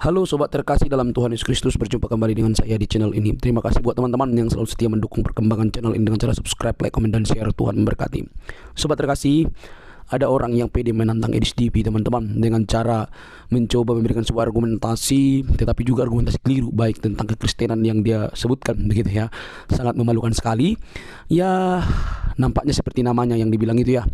Halo sobat terkasih dalam Tuhan Yesus Kristus, berjumpa kembali dengan saya di channel ini. Terima kasih buat teman-teman yang selalu setia mendukung perkembangan channel ini dengan cara subscribe, like, komen, dan share. Tuhan memberkati. Sobat terkasih, ada orang yang pede menantang HDP teman-teman dengan cara mencoba memberikan sebuah argumentasi, tetapi juga argumentasi keliru baik tentang kekristenan yang dia sebutkan begitu ya. Sangat memalukan sekali. Ya, nampaknya seperti namanya yang dibilang itu ya.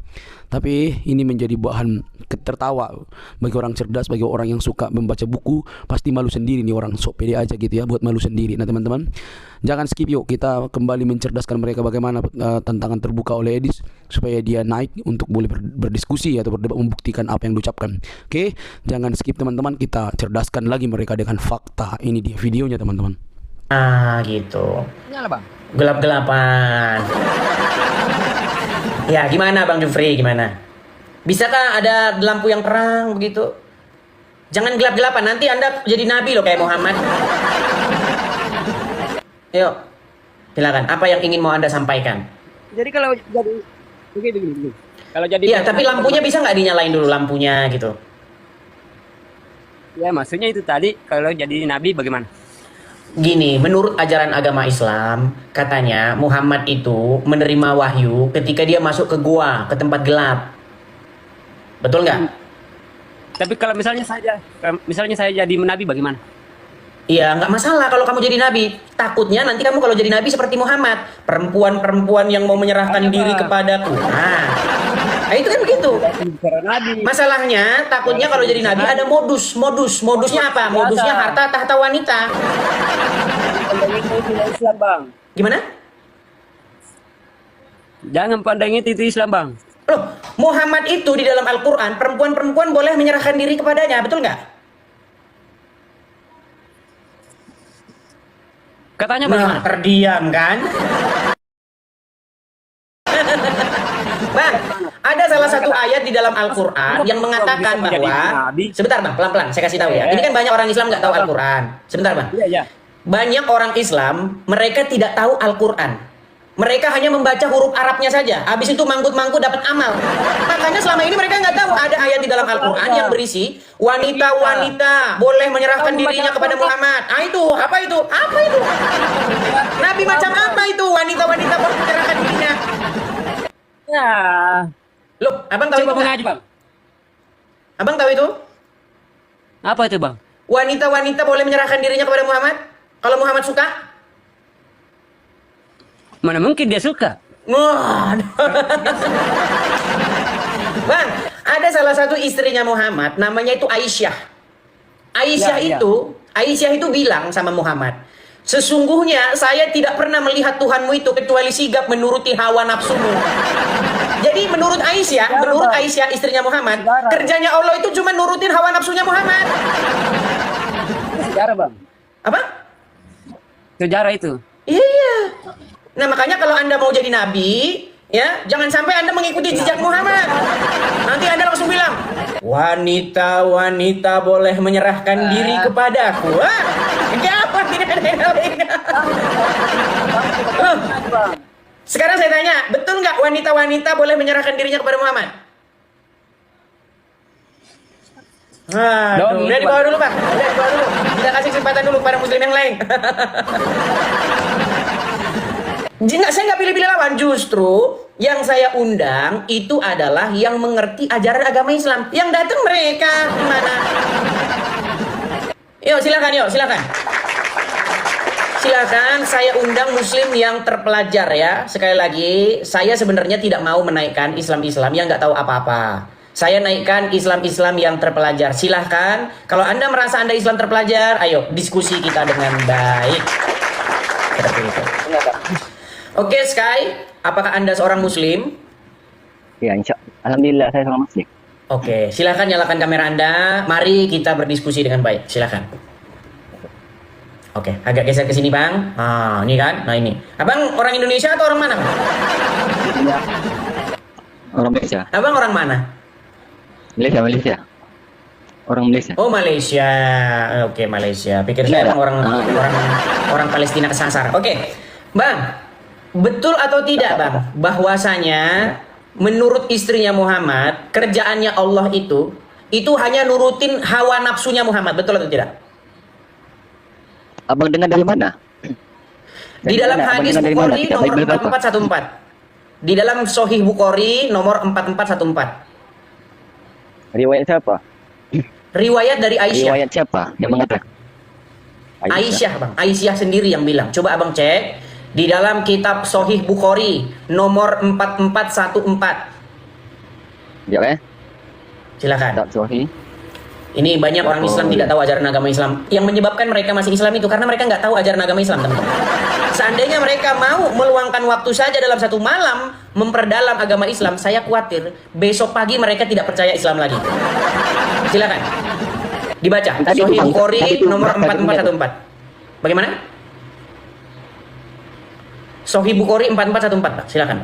Tapi ini menjadi bahan tertawa bagi orang cerdas, bagi orang yang suka membaca buku. Pasti malu sendiri nih orang, sok pede aja gitu ya, buat malu sendiri. Nah teman-teman, jangan skip yuk, kita kembali mencerdaskan mereka bagaimana tantangan terbuka oleh Edis supaya dia naik untuk boleh berdiskusi atau berdebat membuktikan apa yang diucapkan. Oke, jangan skip teman-teman, kita cerdaskan lagi mereka dengan fakta. Ini dia videonya teman-teman. Gitu. Nyala bang. Gelap-gelapan. Ya, gimana Bang Jufri, gimana? Bisakah ada lampu yang terang begitu? Jangan gelap-gelapan, nanti Anda jadi nabi loh kayak Muhammad. Yuk, silakan. Apa yang ingin mau Anda sampaikan? Jadi kalau jadi begini. Kalau jadi Iya, tapi lampunya bisa nggak dinyalain dulu lampunya gitu? ya maksudnya itu tadi kalau jadi nabi bagaimana? Gini, menurut ajaran agama Islam, katanya Muhammad itu menerima wahyu ketika dia masuk ke gua, ke tempat gelap. Betul nggak? Tapi kalau misalnya saya jadi nabi bagaimana? Iya, nggak masalah kalau kamu jadi nabi. Takutnya nanti kamu kalau jadi nabi seperti Muhammad, perempuan-perempuan yang mau menyerahkan diri kepadaku. Nah, itu kan begitu. Masalahnya, takutnya kalau jadi nabi ada modusnya apa? Modusnya harta tahta wanita. Islam bang. Gimana? Jangan pandang itu Islam bang. Loh, Muhammad itu di dalam Al-Quran, perempuan-perempuan boleh menyerahkan diri kepadanya, betul nggak? Katanya Nah, bagaimana? terdiam kan? Bang, ada salah satu ayat di dalam Al-Quran yang mengatakan bahwa... Sebentar bang, pelan-pelan, saya kasih tahu ya. Ini kan banyak orang Islam nggak tahu Al-Quran. Sebentar bang. Iya. Banyak orang Islam, mereka tidak tahu Al-Quran. Mereka hanya membaca huruf Arabnya saja. Habis itu mangkut-mangkut dapat amal. Makanya selama ini mereka nggak taau ada ayat di dalam Al-Quran yang berisi wanita-wanita boleh menyerahkan dirinya kepada Muhammad. Ah itu, apa itu? Apa itu? Nabi macam apa itu? Wanita-wanita boleh menyerahkan dirinya. Ya. Loh, abang tahu itu Coba nggak? mengaji bang. Abang tahu itu? Apa itu bang? Wanita-wanita boleh menyerahkan dirinya kepada Muhammad? Kalau Muhammad suka? Mana mungkin dia suka? Wah. Bang, ada salah satu istrinya Muhammad, namanya itu Aisyah. Ya. Aisyah itu bilang sama Muhammad, sesungguhnya saya tidak pernah melihat Tuhanmu itu kecuali sigap menuruti hawa nafsumu. Jadi menurut Aisyah istrinya Muhammad, kerjanya Allah itu cuma nurutin hawa nafsunya Muhammad. Sejarah bang. Apa? Sejarah itu. Iya. Nah makanya kalau Anda mau jadi nabi, ya jangan sampai Anda mengikuti jejak Muhammad. Nanti Anda langsung bilang, wanita-wanita boleh menyerahkan diri kepadaku. Wah, apa ini? Sekarang saya tanya, betul nggak wanita-wanita boleh menyerahkan dirinya kepada Muhammad? Udah dibawa dulu Pak. Kita kasih kesempatan dulu kepada muslim yang lain. Saya nggak pilih-pilih lawan, justru yang saya undang itu adalah yang mengerti ajaran agama Islam. Yang datang mereka gimana? Yuk silakan. Silakan, saya undang muslim yang terpelajar ya. Sekali lagi, saya sebenarnya tidak mau menaikkan Islam-Islam yang nggak tahu apa-apa. Saya naikkan Islam-Islam yang terpelajar. Silahkan, kalau Anda merasa Anda Islam terpelajar, ayo diskusi kita dengan baik. Seperti itu. Oke, Sky, apakah Anda seorang muslim? Ya, alhamdulillah saya seorang muslim. Oke, silahkan nyalakan kamera Anda. Mari kita berdiskusi dengan baik. Silahkan. Oke, agak geser ke sini, Bang. Ini kan. Nah, ini. Abang orang Indonesia atau orang mana? Ya. Orang Malaysia. Abang orang mana? Malaysia. Orang Malaysia. Oh, Malaysia. Oke, Malaysia. Pikir saya orang Palestina kesasar. Oke. Bang, betul atau tidak, Bang, bahwasanya menurut istrinya Muhammad, kerjaannya Allah itu hanya nurutin hawa nafsunya Muhammad, betul atau tidak? Abang dengar dari mana? Di dalam hadis Abang dengar dari mana? Bukhari Tidak nomor Bible berapa? 4414. Di dalam Sahih Bukhari nomor 4414. Riwayat siapa? Riwayat dari Aisyah. Riwayat siapa yang mengatakan? Aisyah, Bang. Aisyah sendiri yang bilang. Coba Abang cek di dalam kitab Sahih Bukhari nomor 4414. Ya, Silakan. tak Sahih. Ini banyak orang Islam tidak tahu ajaran agama Islam. Yang menyebabkan mereka masih Islam itu karena mereka nggak tahu ajaran agama Islam, teman-teman. Seandainya mereka mau meluangkan waktu saja dalam satu malam memperdalam agama Islam, saya khawatir besok pagi mereka tidak percaya Islam lagi. Silakan. Dibaca. Tadi itu, Sahih Bang. Bukhari Tadi itu, nomor Bang. 4414. Bagaimana? Sahih Bukhari 4414, Pak. Silakan.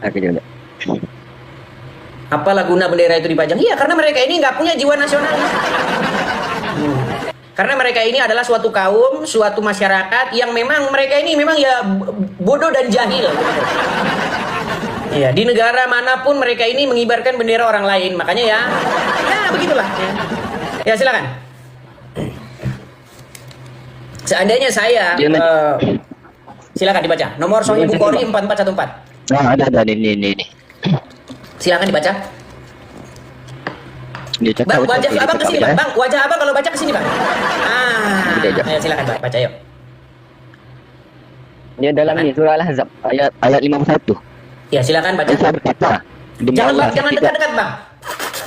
Oke, juga. Apalah guna bendera itu dipajang? Iya, karena mereka ini nggak punya jiwa nasionalis. Karena mereka ini adalah suatu kaum, suatu masyarakat yang memang mereka ini memang ya bodoh dan jahil. Iya, di negara manapun mereka ini mengibarkan bendera orang lain. Makanya ya begitulah. Ya silakan. Seandainya saya, silakan dibaca. Nomor Sahih Bukhari 4414. Nah, ada ini. Silakan dibaca. Dia cakap Bang, wajah dia abang cakap, kesini, ya. Bang. Wajah abang kalau baca kesini, Bang. Tidak, tidak. Ayo silakan, Bang. Baca yuk. Dia dalam ni surah Al-Ahzab ayat 51. Ya, silakan baca. Isa berkata, demi Jangan, Allah, Bang, jangan dekat-dekat, Bang.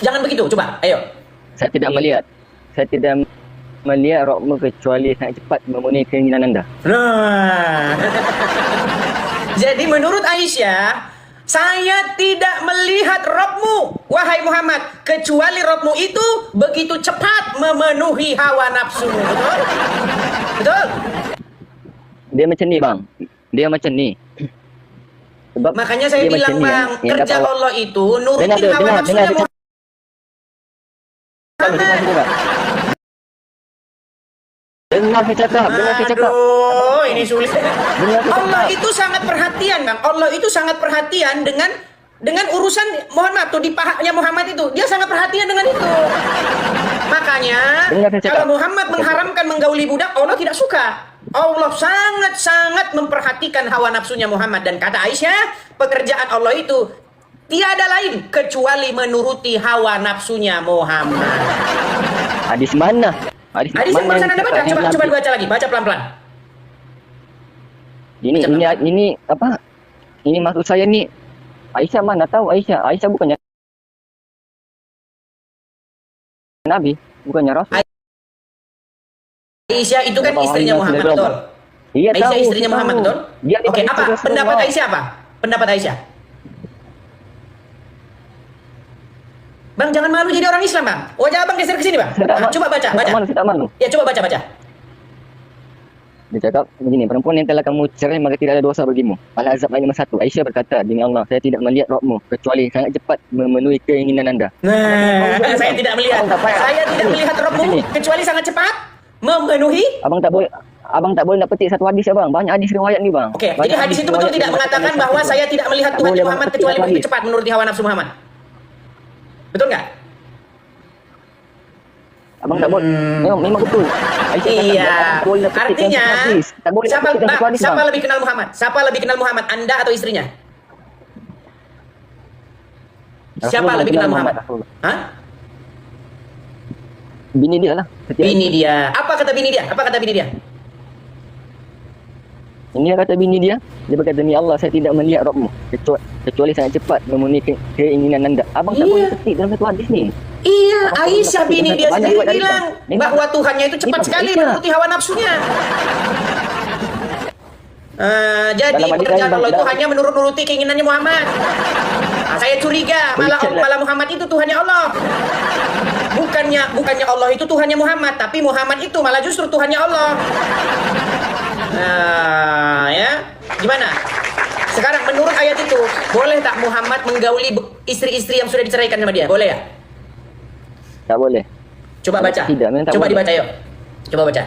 Jangan begitu. Coba, ayo. saya tidak melihat rohmu kecuali sangat cepat memenuhi keinginan anda. Nah. Jadi menurut Aisyah, saya tidak melihat Robmu, wahai Muhammad, kecuali Robmu itu begitu cepat memenuhi hawa nafsumu. Betul? Betul? Dia macam ni, bang. Dia macam ni. Sebab Makanya saya dia bilang, macam ni, Bang, yang kerja kata Allah itu nurutin Dengar, hawa dengar, nafsunya dengar. Muhammad. Dengar saya cakap. Aduh, ini sulit. Dengar saya Allah cakap. itu sangat perhatian, Bang. Allah itu sangat perhatian dengan urusan, mohon maaf tuh, di pahanya Muhammad itu. Dia sangat perhatian dengan itu. Makanya, Dengar saya cakap. kalau Muhammad mengharamkan menggauli budak, Allah tidak suka. Allah sangat-sangat memperhatikan hawa nafsunya Muhammad. Dan kata Aisyah, pekerjaan Allah itu tiada lain kecuali menuruti hawa nafsunya Muhammad. Hadis mana? Hadis yang barusan Anda baca, coba baca lagi, baca pelan-pelan. Ini apa? Ini maksud saya ni. Aisyah mana tahu Aisyah? Aisyah bukannya Nabi, bukannya Rasul. Aisyah itu kan istrinya Muhammad, betul? Iya, Aisyah tahu, istrinya tahu. Muhammad, betul? Dia Oke, bukan apa istri Rasulullah. pendapat Aisyah apa? Pendapat Aisyah. Bang, jangan malu jadi orang Islam, Bang. Wajah Abang geser ke sini, Bang. Saya tak Coba baca. Saya tak malu. Ya, coba baca. Dia cakap begini, perempuan yang telah kamu cerai maka tidak ada dosa bagimu. Al-Ahzab ayat 51. Aisyah berkata, demi Allah, saya tidak melihat rohmu kecuali sangat cepat memenuhi keinginan anda. Nah, saya tidak melihat. Saya tidak melihat rohmu kecuali sangat cepat memenuhi. Abang tak boleh nak petik satu hadis, abang. Banyak hadis riwayat ni, bang. Oke, Banyak jadi hadis itu betul riwayat tidak yang mengatakan mengatakan bahwa satu. saya tidak melihat Tak Tuhan boleh Muhammad petik kecuali satu begitu hadis. cepat menuruti hawa nafsu Muhammad. Betul nggak? Abang tak boleh. Memang betul. Aisyah kata, Iya. abang tak boleh nak petik Artinya, satu hadis. Tak boleh nak siapa, petik satu hadis, siapa bang. lebih kenal Muhammad? Siapa lebih kenal Muhammad? Anda atau istrinya? Siapa Rasulullah, lebih kenal Muhammad? Rasulullah. Hah? Bini dia lah. Bini dia. Apa kata bini dia? Ini yang kata bini dia. Dia berkata, demi Allah, saya tidak melihat rohmu kecuali sangat cepat memenuhi keinginan anda. Abang tak Iya. boleh petik dalam satu hadis ni. Iya, Apa Aisyah yang bini dapat dia banyak sendiri riwayat dari bilang Bang. bahwa Tuhannya itu cepat Bang, sekali Aisyah. menuruti hawa nafsunya. Jadi Dalam hadis pekerjaan lain, Allah itu Bang. hanya menurut-nuruti keinginannya Muhammad. Saya curiga malah Muhammad itu Tuhannya Allah. Bukannya Allah itu Tuhannya Muhammad, tapi Muhammad itu malah justru Tuhannya Allah. Ya, gimana? Sekarang menurut ayat itu, boleh tak Muhammad menggauli istri-istri yang sudah diceraikan sama dia? Boleh ya? Tak boleh. Coba baca. Tidak, memang tak Coba boleh. dibaca yuk. Coba baca.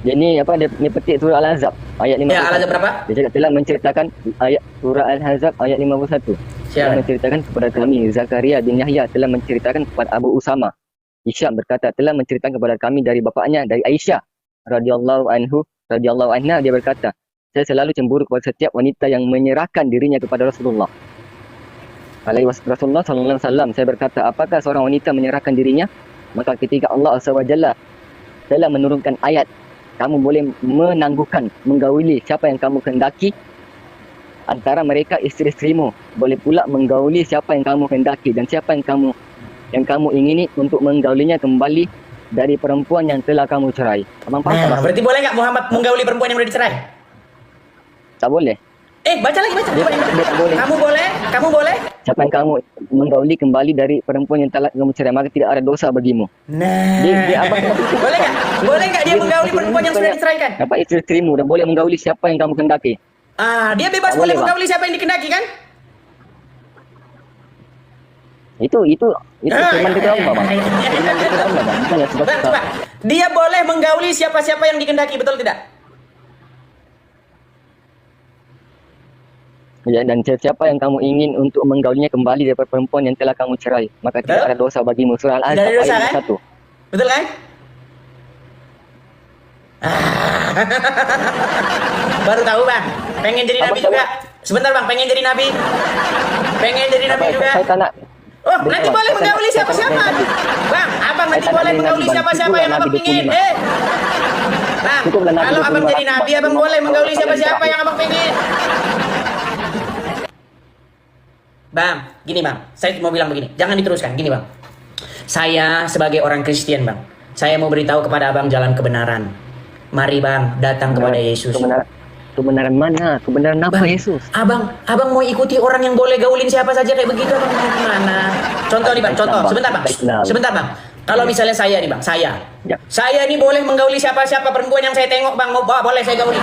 Jadi apa dia petik surah Al-Ahzab ayat 51. Ya, Al-Ahzab berapa? Dia cakap telah menceritakan ayat surah Al-Ahzab ayat 51. Telah Silakan. menceritakan kepada kami Zakaria bin Yahya telah menceritakan kepada Abu Usama Hisham berkata telah menceritakan kepada kami dari bapaknya, dari Aisyah radhiyallahu anha, dia berkata, saya selalu cemburu kepada setiap wanita yang menyerahkan dirinya kepada Rasulullah. Rasulullah sallallahu alaihi wasallam, saya berkata, apakah seorang wanita menyerahkan dirinya? Maka ketika Allah SWT telah menurunkan ayat, kamu boleh menangguhkan, menggauli siapa yang kamu kehendaki antara mereka isteri-isterimu, boleh pula menggauli siapa yang kamu kehendaki, dan siapa yang kamu ingini untuk menggaulinya kembali dari perempuan yang telah kamu cerai. Abang faham tak? Berarti boleh nggak Muhammad menggauli perempuan yang sudah dicerai? Tak boleh. Baca lagi. Dia tak boleh. Kamu boleh? Siapa yang kamu menggauli kembali dari perempuan yang telah kamu cerai, maka tidak ada dosa bagimu. Nah, Dia apa? Boleh nggak dia menggauli perempuan yang sudah diceraikan? Apa isteri-isterimu, dan boleh menggauli siapa yang kamu kehendaki. Dia bebas boleh menggauli siapa yang dikehendaki kan? Itu firman kita Allah, Bang. Firman kita Allah, Bang. Bukan ya sebab Bang, coba. Dia boleh menggauli siapa-siapa yang dikehendaki, betul tidak? Ya, dan siapa yang kamu ingin untuk menggaulinya kembali daripada perempuan yang telah kamu cerai, maka tidak ada dosa bagimu. Surah Al-Ahzab ayat 1. Betul kan? Baru tahu Bang. Pengen jadi nabi juga. Sebentar Bang, pengen jadi nabi. Pengen jadi nabi juga. Saya tak nak. Nanti boleh menggauli siapa-siapa. Bang, abang nanti boleh menggauli siapa-siapa yang abang pingin. Bang, kalau abang jadi nabi, abang boleh menggauli siapa-siapa yang abang pingin. Bang, gini Bang, saya mau bilang begini, jangan diteruskan, gini Bang. Saya sebagai orang Kristen Bang, saya mau beritahu kepada abang jalan kebenaran. Mari Bang, datang kepada Yesus. Kebenaran mana? Kebenaran apa, Bang, Yesus? Abang mau ikuti orang yang boleh gaulin siapa saja kayak begitu, abang mau gimana? Contoh nih Bang, contoh, sebentar Bang. Kalau misalnya saya nih Bang, saya nih boleh menggauli siapa-siapa perempuan yang saya tengok Bang, boleh saya gauli.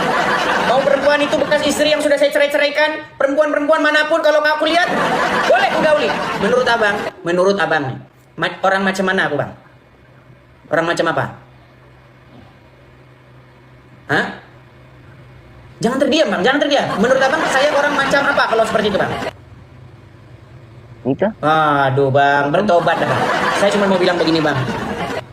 Mau perempuan itu bekas istri yang sudah saya cerai-ceraikan, perempuan manapun kalau aku lihat, boleh aku gauli. Menurut abang nih, orang macam mana aku Bang? Orang macam apa? Hah? Jangan terdiam Bang, jangan terdiam. Menurut abang saya orang macam apa kalau seperti itu Bang? Entah. Aduh Bang, bertobat Bang. Saya cuma mau bilang begini Bang.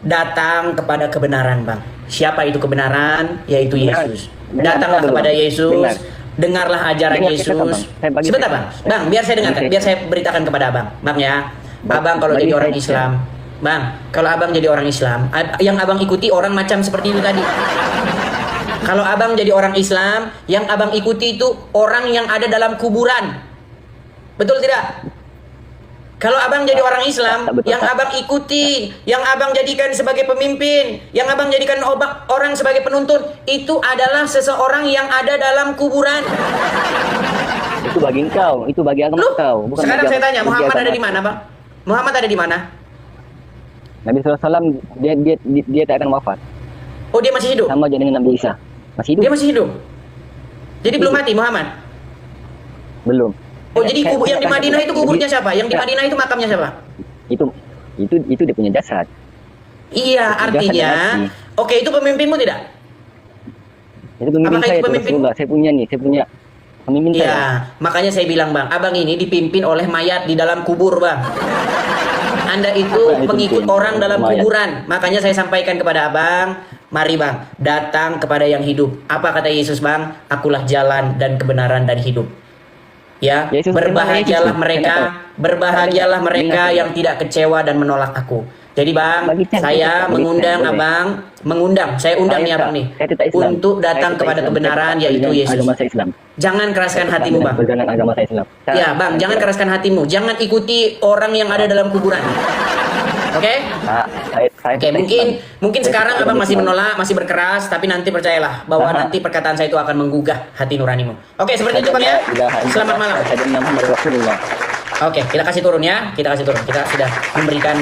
Datang kepada kebenaran Bang. Siapa itu kebenaran? Yaitu Yesus. Datanglah kepada Yesus. Dengarlah ajaran Yesus. Sebentar Bang. Bang, biar saya dengarkan. Biar saya beritakan kepada Abang. Bang ya. Abang kalau jadi orang Islam. Bang, kalau Abang jadi orang Islam, yang Abang ikuti orang macam seperti itu tadi. Kalau Abang jadi orang Islam, yang Abang ikuti itu orang yang ada dalam kuburan. Betul tidak? Kalau abang jadi orang Islam, yang abang ikuti, yang abang jadikan sebagai pemimpin, yang abang jadikan orang sebagai penuntun, itu adalah seseorang yang ada dalam kuburan. Itu bagi engkau, itu bagi agama engkau. Bukan sekarang saya tanya, Muhammad ada di mana, Bang? Muhammad ada di mana? Nabi SAW dia tak akan wafat. Oh, dia masih hidup? Sama aja dengan Nabi Isa. Masih hidup. Dia masih hidup. Jadi belum mati Muhammad? Belum. Oh, jadi kubur yang di Madinah itu kuburnya siapa? Yang di Madinah itu makamnya siapa? Itu dia punya jasad. Iya, artinya. Oke, itu pemimpinmu tidak? Itu pemimpin saya, itu Rasulullah. Saya punya pemimpin saya. Iya, makanya saya bilang Bang, abang ini dipimpin oleh mayat di dalam kubur Bang. Anda itu pengikut orang dalam kuburan. Makanya saya sampaikan kepada abang, mari Bang, datang kepada yang hidup. Apa kata Yesus Bang? Akulah jalan dan kebenaran dan hidup. Ya, berbahagialah mereka yang tidak kecewa dan menolak aku. Jadi Bang, saya mengundang abang, saya undang nih abang nih, untuk datang kepada kebenaran yaitu Yesus. Jangan keraskan hatimu Bang. Ya Bang, jangan keraskan hatimu. Jangan ikuti orang yang ada dalam kuburan. Oke? Oke, mungkin sekarang abang masih menolak, masih berkeras, tapi nanti percayalah bahwa nanti perkataan saya itu akan menggugah hati nuranimu. Oke, seperti itu Bang ya. Selamat malam. Oke, kita kasih turun ya. Kita sudah memberikan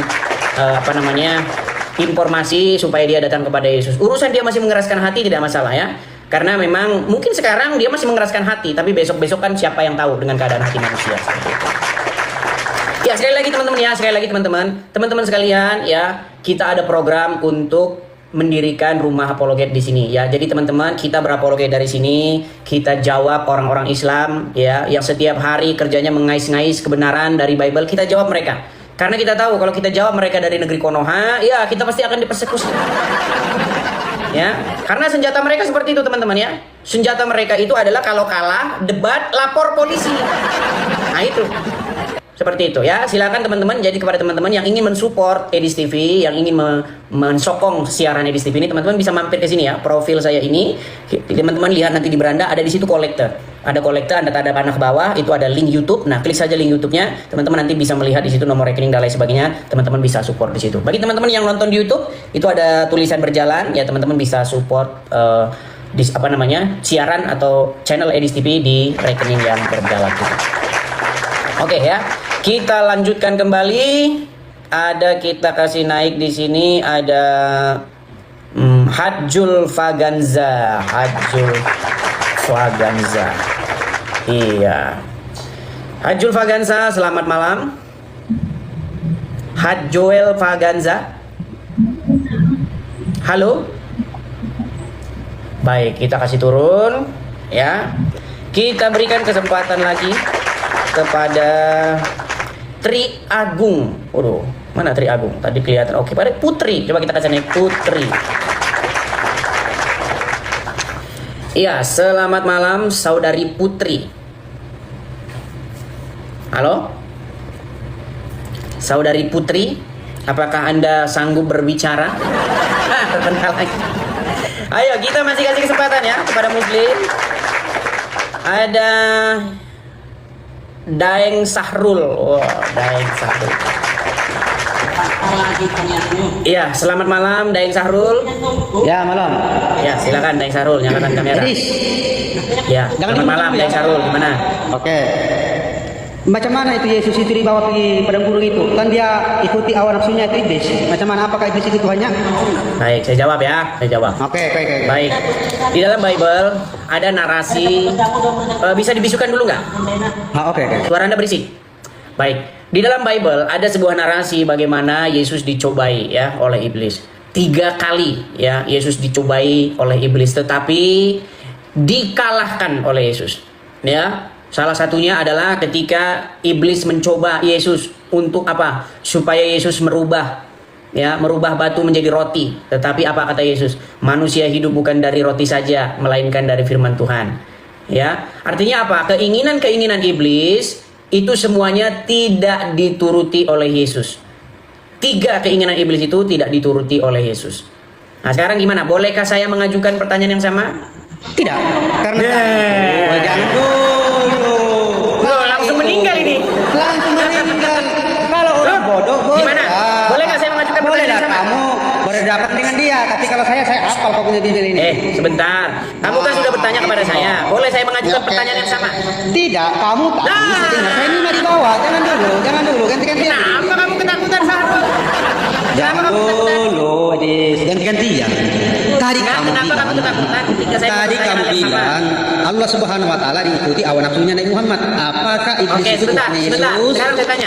informasi supaya dia datang kepada Yesus. Urusan dia masih mengeraskan hati tidak masalah ya. Karena memang mungkin sekarang dia masih mengeraskan hati, tapi besok-besok kan siapa yang tahu dengan keadaan hati manusia. Ya, sekali lagi teman-teman sekalian ya, kita ada program untuk mendirikan rumah apologet di sini ya. Jadi teman-teman, kita berapologet dari sini, kita jawab orang-orang Islam ya yang setiap hari kerjanya mengais-ngais kebenaran dari Bible, kita jawab mereka. Karena kita tahu kalau kita jawab mereka dari negeri Konoha, ya kita pasti akan dipersekusi. Ya, karena senjata mereka seperti itu teman-teman ya. Senjata mereka itu adalah kalau kalah debat lapor polisi. Nah itu. Seperti itu ya. Silakan teman-teman, jadi kepada teman-teman yang ingin mensupport Edis TV, yang ingin mensokong siaran Edis TV ini, teman-teman bisa mampir ke sini ya. Profil saya ini, teman-teman lihat nanti di beranda ada di situ kolektor. Ada kolektor, Anda tanda panah ke bawah, itu ada link YouTube. Nah, klik saja link YouTube-nya. Teman-teman nanti bisa melihat di situ nomor rekening dan lain sebagainya. Teman-teman bisa support di situ. Bagi teman-teman yang nonton di YouTube, itu ada tulisan berjalan ya, teman-teman bisa support siaran atau channel Edis TV di rekening yang berjalan gitu. Oke ya. Kita lanjutkan kembali. Kita kasih naik di sini ada Hajjul Faganza. Iya. Hajjul Faganza, selamat malam. Hajjoel Faganza. Halo. Baik, kita kasih turun ya. Kita berikan kesempatan lagi kepada Tri Agung. Waduh, mana Tri Agung? Tadi kelihatan. Oke, pada Putri. Coba kita kasih naik Putri. Iya, selamat malam Saudari Putri. Halo? Saudari Putri, apakah Anda sanggup berbicara? Bentar lagi. Ayo, kita masih kasih kesempatan ya kepada Muslim. Ada Daeng Sahrul. Daeng Sahrul. Iya, selamat malam Daeng Sahrul. Ya, malam. Ya, silakan Daeng Sahrul, nyalakan kamera. Ya, selamat malam Daeng Sahrul, gimana? Oke. Macam mana itu Yesus itu dibawa pergi padang gurun itu? Kan dia ikuti hawa nafsunya itu iblis. Macam mana, apakah iblis itu Tuhannya? Baik, saya jawab ya. Oke. Baik. Di dalam Bible ada narasi, bisa dibisukan dulu nggak? Oke. Suara Anda berisik. Baik. Di dalam Bible ada sebuah narasi bagaimana Yesus dicobai ya oleh iblis. 3 kali ya Yesus dicobai oleh iblis, tetapi dikalahkan oleh Yesus. Ya. Salah satunya adalah ketika iblis mencoba Yesus untuk apa? Supaya Yesus merubah batu menjadi roti. Tetapi apa kata Yesus? Manusia hidup bukan dari roti saja, melainkan dari firman Tuhan. Ya, artinya apa? Keinginan-keinginan iblis itu semuanya tidak dituruti oleh Yesus. 3 keinginan iblis itu tidak dituruti oleh Yesus. Nah, sekarang gimana? Bolehkah saya mengajukan pertanyaan yang sama? Tidak, karena jangan langsung meninggal ini. Kalau orang bodoh, gimana? Boleh nggak saya mengajukan pertanyaan yang sama? Kamu berhadapan dengan dia, tapi kalau saya hafal kau punya Bimbel ini. Sebentar. Kamu kan sudah bertanya kepada saya. Boleh saya mengajukan pertanyaan yang sama? Tidak, kamu tak bisa dengar. Saya ini di bawah. Jangan dulu. Ganti-gantian. Kenapa kamu ketakutan, Sahrul? Jangan dulu, ganti-gantian. Kenapa kamu ketakutan ketika saya Tadi kamu bilang Allah Subhanahu wa taala diikuti hawa nafsunya Nabi Muhammad. Apakah iblis itu sebentar. Yesus? Sekarang saya tanya.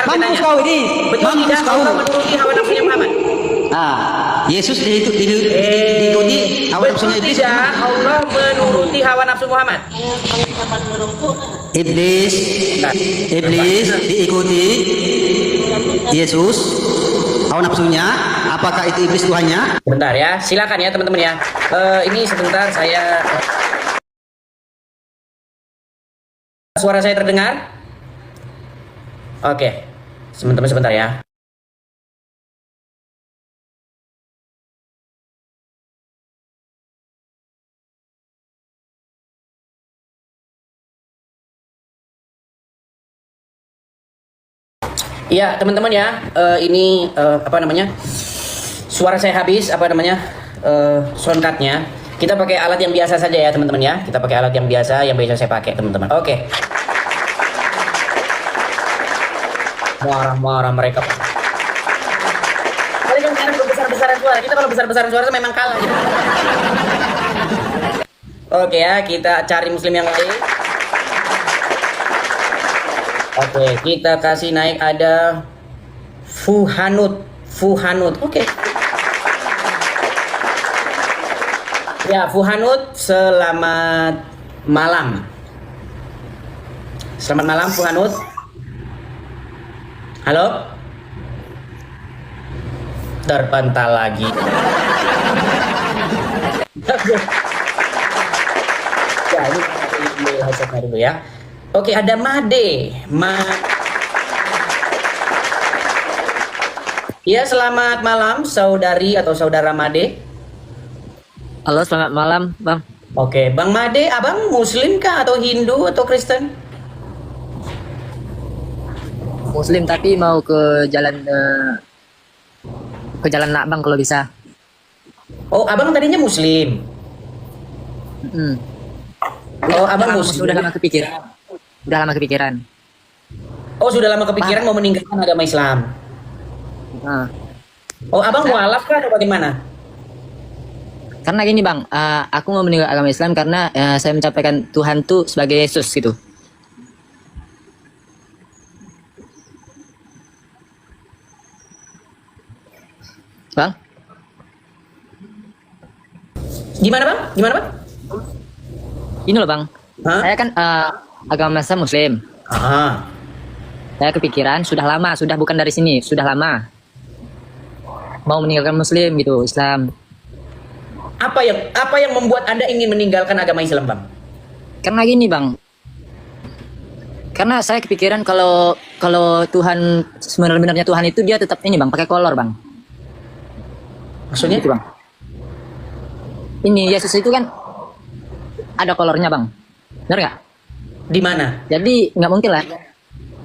Mampus kau ini. Betul tidak Allah menuruti hawa nafsunya Muhammad? Yesus diikuti hawa nafsunya iblis. Tidak, Allah menuruti hawa nafsu Muhammad. Iblis diikuti Yesus hawa nafsunya. Apakah itu iblis Tuhannya? Bentar ya, silakan ya teman-teman ya. Ini sebentar saya. Suara saya terdengar? Oke, sebentar ya. Ya teman-teman ya, ini suara saya habis soundcardnya. Kita pakai alat yang biasa saja ya teman-teman ya. Kita pakai alat yang biasa saya pakai teman-teman. Oke. Muara mereka. Kalian jangan besar-besaran suara. Kita kalau besar-besaran suara memang kalah. Gitu. Oke ya, kita cari muslim yang lain. Oke, kita kasih naik ada Fuhanut. Oke. Ya, Fuhanut, selamat malam. Selamat malam, Fuhanut. Halo? terpental lagi. Ya, ini headsetnya dulu ya. Oke, ada Made. Ya, selamat malam saudari atau saudara Made. Halo, selamat malam, Bang. Oke, Bang Made, abang Muslim kah atau Hindu atau Kristen? Muslim tapi mau ke jalan Nakbang kalau bisa. Oh, abang tadinya Muslim. Hmm. Oh, abang Muslim. Sudah lama kepikiran. Udah lama kepikiran. Oh, sudah lama kepikiran mau meninggalkan agama Islam. Nah, Oh, abang mualaf kah atau bagaimana? karena gini Bang, aku mau meninggal agama Islam karena saya mencapai Tuhan tuh sebagai Yesus gitu. Bang, Gimana bang? Gimana bang? ini loh Bang. Hah? Saya kan agama saya Muslim. Ah, Saya kepikiran sudah lama, sudah bukan dari sini, sudah lama. Mau meninggalkan Muslim gitu, Islam. apa yang membuat Anda ingin meninggalkan agama Islam, bang? Karena gini Bang. Karena saya kepikiran kalau Tuhan sebenarnya Tuhan itu dia tetap ini Bang, pakai kolor Bang. Maksudnya? Gitu Bang. Ini Yesus itu kan ada kolornya Bang. Benar nggak? Di mana? Jadi nggak mungkin lah.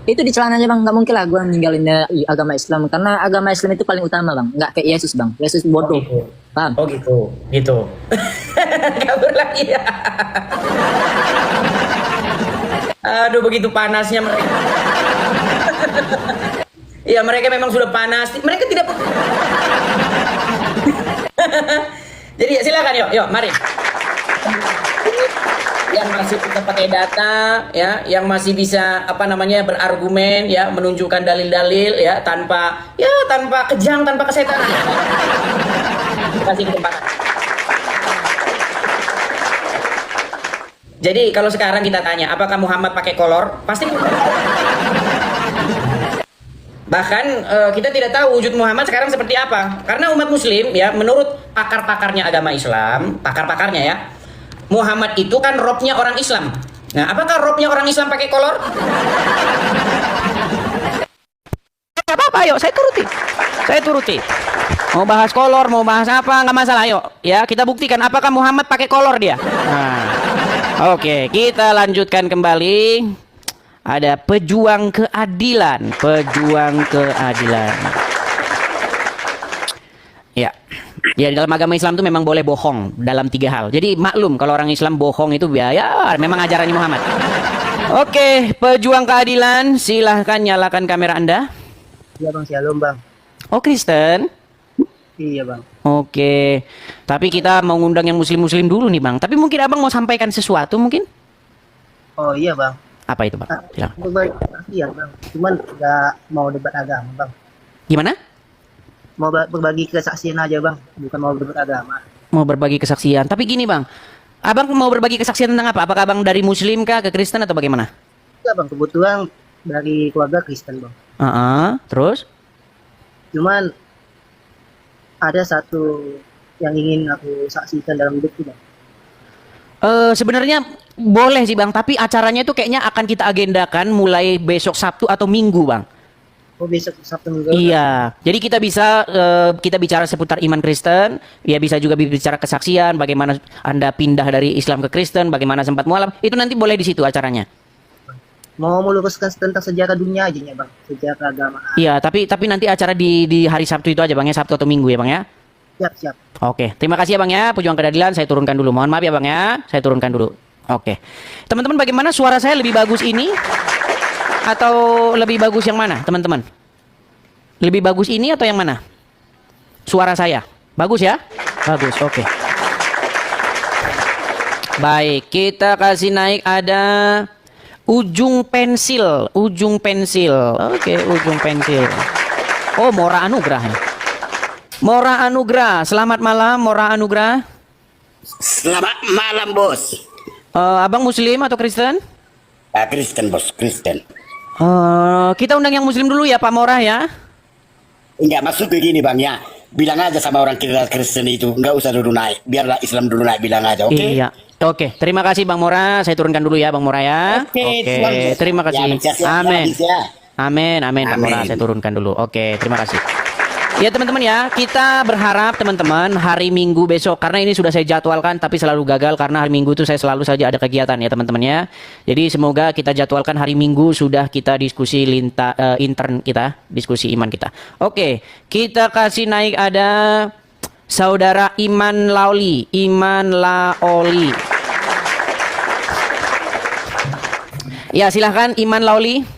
Itu di celananya Bang, nggak mungkin lah gue ninggalin agama Islam karena agama Islam itu paling utama Bang. Nggak kayak Yesus Bang. Yesus bodoh. Oh, gitu. Paham? Oh gitu. Kabur lagi ya. Aduh, begitu panasnya mereka. Ya, mereka memang sudah panas. Mereka tidak. Jadi silakan yuk, mari. Yang masih bisa pakai data, ya, yang masih bisa berargumen, ya, menunjukkan dalil-dalil, ya, tanpa kejang, tanpa kesetanan. Kasih kesempatan. Jadi kalau sekarang kita tanya, apakah Muhammad pakai kolor? Pasti. Bahkan kita tidak tahu wujud Muhammad sekarang seperti apa. Karena umat Muslim, ya, menurut pakar-pakarnya agama Islam, pakar-pakarnya ya, Muhammad itu kan robnya orang Islam. Nah, apakah robnya orang Islam pakai kolor? Apa-apa, ayo, saya turuti. Mau bahas kolor, mau bahas apa, nggak masalah, ayo. Ya, kita buktikan apakah Muhammad pakai kolor dia. Nah, oke, kita lanjutkan kembali. Ada pejuang keadilan. Ya. Ya, dalam agama Islam itu memang boleh bohong dalam 3 hal. Jadi maklum kalau orang Islam bohong itu ya memang ajarannya Muhammad. Oke, pejuang keadilan, silahkan nyalakan kamera Anda. Iya bang, shalom bang. Oh, Kristen? Iya bang. Oke, tapi kita mau ngundang yang muslim-muslim dulu nih bang. Tapi mungkin abang mau sampaikan sesuatu mungkin? Oh iya bang. Apa itu bang? Silakan. Iya bang. Cuman nggak mau debat agama bang. Gimana? Mau berbagi kesaksian aja bang, bukan mau debat agama. Mau berbagi kesaksian. Tapi gini bang, abang mau berbagi kesaksian tentang apa? Apakah abang dari muslim kah ke Kristen atau bagaimana? Iya bang, kebetulan dari keluarga Kristen bang. Terus? Cuman ada satu yang ingin aku saksikan dalam hidupku bang. Sebenarnya boleh sih bang, tapi acaranya itu kayaknya akan kita agendakan mulai besok Sabtu atau Minggu bang. Oh besok Sabtu Minggu. Iya, jadi kita bisa kita bicara seputar iman Kristen, ya bisa juga bicara kesaksian, bagaimana Anda pindah dari Islam ke Kristen, bagaimana sempat mualaf, itu nanti boleh di situ acaranya. Mau meluruskan tentang sejarah dunia aja ya bang, sejarah agama. Iya, tapi nanti acara di hari Sabtu itu aja bang ya, Sabtu atau Minggu ya bang ya. Siap. Oke, terima kasih ya bang ya, pejuang keadilan, saya turunkan dulu. Mohon maaf ya bang ya, saya turunkan dulu. Oke, teman-teman bagaimana suara saya lebih bagus ini atau lebih bagus yang mana teman-teman? Lebih bagus ini atau yang mana? Suara saya bagus ya? Bagus, oke. Baik, kita kasih naik ada ujung pensil. Oke, ujung pensil. Oh, Mora Anugrah. Mora Anugrah, selamat malam Mora Anugrah. Selamat malam bos. Abang Muslim atau Kristen? Kristen bos, Kristen. Kita undang yang Muslim dulu ya Pak Mora ya. Enggak, maksud begini bang ya. bilang aja sama orang Kristen itu, nggak usah dulu naik, biarlah Islam dulu naik, bilang aja, oke? Iya. Oke, terima kasih Bang Mora. Saya turunkan dulu ya Bang Mora ya. Oke, terima kasih. Amin. Ya. Amin, Bang Mora. Saya turunkan dulu. Oke, terima kasih. Ya teman-teman ya, kita berharap teman-teman hari Minggu besok, karena ini sudah saya jadwalkan tapi selalu gagal karena hari Minggu itu saya selalu saja ada kegiatan ya teman-teman ya. Jadi semoga kita jadwalkan hari Minggu sudah kita diskusi intern kita, diskusi iman kita. Oke, kita kasih naik ada Saudara Iman Laoli. Ya silahkan Iman Laoli.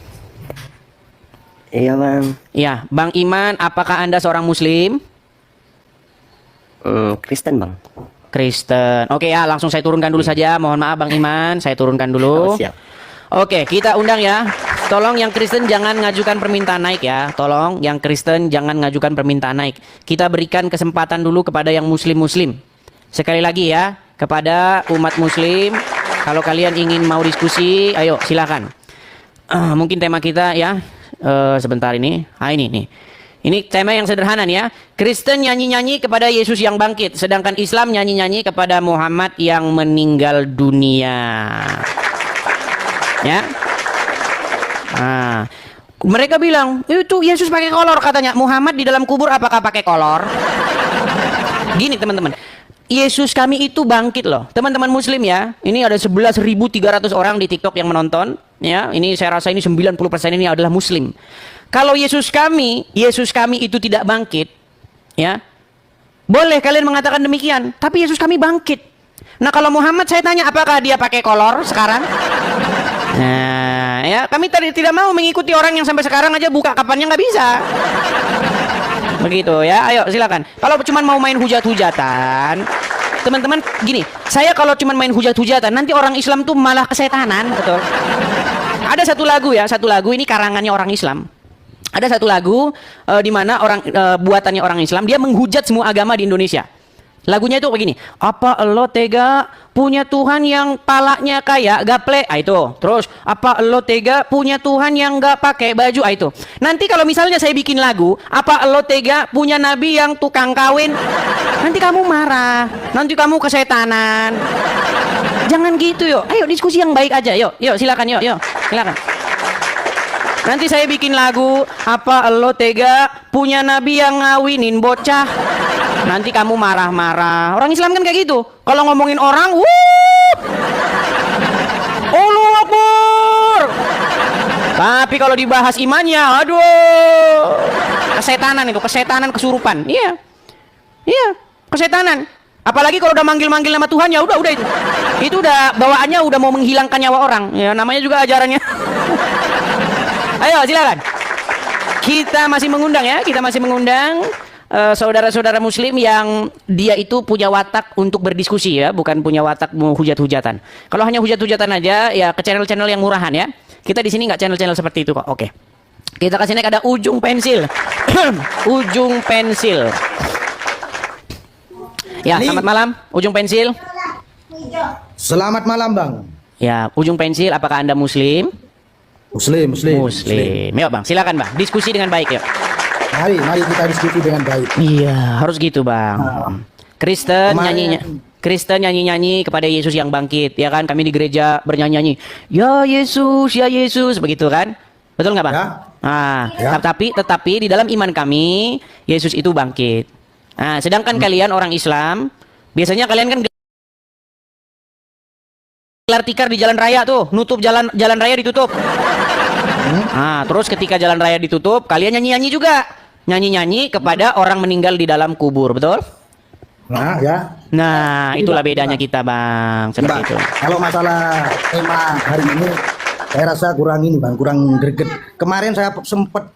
Iya bang. Ya, Bang Iman, apakah Anda seorang Muslim? Kristen bang. Kristen. Oke ya, langsung saya turunkan dulu saja. Mohon maaf Bang Iman, saya turunkan dulu. Siap. Oke, kita undang ya. Tolong yang Kristen jangan ngajukan permintaan naik ya. Tolong yang Kristen jangan ngajukan permintaan naik. Kita berikan kesempatan dulu kepada yang Muslim-Muslim. Sekali lagi ya, kepada umat Muslim, kalau kalian ingin mau diskusi, ayo silakan. Mungkin tema kita ya. Sebentar ini. Ini nih. Ini tema yang sederhana nih ya. Kristen nyanyi-nyanyi kepada Yesus yang bangkit, sedangkan Islam nyanyi-nyanyi kepada Muhammad yang meninggal dunia. Ya. Mereka bilang, "Itu Yesus pakai kolor," katanya. Muhammad di dalam kubur apakah pakai kolor? Gini teman-teman. Yesus kami itu bangkit loh. Teman-teman Muslim ya. Ini ada 11.300 orang di TikTok yang menonton. Ya, ini saya rasa ini 90% ini adalah Muslim. Kalau Yesus kami itu tidak bangkit, ya, boleh kalian mengatakan demikian. Tapi Yesus kami bangkit. Nah kalau Muhammad saya tanya apakah dia pakai kolor sekarang? Nah, ya kami tadi tidak mau mengikuti orang yang sampai sekarang aja buka kapannya nggak bisa. Begitu ya. Ayo silakan. Kalau cuma mau main hujat-hujatan, teman-teman gini, saya kalau cuma main hujat-hujatan nanti orang Islam tuh malah kesetanan, betul. Ada satu lagu ini karangannya orang Islam. Ada satu lagu di mana buatannya orang Islam, dia menghujat semua agama di Indonesia. Lagunya itu begini, apa lo tega punya Tuhan yang palanya kayak gaple, itu. Terus apa lo tega punya Tuhan yang nggak pakai baju, itu. Nanti kalau misalnya saya bikin lagu, apa lo tega punya nabi yang tukang kawin, nanti kamu marah, nanti kamu kesetanan. Jangan gitu yuk. Ayo diskusi yang baik aja. Yuk silakan yuk silakan. Nanti saya bikin lagu, apa lo tega punya nabi yang ngawinin bocah. Nanti kamu marah-marah. Orang Islam kan kayak gitu. Kalau ngomongin orang, Allahu Akbar. Tapi kalau dibahas imannya, aduh, kesetanan itu, kesetanan kesurupan. Iya, kesetanan. Apalagi kalau udah manggil-manggil nama Tuhan, ya udah itu. Itu udah bawaannya udah mau menghilangkan nyawa orang. Ya namanya juga ajarannya. Ayo silakan. Kita masih mengundang ya, saudara-saudara Muslim yang dia itu punya watak untuk berdiskusi ya, bukan punya watak mau hujat-hujatan. Kalau hanya hujat-hujatan aja, ya ke channel-channel yang murahan ya. Kita di sini nggak channel-channel seperti itu kok. Oke. Kita kasih naik ada Ujung Pensil. Ujung Pensil. Ya, selamat malam Ujung Pensil. Selamat malam bang. Ya, Ujung Pensil, apakah Anda Muslim? Muslim. Yuk bang, silakan bang, diskusi dengan baik yuk. Mari kita diskusi dengan baik. Iya, harus gitu bang. Kristen nyanyi-nyanyi kepada Yesus yang bangkit, ya kan? Kami di gereja bernyanyi-nyanyi, ya Yesus, begitu kan? Betul nggak bang? Ya. Tetapi di dalam iman kami, Yesus itu bangkit. Nah, sedangkan kalian orang Islam, biasanya kalian kan gelar tikar di jalan raya tuh, nutup jalan raya ditutup. Terus ketika jalan raya ditutup, kalian nyanyi-nyanyi juga. Nyanyi-nyanyi kepada orang meninggal di dalam kubur, betul? Nah, ya. Nah, itulah bedanya kita, Bang. Seperti itu. Kalau masalah tema hari ini, saya rasa kurang greget. Kemarin saya sempet.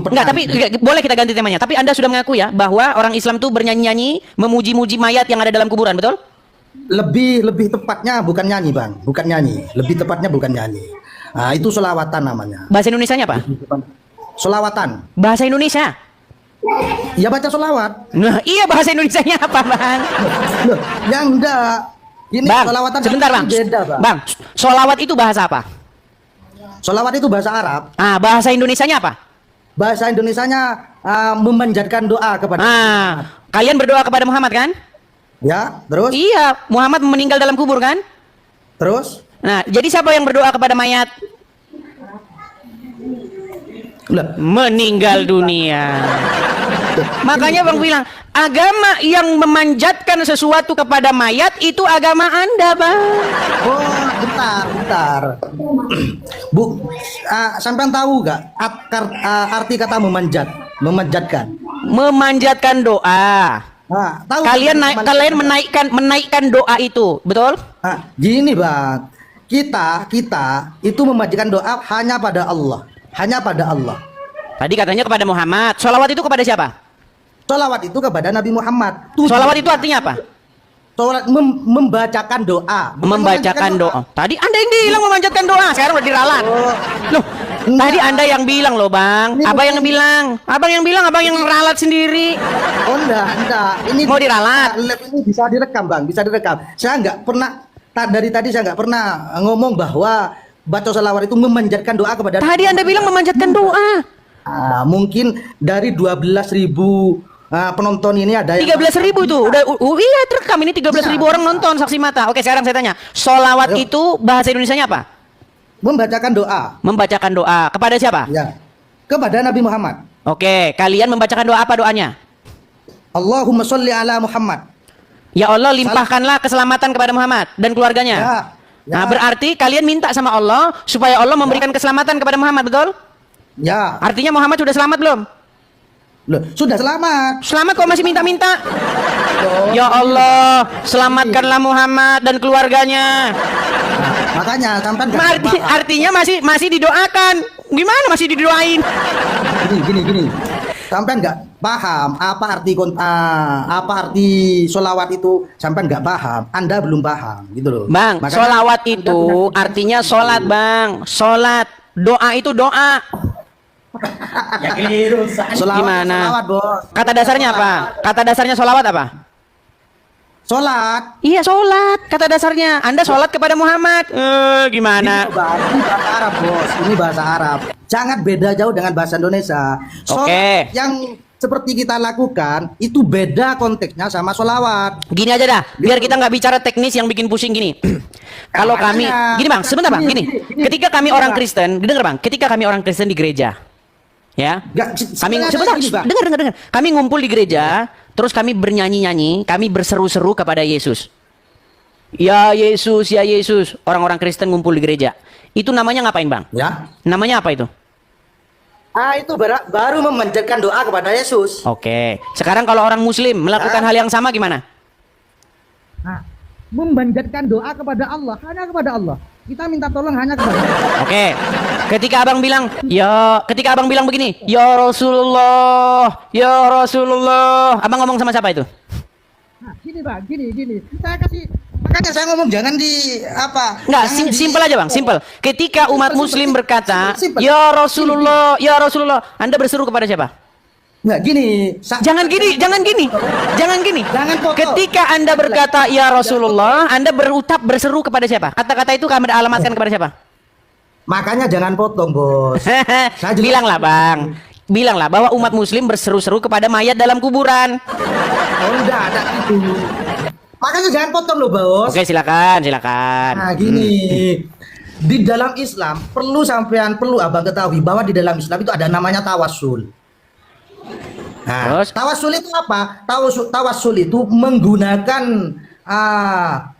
Enggak, tapi boleh kita ganti temanya. Tapi Anda sudah mengaku ya bahwa orang Islam tuh bernyanyi-nyanyi, memuji-muji mayat yang ada dalam kuburan, betul? Lebih tepatnya bukan nyanyi, Bang. Bukan nyanyi. Lebih tepatnya bukan nyanyi. Nah, itu selawatan namanya. Bahasa Indonesianya apa? Selawatan. Bahasa Indonesia? Ya baca selawat. Nah, iya bahasa Indonesianya apa, Bang? Loh, yang enggak. Ini Bang, selawatan sebentar, Bang. Beda, Bang. Bang, selawat itu bahasa apa? Selawat itu bahasa Arab. Bahasa Indonesianya apa? Bahasa Indonesianya memanjatkan doa kepada Kalian berdoa kepada Muhammad kan? ya, terus Iya, Muhammad meninggal dalam kubur kan? terus Nah, jadi siapa yang berdoa kepada mayat? lah, Meninggal dunia. Makanya Bang bilang, agama yang memanjatkan sesuatu kepada mayat itu agama Anda, Bang. oh bentar. Bu, sampean tahu gak arti kata memanjatkan? Memanjatkan doa. Nah, tahu Kalian memanjatkan? menaikkan doa itu, betul? Gini bang, kita itu memanjatkan doa hanya pada Allah, Tadi katanya kepada Muhammad. Sholawat itu kepada siapa? Sholawat itu kepada Nabi Muhammad. Sholawat itu artinya apa? Sholawat membacakan doa. Bukan Membacakan doa. Tadi Anda yang bilang memanjatkan doa, sekarang udah diralat. Loh, tadi Anda yang bilang loh, Bang. Abang yang bilang, abang yang ralat sendiri. Oh enggak. Ini Mau diralat? Ini bisa direkam bang, bisa direkam. Saya nggak pernah dari tadi saya nggak pernah ngomong bahwa baca sholawat itu memanjatkan doa kepada. Tadi Anda bilang memanjatkan doa. Mungkin dari 12.000 penonton ini ada yang 13.000 tuh. Udah iya terekam ini 13.000 orang nonton saksi mata. Oke, sekarang saya tanya. Sholawat Ayo. itu bahasa Indonesianya apa? membacakan doa. Membacakan doa. Kepada siapa? Ya. Kepada Nabi Muhammad. Oke, kalian membacakan doa apa doanya? Allahumma sholli ala Muhammad. Ya Allah, limpahkanlah keselamatan kepada Muhammad dan keluarganya. Ya. Nah, berarti kalian minta sama Allah supaya Allah memberikan keselamatan kepada Muhammad, betul? Ya. Artinya Muhammad sudah selamat belum? Loh, sudah selamat. Selamat kok masih minta-minta? Ya Allah, selamatkanlah Muhammad dan keluarganya. Makanya sampai nggak Artinya masih didoakan. Gimana masih didoain? Gini. Sampai nggak paham apa arti sholawat itu, sampai nggak paham. Anda belum paham, gitu loh. Bang, Makanya sholawat itu artinya sholat, Bang. Sholat. Doa itu doa. Ya keliru. Gimana? Sholawat, bos. Kata dasarnya apa? Kata dasarnya sholawat apa? Sholat. Iya, sholat. Kata dasarnya. Anda sholat kepada Muhammad. Gimana? Ini bahasa Arab, bos. Ini bahasa Arab. Jangan beda jauh dengan bahasa Indonesia. Sholat Oke. yang seperti kita lakukan itu beda konteksnya sama sholawat. Gini aja dah, biar kita nggak bicara teknis yang bikin pusing gini. Kalau kami, gini bang, sebentar bang, gini. Ketika kami orang Kristen, dengar bang, ketika kami orang Kristen di gereja, ya, kami sebentar, dengar. Kami ngumpul di gereja, terus kami bernyanyi-nyanyi, kami berseru-seru kepada Yesus. Ya Yesus, orang-orang Kristen ngumpul di gereja. Itu namanya ngapain bang? Ya. Namanya apa itu? Itu baru memanjatkan doa kepada Yesus. Oke. Sekarang kalau orang Muslim melakukan hal yang sama gimana? Memanjatkan doa kepada Allah, hanya kepada Allah. Kita minta tolong hanya kepada Allah. Oke. Ketika abang bilang begini, ya Rasulullah, abang ngomong sama siapa itu? Gini bang, gini. Saya kasih, makanya saya ngomong jangan di apa? Enggak, jangan simpel aja bang, simpel. Ketika umat Muslim berkata, Simpel. ya Rasulullah, Anda berseru kepada siapa? Nggak gini. Jangan gini. Jangan foto. Ketika Anda berkata ya Rasulullah, Anda berseru kepada siapa? Kata-kata itu kami alamatkan kepada siapa? Makanya jangan potong, bos. Bilanglah bang, bilanglah bahwa umat Muslim berseru-seru kepada mayat dalam kuburan. Oh, enggak ada itu. Makanya jangan potong loh, bos. Oke, silakan. Nah, gini. Di dalam Islam perlu abang ketahui bahwa di dalam Islam itu ada namanya tawassul. Nah, Terus? tawassul itu apa? Tawassul itu menggunakan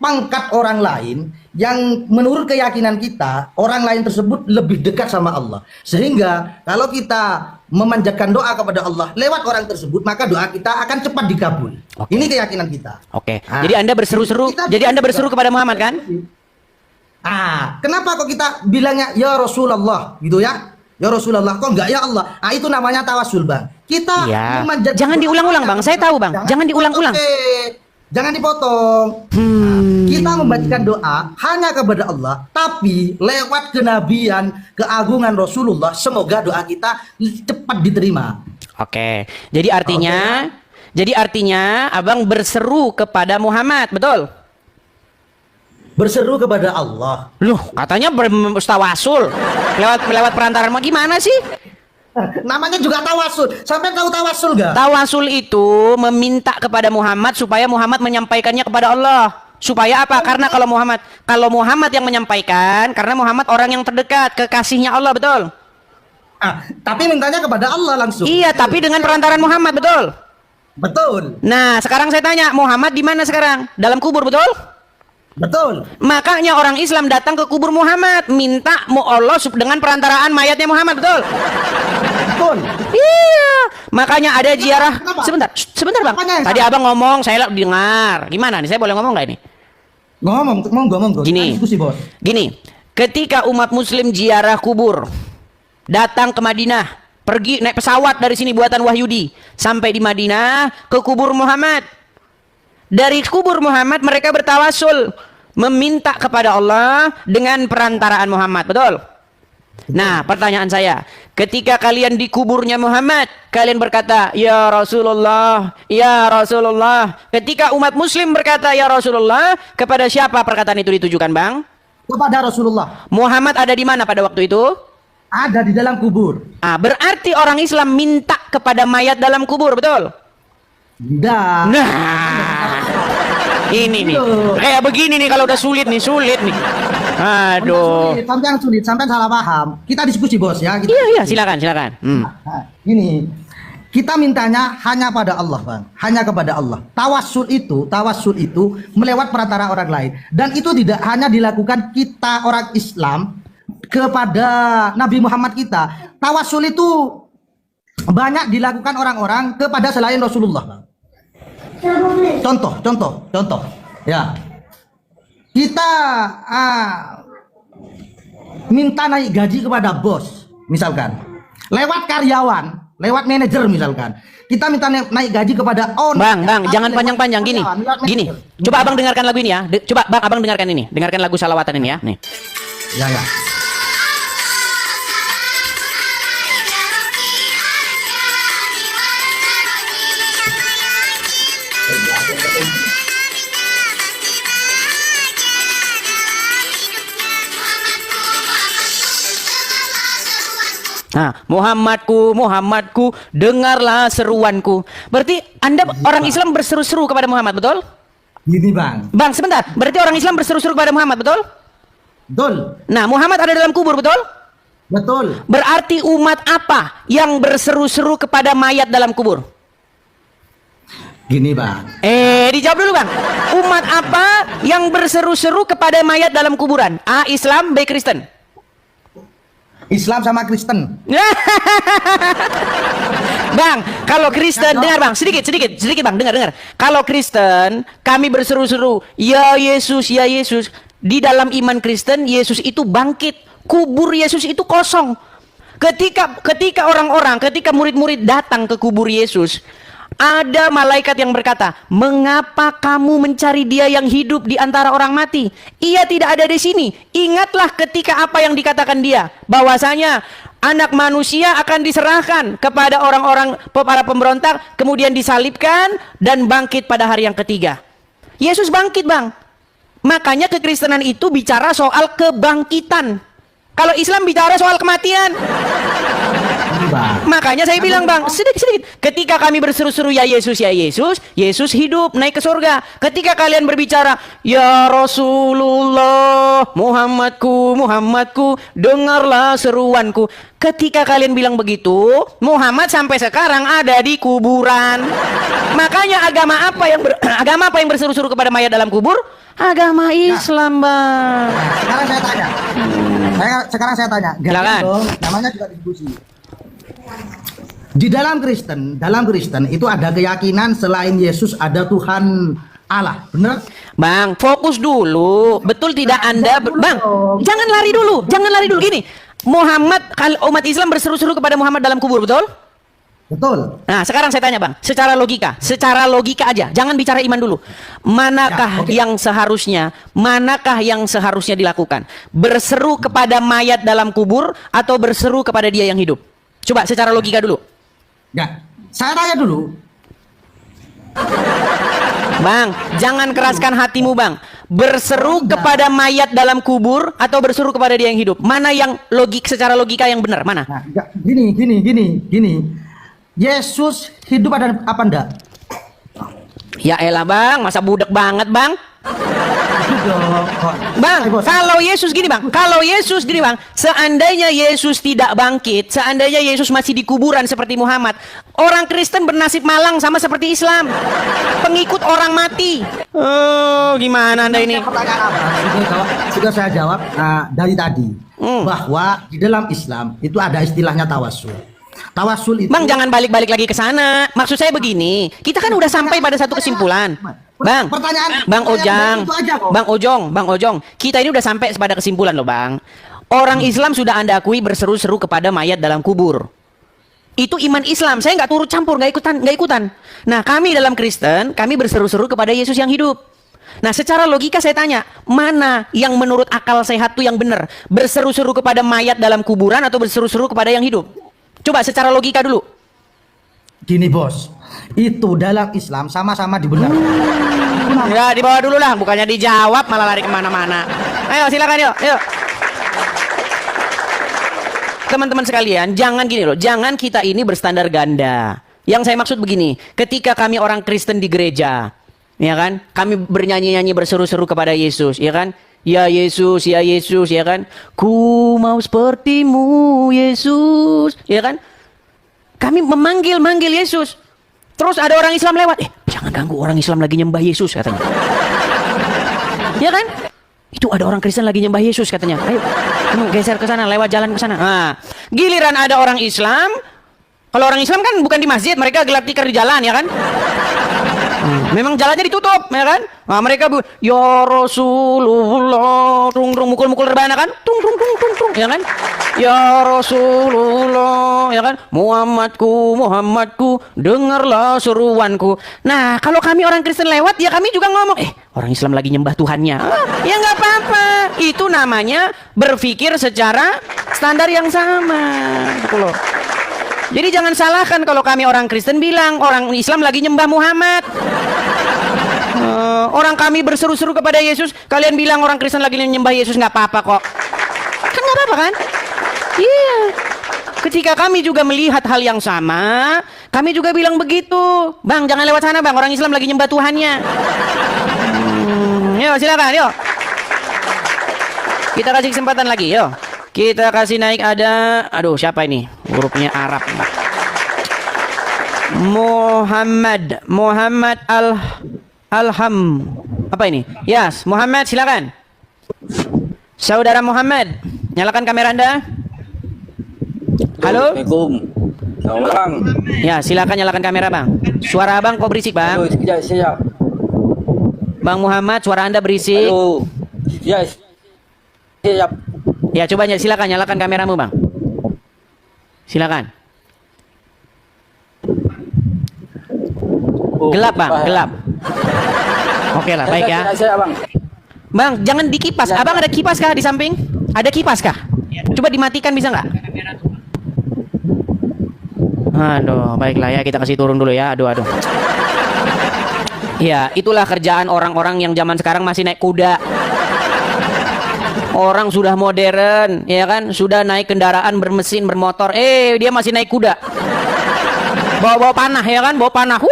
pangkat orang lain yang menurut keyakinan kita orang lain tersebut lebih dekat sama Allah, sehingga kalau kita memanjatkan doa kepada Allah lewat orang tersebut maka doa kita akan cepat dikabul. Ini keyakinan kita. Oke. Nah, Jadi Anda berseru-seru, Anda berseru kepada Muhammad kan? Kenapa kok kita bilangnya ya Rasulullah gitu ya? Ya Rasulullah, kok enggak ya Allah? Itu namanya tawassul, Bang. Kita memanjatkan. Jangan diulang-ulang, Bang. Saya tahu, Bang. Jangan diulang-ulang. Jangan dipotong. Kita membacakan doa hanya kepada Allah, tapi lewat kenabian, keagungan Rasulullah, semoga doa kita cepat diterima. Oke. Jadi artinya Abang berseru kepada Muhammad, betul? Berseru kepada Allah. Loh, katanya bertawasul lewat perantara. Gimana sih? Namanya juga tawasul. Sampai tahu tawasul nggak? Tawasul itu meminta kepada Muhammad supaya Muhammad menyampaikannya kepada Allah. Supaya apa? Karena kalau Muhammad yang menyampaikan, karena Muhammad orang yang terdekat, kekasihnya Allah, betul? Tapi mintanya kepada Allah langsung. Iya, tapi dengan perantaraan Muhammad, betul? Betul. Nah, sekarang saya tanya, Muhammad di mana sekarang? Dalam kubur, betul? Betul. Makanya orang Islam datang ke kubur Muhammad, minta Allah dengan perantaraan mayatnya Muhammad, betul? Betul. Iya. Makanya ada ziarah. Kenapa? Sebentar bang. Tadi abang ngomong, saya dengar. Gimana nih? Saya boleh ngomong nggak ini? Ngomong. Gini. Diskusi, bos. Gini. Ketika umat Muslim ziarah kubur, datang ke Madinah, pergi naik pesawat dari sini buatan Wahyudi, sampai di Madinah ke kubur Muhammad. Dari kubur Muhammad mereka bertawasul, meminta kepada Allah dengan perantaraan Muhammad, betul? Nah, pertanyaan saya, ketika kalian di kuburnya Muhammad, kalian berkata, "Ya Rasulullah, ya Rasulullah." Ketika umat Muslim berkata, "Ya Rasulullah," kepada siapa perkataan itu ditujukan, Bang? Kepada Rasulullah. Muhammad ada di mana pada waktu itu? Ada di dalam kubur. Berarti orang Islam minta kepada mayat dalam kubur, betul? Tidak. Nah, ini nih, kayak begini nih kalau udah sulit nih. Aduh. Sulit, sampai salah paham. Kita diskusi, bos ya. Iya, silakan. Ini kita mintanya hanya pada Allah, bang. Hanya kepada Allah. Tawassul itu melewat perantara orang lain. Dan itu tidak hanya dilakukan kita orang Islam kepada Nabi Muhammad kita. Tawassul itu banyak dilakukan orang-orang kepada selain Rasulullah, bang. Contoh. Ya. Kita minta naik gaji kepada bos, misalkan. Lewat karyawan, lewat manajer misalkan. Kita minta naik gaji kepada Bang, jangan panjang-panjang gini. Coba abang dengarkan lagu ini ya. Coba bang, abang dengarkan ini. Dengarkan lagu salawatan ini ya. Nih. Ya. Nah, Muhammadku, dengarlah seruanku. Berarti Anda orang Islam berseru-seru kepada Muhammad, betul? Gini, bang. Bang, sebentar. Berarti orang Islam berseru-seru kepada Muhammad, betul? Betul. Nah, Muhammad ada dalam kubur, betul? Betul. Berarti umat apa yang berseru-seru kepada mayat dalam kubur? Gini, bang. Dijawab dulu, bang. Umat apa yang berseru-seru kepada mayat dalam kuburan? A. Islam, B. Kristen. Islam sama Kristen. Bang, kalau Kristen, dengar bang, sedikit bang, dengar. Kalau Kristen, kami berseru-seru, ya Yesus. Di dalam iman Kristen, Yesus itu bangkit, kubur Yesus itu kosong. Ketika murid-murid datang ke kubur Yesus, ada malaikat yang berkata, "Mengapa kamu mencari dia yang hidup di antara orang mati? Ia tidak ada di sini." Ingatlah ketika apa yang dikatakan dia, bahwasanya anak manusia akan diserahkan kepada orang-orang para pemberontak, kemudian disalibkan dan bangkit pada hari yang ketiga. Yesus bangkit, bang. Makanya kekristenan itu bicara soal kebangkitan. Kalau Islam bicara soal kematian. Makanya saya bilang, bang, sedikit. Ketika kami berseru-seru ya Yesus, Yesus hidup naik ke surga. Ketika kalian berbicara ya Rasulullah, Muhammadku, dengarlah seruanku. Ketika kalian bilang begitu, Muhammad sampai sekarang ada di kuburan. Makanya agama apa yang berseru-seru kepada mayat dalam kubur? Agama Islam, bang. Sekarang saya tanya. Silakan. Namanya juga diskusi. Di dalam Kristen itu ada keyakinan selain Yesus ada Tuhan Allah, benar? Bang, fokus dulu. Betul tidak Anda, bang? Jangan lari dulu. Gini, umat Islam berseru-seru kepada Muhammad dalam kubur, betul? Betul. Nah, sekarang saya tanya, bang, secara logika aja, jangan bicara iman dulu. Manakah yang seharusnya dilakukan? Berseru kepada mayat dalam kubur atau berseru kepada dia yang hidup? Coba secara logika dulu. Ya, saya tanya dulu. Bang, jangan keraskan hatimu, bang. Berseru kepada mayat dalam kubur atau berseru kepada dia yang hidup? Mana yang secara logika yang benar? Mana? Nah, gini. Yesus hidup apa enggak? Ya elah bang, masa budek banget bang? Bang, kalau Yesus gini bang, seandainya Yesus tidak bangkit, seandainya Yesus masih di kuburan seperti Muhammad, orang Kristen bernasib malang sama seperti Islam, pengikut orang mati. Oh, gimana anda ini? Pertanyaan sudah saya jawab dari tadi bahwa di dalam Islam itu ada istilahnya tawassul. Tawassul itu. Bang, jangan balik-balik lagi ke sana. Maksud saya begini, kita kan udah sampai pada satu kesimpulan. Bang, Bang Ojong, kita ini udah sampai pada kesimpulan loh bang. Orang Islam sudah anda akui berseru-seru kepada mayat dalam kubur. Itu iman Islam, saya nggak turut campur, nggak ikutan. Nah kami dalam Kristen, kami berseru-seru kepada Yesus yang hidup. Nah secara logika saya tanya, mana yang menurut akal sehat tuh yang benar? Berseru-seru kepada mayat dalam kuburan atau berseru-seru kepada yang hidup? Coba secara logika dulu. Gini bos, itu dalam Islam sama-sama dibenarkan. Ya dibawa dulu lah, bukannya dijawab malah lari kemana-mana. Ayo silakan yuk. Teman-teman sekalian, jangan gini loh, jangan kita ini berstandar ganda. Yang saya maksud begini, ketika kami orang Kristen di gereja, ya kan, kami bernyanyi-nyanyi berseru-seru kepada Yesus, ya kan? Ya Yesus, ya kan? Ku mau sepertimu, Yesus, ya kan? Kami memanggil Yesus. Terus ada orang Islam lewat, jangan ganggu orang Islam lagi nyembah Yesus katanya. Ya kan? Itu ada orang Kristen lagi nyembah Yesus katanya. Ayo, kamu geser ke sana, lewat jalan ke sana. Nah, giliran ada orang Islam, kalau orang Islam kan bukan di masjid, mereka gelar tikar di jalan, ya kan? Memang jalannya ditutup, ya kan? Nah, mereka ya Rasulullah, mukul-mukul rebana kan? Tung, ya kan? Ya Rasulullah, ya kan? Muhammadku, dengarlah seruanku. Nah, kalau kami orang Kristen lewat, ya kami juga ngomong, orang Islam lagi nyembah Tuhannya. Ya nggak apa-apa. Itu namanya berpikir secara standar yang sama. Gitu loh. Jadi jangan salahkan kalau kami orang Kristen bilang orang Islam lagi nyembah Muhammad. Orang kami berseru-seru kepada Yesus, kalian bilang orang Kristen lagi nyembah Yesus, nggak apa-apa kok. Kan nggak apa-apa kan? Iya. Ketika kami juga melihat hal yang sama, kami juga bilang begitu. Bang, jangan lewat sana bang, orang Islam lagi nyembah Tuhannya. Yuk silakan, yuk. Kita kasih kesempatan lagi, yuk. Kita kasih naik ada, siapa ini? Hurufnya Arab. Muhammad Alham. Apa ini? Yes, Muhammad silakan. Saudara Muhammad, nyalakan kamera Anda. Halo. Assalamualaikum. Bang. Ya, silakan nyalakan kamera, Bang. Suara Abang kok berisik, Bang? Halo, siap. Bang Muhammad, suara Anda berisik. Halo. Ya, siap. Ya, coba silakan nyalakan kameramu, Bang. Silakan. Gelap, Bang, gelap. Oke lah, baik ya. Bang, jangan dikipas. Abang ada kipas kah di samping? Ada kipas kah? Coba dimatikan bisa nggak? Aduh, baiklah ya, kita kasih turun dulu ya. Aduh. Ya, itulah kerjaan orang-orang yang zaman sekarang masih naik kuda. Orang sudah modern, ya kan? Sudah naik kendaraan bermesin, bermotor. Dia masih naik kuda. Bawa panah, ya kan? Bawa panah.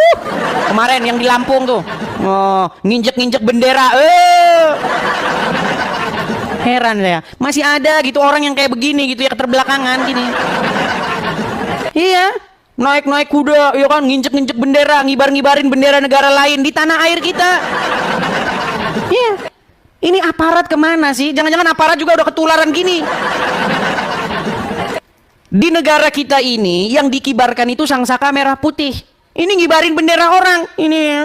Kemarin yang di Lampung tuh. Nginjek-nginjek bendera. Heran saya. Masih ada gitu orang yang kayak begini gitu ya, keterbelakangan gini. Iya. Naik-naik kuda, ya kan? Nginjek-nginjek bendera, ngibar-ngibarin bendera negara lain di tanah air kita. Iya. Ini aparat kemana sih? Jangan-jangan aparat juga udah ketularan gini. Di negara kita ini yang dikibarkan itu sangsaka merah putih. Ini ngibarin bendera orang. Ini.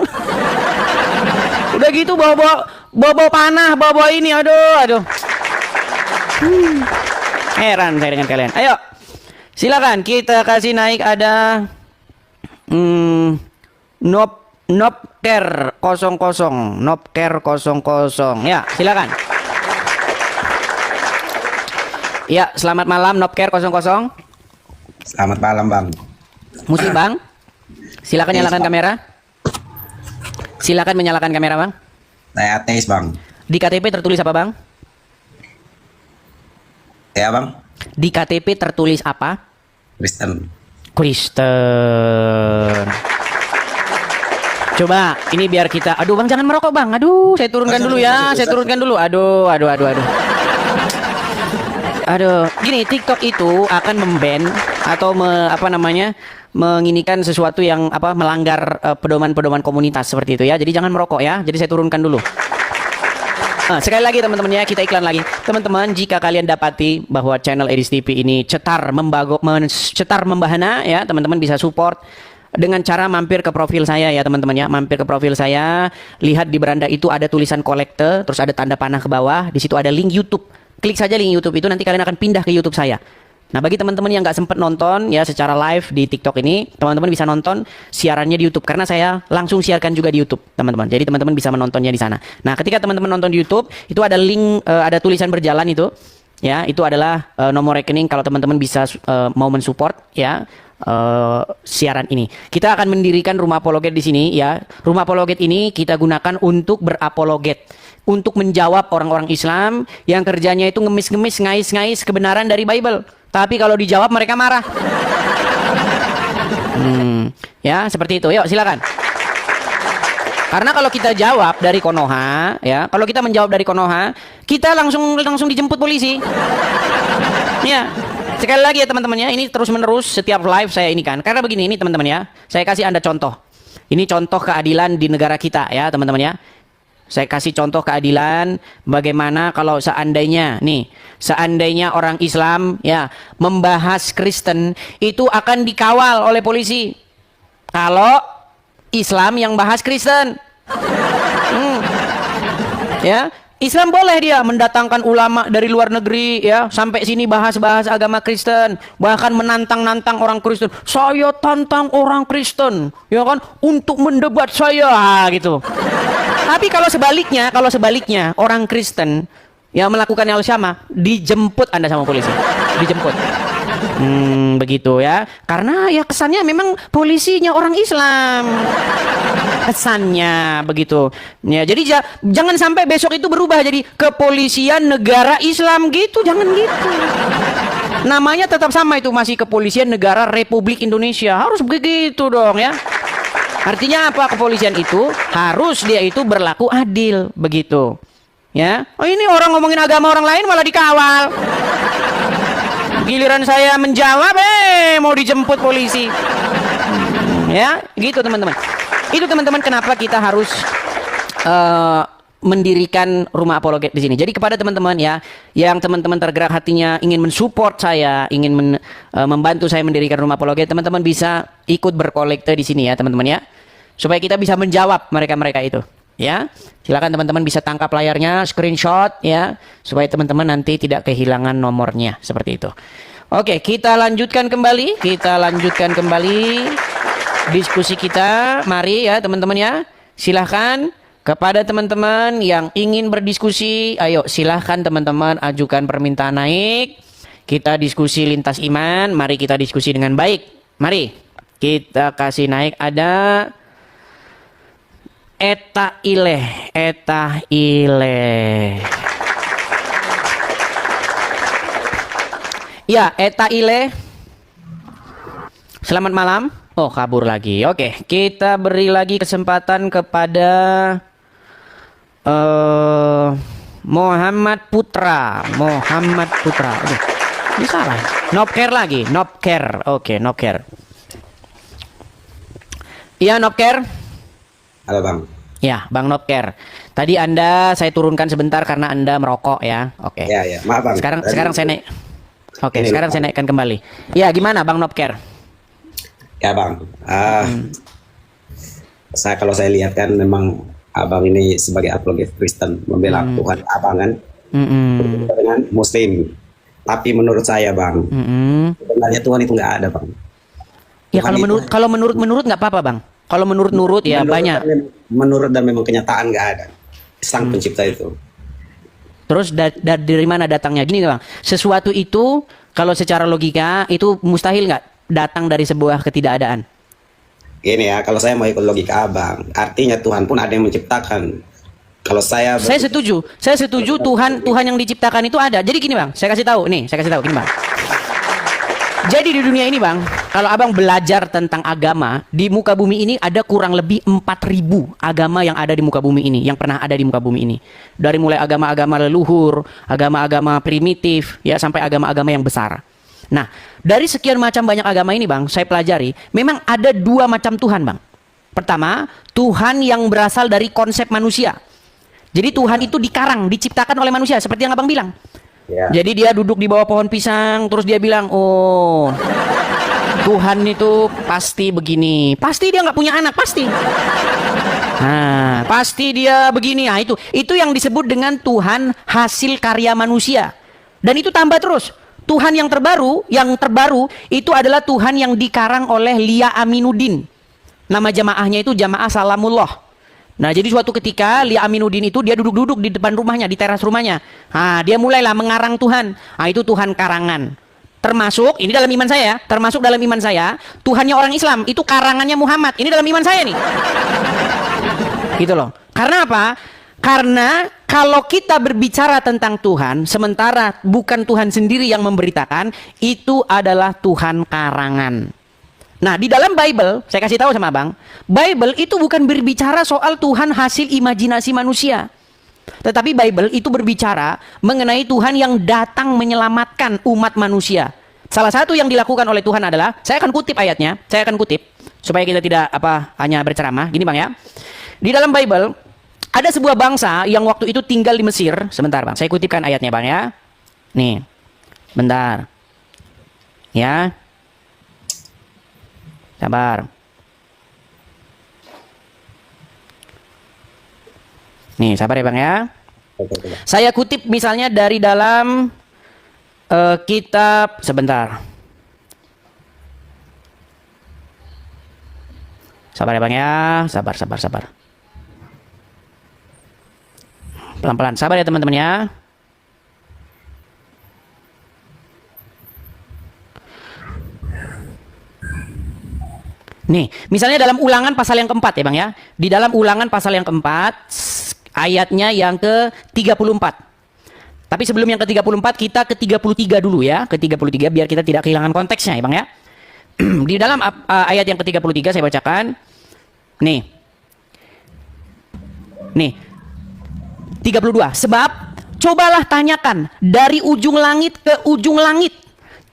Udah gitu bawa panah, bawa ini. Aduh. Heran saya dengan kalian. Ayo. Silakan kita kasih naik ada Nopker 00. Ya, silakan. Ya, selamat malam Nopker 00. Selamat malam, Bang. Muslim, Bang. Silakan nyalakan kamera. Silakan menyalakan kamera, Bang. Saya ateis, Bang. Di KTP tertulis apa, Bang? Ya bang, Di KTP tertulis apa? Kristen. Kristen. Coba, ini biar kita... Aduh, Bang, jangan merokok, Bang. Aduh, saya turunkan dulu ya. Saya turunkan dulu. Aduh. Aduh, gini, TikTok itu akan memban atau menginikan sesuatu yang melanggar pedoman-pedoman komunitas seperti itu ya. Jadi jangan merokok ya. Jadi saya turunkan dulu. Sekali lagi teman-teman ya, kita iklan lagi. Teman-teman, jika kalian dapati bahwa channel Edis TV ini cetar membahana ya, teman-teman bisa support dengan cara mampir ke profil saya ya teman-teman ya. Mampir ke profil saya, lihat di beranda itu ada tulisan kolekte, terus ada tanda panah ke bawah, di situ ada link YouTube. Klik saja link YouTube itu, nanti kalian akan pindah ke YouTube saya. Nah, bagi teman-teman yang nggak sempat nonton ya secara live di TikTok ini, teman-teman bisa nonton siarannya di YouTube karena saya langsung siarkan juga di YouTube, teman-teman. Jadi teman-teman bisa menontonnya di sana. Nah, ketika teman-teman nonton di YouTube, itu ada link, ada tulisan berjalan itu, ya, itu adalah nomor rekening kalau teman-teman bisa mau mensupport ya siaran ini. Kita akan mendirikan rumah apologet di sini ya. Rumah apologet ini kita gunakan untuk berapologet, untuk menjawab orang-orang Islam yang kerjanya itu ngemis-ngemis, ngais-ngais kebenaran dari Bible. Tapi kalau dijawab mereka marah. Ya, seperti itu. Yuk, silakan. Karena kalau kita jawab dari Konoha, ya, kalau kita menjawab dari Konoha, kita langsung dijemput polisi. Ya. Sekali lagi ya teman-teman ya, ini terus-menerus setiap live saya ini kan. Karena begini, ini teman-teman ya. Saya kasih Anda contoh. Ini contoh keadilan di negara kita ya, teman-teman ya. Saya kasih contoh keadilan bagaimana kalau seandainya orang Islam ya membahas Kristen itu akan dikawal oleh polisi. Kalau Islam yang bahas Kristen. Ya, Islam boleh dia mendatangkan ulama dari luar negeri ya, sampai sini bahas-bahas agama Kristen, bahkan menantang-nantang orang Kristen. Saya tantang orang Kristen, ya kan, untuk mendebat saya gitu. Tapi kalau sebaliknya orang Kristen yang melakukan hal sama, dijemput Anda sama polisi. Dijemput. Begitu ya. Karena ya kesannya memang polisinya orang Islam. Kesannya begitu. Ya, jadi jangan sampai besok itu berubah jadi kepolisian negara Islam gitu, jangan gitu. Namanya tetap sama, itu masih Kepolisian Negara Republik Indonesia. Harus begitu dong ya. Artinya apa? Kepolisian itu harus dia itu berlaku adil, begitu. Ya. Oh, ini orang ngomongin agama orang lain malah dikawal. Giliran saya menjawab, mau dijemput polisi. Ya, gitu teman-teman. Itu teman-teman kenapa kita harus mendirikan rumah apologet di sini. Jadi kepada teman-teman ya, yang teman-teman tergerak hatinya ingin mensupport saya, ingin membantu saya mendirikan rumah apologet, teman-teman bisa ikut berkolekte di sini ya, teman-teman ya. Supaya kita bisa menjawab mereka-mereka itu. Ya, silakan teman-teman bisa tangkap layarnya, screenshot ya, supaya teman-teman nanti tidak kehilangan nomornya seperti itu. Oke, kita lanjutkan kembali diskusi kita. Mari ya teman-teman ya, silahkan kepada teman-teman yang ingin berdiskusi, ayo silahkan teman-teman ajukan permintaan naik. Kita diskusi lintas iman, mari kita diskusi dengan baik. Mari kita kasih naik, ada Eta Ileh. Ya, Eta Ileh. Selamat malam. Oh, kabur lagi. Oke, kita beri lagi kesempatan kepada Muhammad Putra. Aduh, ini salah. Nopker lagi. Oke, Nopker. Iya, Nopker. Halo bang. Ya, Bang Nopker. Tadi saya turunkan sebentar karena Anda merokok ya. Oke. Ya, maaf bang. Sekarang saya naik. Oke, sekarang saya naikkan kembali. Ya, gimana Bang Nopker? Ya bang. Kalau saya lihat kan memang abang ini sebagai apologet Kristen, membela Tuhan abang kan. Dengan Muslim. Tapi menurut saya bang, sebenarnya Tuhan itu nggak ada bang. Ya, kalau menurut nggak apa-apa Bang. Kalau menurut ya banyak. Menurut dan memang kenyataan nggak ada sang pencipta itu. Terus dari mana datangnya? Gini Bang, sesuatu itu kalau secara logika itu mustahil nggak datang dari sebuah ketidakadaan? Gini ya, kalau saya mau ikut logika abang, artinya Tuhan pun ada yang menciptakan. Kalau saya Saya setuju Tuhan yang diciptakan itu ada. Jadi gini Bang, saya kasih tahu gini Bang. Jadi di dunia ini Bang, kalau Abang belajar tentang agama, di muka bumi ini ada kurang lebih 4.000 agama yang ada di muka bumi ini, yang pernah ada di muka bumi ini. Dari mulai agama-agama leluhur, agama-agama primitif, ya sampai agama-agama yang besar. Nah, dari sekian macam banyak agama ini Bang, saya pelajari, memang ada 2 macam Tuhan Bang. Pertama, Tuhan yang berasal dari konsep manusia. Jadi Tuhan itu dikarang, diciptakan oleh manusia, seperti yang Abang bilang. Ya. Jadi dia duduk di bawah pohon pisang, terus dia bilang, oh Tuhan itu pasti begini. Pasti dia nggak punya anak, pasti. Nah, pasti dia begini. Nah, itu yang disebut dengan Tuhan hasil karya manusia. Dan itu tambah terus. Tuhan yang terbaru itu adalah Tuhan yang dikarang oleh Lia Aminuddin. Nama jamaahnya itu Jamaah Salamullah. Nah, jadi suatu ketika Lia Aminuddin itu dia duduk-duduk di depan rumahnya, di teras rumahnya. Nah, dia mulailah mengarang Tuhan. Nah, itu Tuhan karangan. Termasuk, ini dalam iman saya, Tuhannya orang Islam, itu karangannya Muhammad. Ini dalam iman saya nih. Gitu loh. Karena apa? Karena kalau kita berbicara tentang Tuhan, sementara bukan Tuhan sendiri yang memberitakan, itu adalah Tuhan karangan. Nah, di dalam Bible, saya kasih tahu sama Abang, Bible itu bukan berbicara soal Tuhan hasil imajinasi manusia. Tetapi Bible itu berbicara mengenai Tuhan yang datang menyelamatkan umat manusia. Salah satu yang dilakukan oleh Tuhan adalah, saya akan kutip ayatnya, supaya kita tidak hanya berceramah. Gini Bang ya. Di dalam Bible, ada sebuah bangsa yang waktu itu tinggal di Mesir. Sebentar Bang, saya kutipkan ayatnya Bang ya. Nih, bentar. Ya. Sabar. Nih, sabar ya Bang ya. Saya kutip misalnya dari dalam kitab, sebentar. Sabar ya Bang ya, sabar. Pelan-pelan, sabar ya teman-teman ya. Nih, misalnya dalam Ulangan pasal yang keempat ya Bang ya. Di dalam Ulangan pasal yang keempat, ayatnya yang ke-34. Tapi sebelum yang ke-34, kita ke-33 dulu ya. Ke-33 biar kita tidak kehilangan konteksnya ya Bang ya. Di dalam ayat yang ke-33 saya bacakan. Nih, 32. Sebab, cobalah tanyakan dari ujung langit ke ujung langit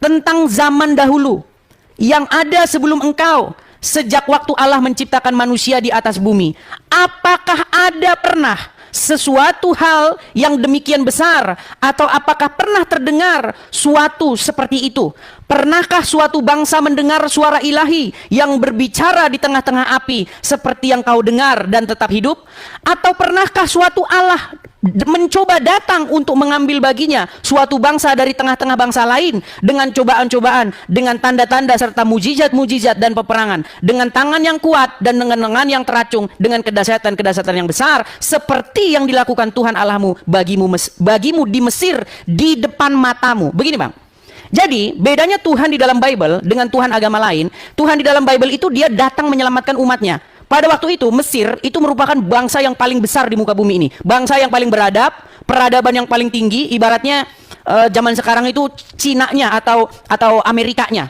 tentang zaman dahulu yang ada sebelum engkau, sejak waktu Allah menciptakan manusia di atas bumi. Apakah ada pernah sesuatu hal yang demikian besar, atau apakah pernah terdengar suatu seperti itu? Pernahkah suatu bangsa mendengar suara ilahi yang berbicara di tengah-tengah api seperti yang kau dengar dan tetap hidup? Atau pernahkah suatu Allah mencoba datang untuk mengambil baginya suatu bangsa dari tengah-tengah bangsa lain dengan cobaan-cobaan, dengan tanda-tanda serta mujizat-mujizat dan peperangan, dengan tangan yang kuat dan dengan lengan yang teracung, dengan kedahsyatan-kedahsyatan yang besar, seperti yang dilakukan Tuhan Allahmu bagimu di Mesir di depan matamu. Begini Bang. Jadi bedanya Tuhan di dalam Bible dengan Tuhan agama lain, Tuhan di dalam Bible itu dia datang menyelamatkan umatnya. Pada waktu itu Mesir itu merupakan bangsa yang paling besar di muka bumi ini, bangsa yang paling beradab, peradaban yang paling tinggi. Ibaratnya zaman sekarang itu Cinanya atau Amerikanya.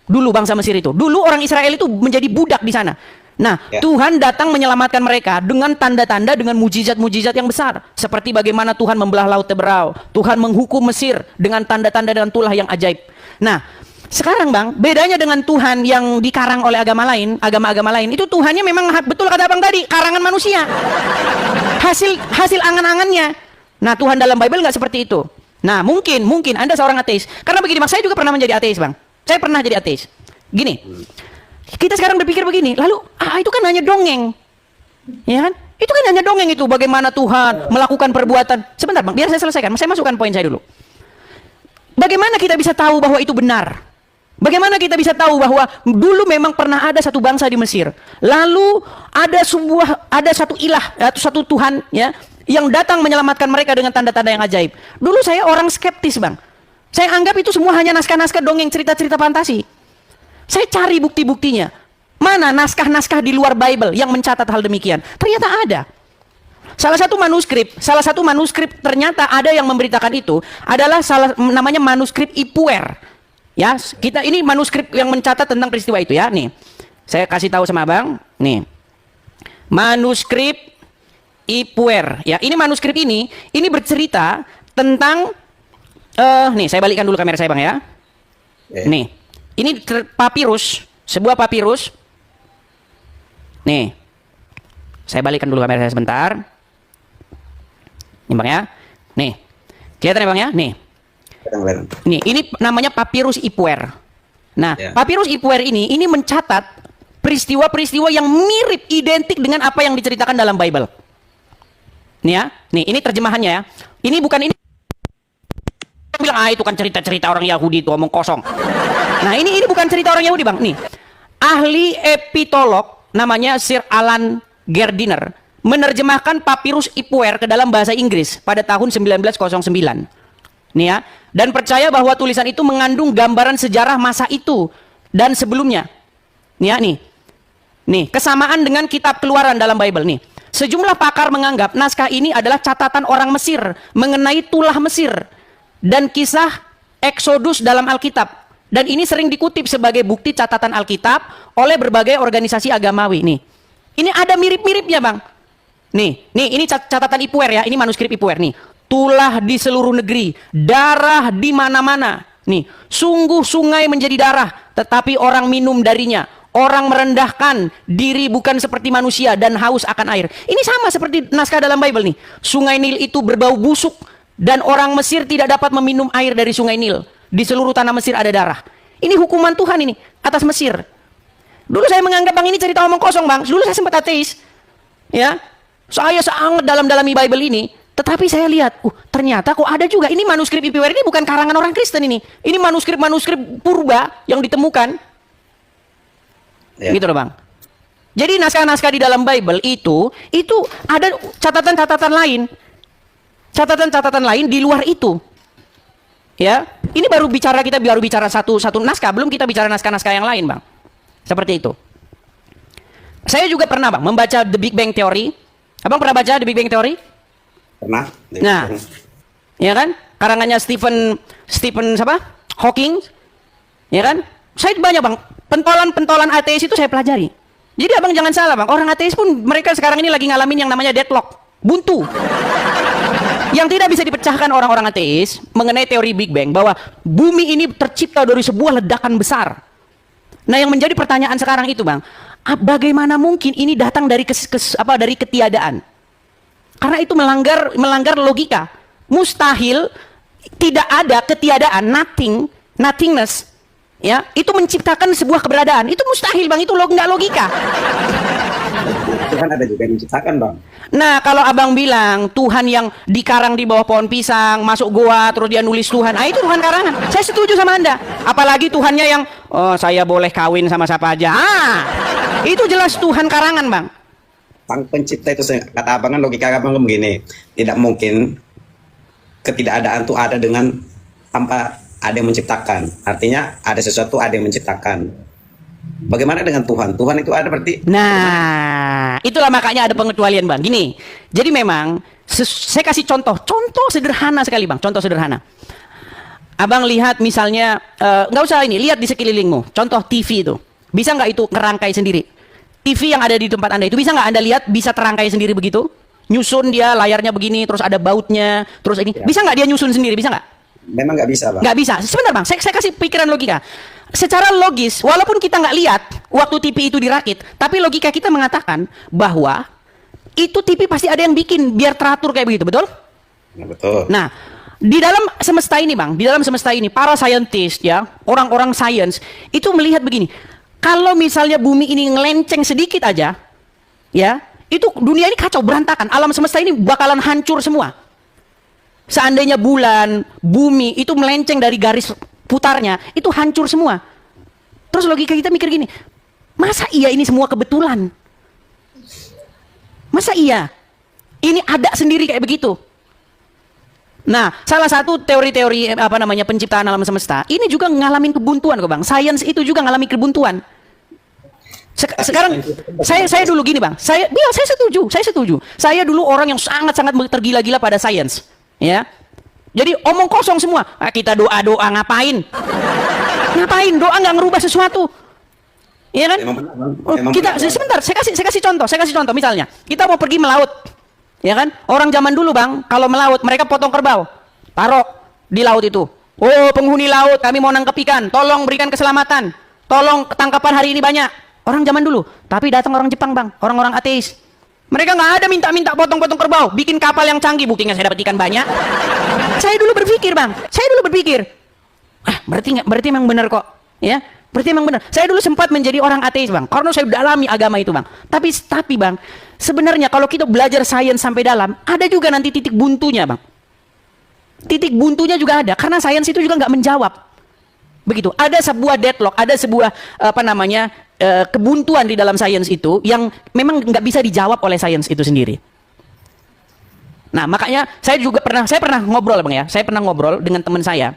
Dulu bangsa Mesir itu, dulu orang Israel itu menjadi budak di sana. Nah, Tuhan datang menyelamatkan mereka dengan tanda-tanda, dengan mujizat-mujizat yang besar. Seperti bagaimana Tuhan membelah laut Teberau, Tuhan menghukum Mesir dengan tanda-tanda dan tulah yang ajaib. Nah, sekarang Bang, bedanya dengan Tuhan yang dikarang oleh agama-agama lain, itu Tuhannya memang betul kata Abang tadi, karangan manusia. Hasil angan-angannya. Nah, Tuhan dalam Bible nggak seperti itu. Nah, mungkin Anda seorang ateis. Karena begini, Bang, saya juga pernah menjadi ateis, Bang. Saya pernah jadi ateis. Gini, kita sekarang berpikir begini, lalu itu kan hanya dongeng. Ya kan? Itu kan hanya dongeng itu, bagaimana Tuhan melakukan perbuatan. Sebentar Bang, biar saya selesaikan. Saya masukkan poin saya dulu. Bagaimana kita bisa tahu bahwa itu benar? Bagaimana kita bisa tahu bahwa dulu memang pernah ada satu bangsa di Mesir, lalu ada satu ilah atau satu Tuhan ya yang datang menyelamatkan mereka dengan tanda-tanda yang ajaib. Dulu saya orang skeptis Bang. Saya anggap itu semua hanya naskah-naskah dongeng, cerita-cerita fantasi. Saya cari bukti-buktinya. Mana naskah-naskah di luar Bible yang mencatat hal demikian? Ternyata ada. salah satu manuskrip ternyata ada yang memberitakan itu adalah namanya manuskrip Ipuer. Ya, kita ini manuskrip yang mencatat tentang peristiwa itu ya. Nih, saya kasih tahu sama abang. Nih, manuskrip Ipuer. Ya, ini manuskrip ini bercerita tentang nih, saya balikkan dulu kamera saya bang ya. Nih, ini papirus, sebuah papirus. Nih, saya balikkan dulu kamera saya sebentar. Nih bang ya. Nih, kelihatan ya bang ya. Nih. Nih, ini namanya papirus Ipuer. Nah, papirus Ipuer ini mencatat peristiwa-peristiwa yang mirip identik dengan apa yang diceritakan dalam Bible. Nih ya, nih ini terjemahannya ya. Ini bukan ini bilang itu kan cerita-cerita orang Yahudi itu omong kosong. Nah, ini bukan cerita orang Yahudi, Bang. Nih. Ahli epitolog namanya Sir Alan Gardiner menerjemahkan papirus Ipuer ke dalam bahasa Inggris pada tahun 1909. Nih ya, dan percaya bahwa tulisan itu mengandung gambaran sejarah masa itu dan sebelumnya. Nih ya, nih kesamaan dengan kitab Keluaran dalam Bible nih. Sejumlah pakar menganggap naskah ini adalah catatan orang Mesir mengenai tulah Mesir dan kisah Eksodus dalam Alkitab. Dan ini sering dikutip sebagai bukti catatan Alkitab oleh berbagai organisasi agamawi. Nih, ini ada mirip-miripnya, Bang. Nih, ini catatan Ipuer ya, ini manuskrip Ipuer nih. Tulah di seluruh negeri, darah di mana-mana. Nih, sungguh sungai menjadi darah, tetapi orang minum darinya. Orang merendahkan diri bukan seperti manusia dan haus akan air. Ini sama seperti naskah dalam Bible nih. Sungai Nil itu berbau busuk dan orang Mesir tidak dapat meminum air dari sungai Nil. Di seluruh tanah Mesir ada darah. Ini hukuman Tuhan ini atas Mesir. Dulu saya menganggap bang ini cerita omong kosong bang. Dulu saya sempat ateis. Ya, saya sangat dalam-dalami Bible ini. Tetapi saya lihat, ternyata kok ada juga. Ini manuskrip Ipuer ini bukan karangan orang Kristen ini. Ini manuskrip-manuskrip purba yang ditemukan. Ya. Gitu loh bang. Jadi naskah-naskah di dalam Bible itu ada catatan-catatan lain. Catatan-catatan lain di luar itu. Ya, ini kita baru bicara satu naskah, belum kita bicara naskah-naskah yang lain, Bang. Seperti itu. Saya juga pernah, Bang, membaca The Big Bang Theory. Abang pernah baca The Big Bang Theory? Pernah. Nah, ya kan? Karangannya Stephen siapa? Hawking. Ya kan? Saya banyak, Bang. Pentolan ateis itu saya pelajari. Jadi abang jangan salah, Bang. Orang ateis pun mereka sekarang ini lagi ngalamin yang namanya deadlock, buntu. Yang tidak bisa dipecahkan orang-orang ateis mengenai teori Big Bang, bahwa bumi ini tercipta dari sebuah ledakan besar. Nah, yang menjadi pertanyaan sekarang itu, Bang, bagaimana mungkin ini datang dari dari ketiadaan? Karena itu melanggar logika. Mustahil tidak ada ketiadaan, nothingness. Ya, itu menciptakan sebuah keberadaan. Itu mustahil, Bang. Itu nggak logika. Tuhan ada juga yang menciptakan, Bang. Nah, kalau abang bilang Tuhan yang dikarang di bawah pohon pisang, masuk goa, terus dia nulis Tuhan, itu Tuhan karangan. Saya setuju sama Anda. Apalagi Tuhannya yang, saya boleh kawin sama siapa aja. Itu jelas Tuhan karangan, Bang. Sang pencipta itu, kata abang kan, logika abang begini. Tidak mungkin ketidakadaan itu ada dengan tanpa ada yang menciptakan. Artinya ada sesuatu, ada yang menciptakan. Bagaimana dengan Tuhan? Tuhan itu ada berarti. Nah, itulah makanya ada pengecualian, Bang. Gini, jadi memang saya kasih contoh sederhana sekali, Bang. Contoh sederhana. Abang lihat misalnya, nggak usah ini, lihat di sekelilingmu. Contoh TV itu, bisa nggak itu ngerangkai sendiri? TV yang ada di tempat Anda itu bisa nggak Anda lihat bisa terangkai sendiri begitu? Nyusun dia layarnya begini, terus ada bautnya, terus ini. Ya. Bisa nggak dia nyusun sendiri? Bisa nggak? Memang nggak bisa, Bang. Nggak bisa. Sebentar, Bang. Saya kasih pikiran logika. Secara logis, walaupun kita nggak lihat waktu TV itu dirakit, tapi logika kita mengatakan bahwa itu TV pasti ada yang bikin biar teratur kayak begitu, betul? Nah, betul. Nah, di dalam semesta ini, Bang, di dalam semesta ini, para saintis, ya, orang-orang sains itu melihat begini. Kalau misalnya bumi ini ngelenceng sedikit aja, ya, itu dunia ini kacau, berantakan. Alam semesta ini bakalan hancur semua. Seandainya bulan, bumi itu melenceng dari garis putarnya, itu hancur semua. Terus logika kita mikir gini, masa iya ini semua kebetulan? Masa iya? Ini ada sendiri kayak begitu? Nah, salah satu teori-teori penciptaan alam semesta ini juga ngalamin kebuntuan kok, Bang. Sains itu juga ngalamin kebuntuan. Sekarang saya dulu gini bang, saya setuju. Saya dulu orang yang sangat tergila-gila pada sains, ya. Jadi omong kosong semua. Kita doa ngapain? Ngapain doa nggak ngerubah sesuatu? Iya kan? Kita sebentar, saya kasih contoh. Misalnya kita mau pergi melaut, ya kan? Orang zaman dulu bang, kalau melaut mereka potong kerbau, taruh di laut itu. Oh penghuni laut, kami mau nangkep ikan, tolong berikan keselamatan, tolong tangkapan hari ini banyak. Orang zaman dulu, tapi datang orang Jepang bang, orang-orang ateis. Mereka nggak ada minta potong-potong kerbau, bikin kapal yang canggih, buktinya saya dapat ikan banyak. Saya dulu berpikir bang, berarti memang benar kok, ya. Berarti memang benar. Saya dulu sempat menjadi orang ateis bang, karena saya dalami agama itu bang. Tapi bang, sebenarnya kalau kita belajar sains sampai dalam, ada juga nanti titik buntunya bang. Titik buntunya juga ada, karena sains itu juga nggak menjawab. Begitu. Ada sebuah deadlock, ada sebuah kebuntuan di dalam sains itu yang memang nggak bisa dijawab oleh sains itu sendiri. Nah makanya saya pernah ngobrol bang ya, saya pernah ngobrol dengan teman saya.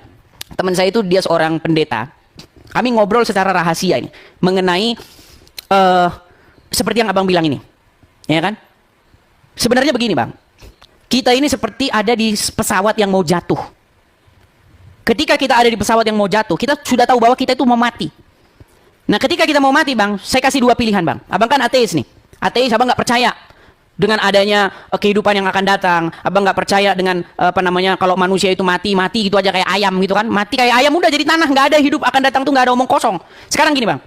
Teman saya itu dia seorang pendeta. Kami ngobrol secara rahasia ini mengenai seperti yang abang bilang ini, ya kan? Sebenarnya begini bang, kita ini seperti ada di pesawat yang mau jatuh. Ketika kita ada di pesawat yang mau jatuh, kita sudah tahu bahwa kita itu mau mati. Nah ketika kita mau mati bang, saya kasih dua pilihan bang. Abang kan ateis nih, ateis abang nggak percaya dengan adanya kehidupan yang akan datang. Abang nggak percaya dengan kalau manusia itu mati gitu aja kayak ayam gitu kan, mati kayak ayam udah jadi tanah, nggak ada hidup akan datang tuh, nggak ada omong kosong. Sekarang gini bang,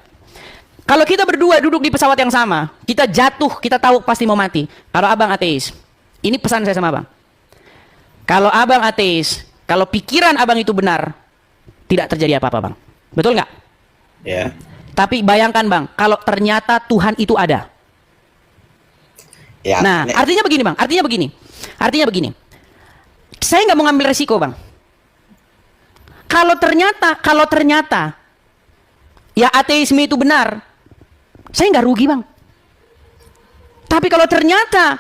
kalau kita berdua duduk di pesawat yang sama, kita jatuh, kita tahu pasti mau mati. Kalau abang ateis, ini pesan saya sama abang. Kalau abang ateis, kalau pikiran abang itu benar, tidak terjadi apa-apa bang, betul nggak? Ya. Tapi bayangkan bang, kalau ternyata Tuhan itu ada. Ya, nah, artinya begini bang, artinya begini. Saya nggak mau ngambil resiko bang. Kalau ternyata ya ateisme itu benar, saya nggak rugi bang. Tapi kalau ternyata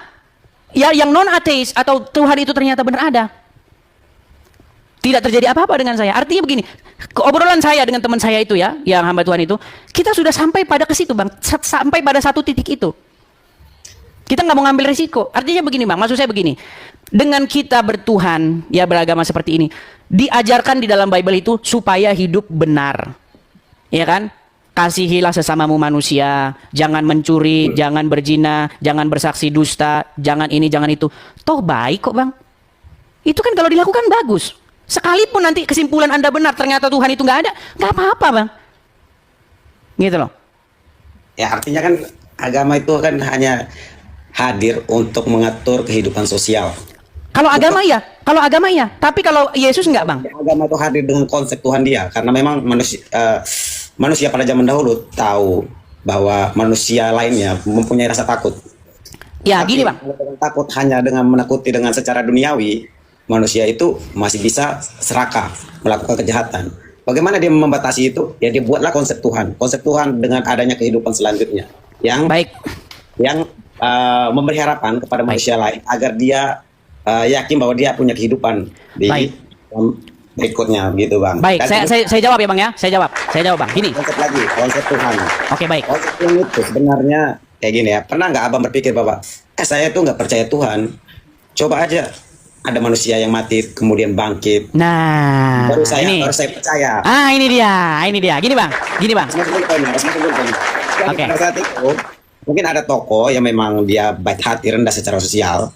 ya yang non ateis atau Tuhan itu ternyata benar ada, tidak terjadi apa-apa dengan saya. Artinya begini, obrolan saya dengan teman saya itu ya, yang hamba Tuhan itu, kita sudah sampai pada ke situ bang, sampai pada satu titik itu. Kita nggak mau ngambil risiko. Artinya begini bang, maksud saya begini, dengan kita bertuhan, ya beragama seperti ini, diajarkan di dalam Bible itu supaya hidup benar, ya kan? Kasihilah sesamamu manusia, jangan mencuri, jangan berzina, jangan bersaksi dusta, jangan ini, jangan itu. Toh baik kok bang. Itu kan kalau dilakukan bagus. Sekalipun nanti kesimpulan Anda benar, ternyata Tuhan itu nggak ada, nggak apa-apa bang. Gitu loh. Ya artinya kan agama itu kan hanya hadir untuk mengatur kehidupan sosial. Kalau agama ya, tapi kalau Yesus enggak bang. Agama itu hadir dengan konsep Tuhan dia, karena memang manusia pada zaman dahulu tahu bahwa manusia lainnya mempunyai rasa takut. Ya tapi, gini bang. Takut hanya dengan menakuti dengan secara duniawi, manusia itu masih bisa serakah melakukan kejahatan. Bagaimana dia membatasi itu? Ya dia buatlah konsep Tuhan dengan adanya kehidupan selanjutnya yang baik, yang memberi harapan kepada manusia lain agar dia yakin bahwa dia punya kehidupan di berikutnya gitu bang. Baik, saya jawab ya bang ya, saya jawab bang. Gini. Konsep Tuhan. Oke baik. Konsep Tuhan itu sebenarnya kayak gini ya. Pernah nggak abang berpikir bahwa saya tuh nggak percaya Tuhan. Coba aja ada manusia yang mati kemudian bangkit. Nah, baru saya percaya. Ini dia. Gini bang. Oke. Pada saat itu mungkin ada tokoh yang memang dia baik hati, rendah secara sosial.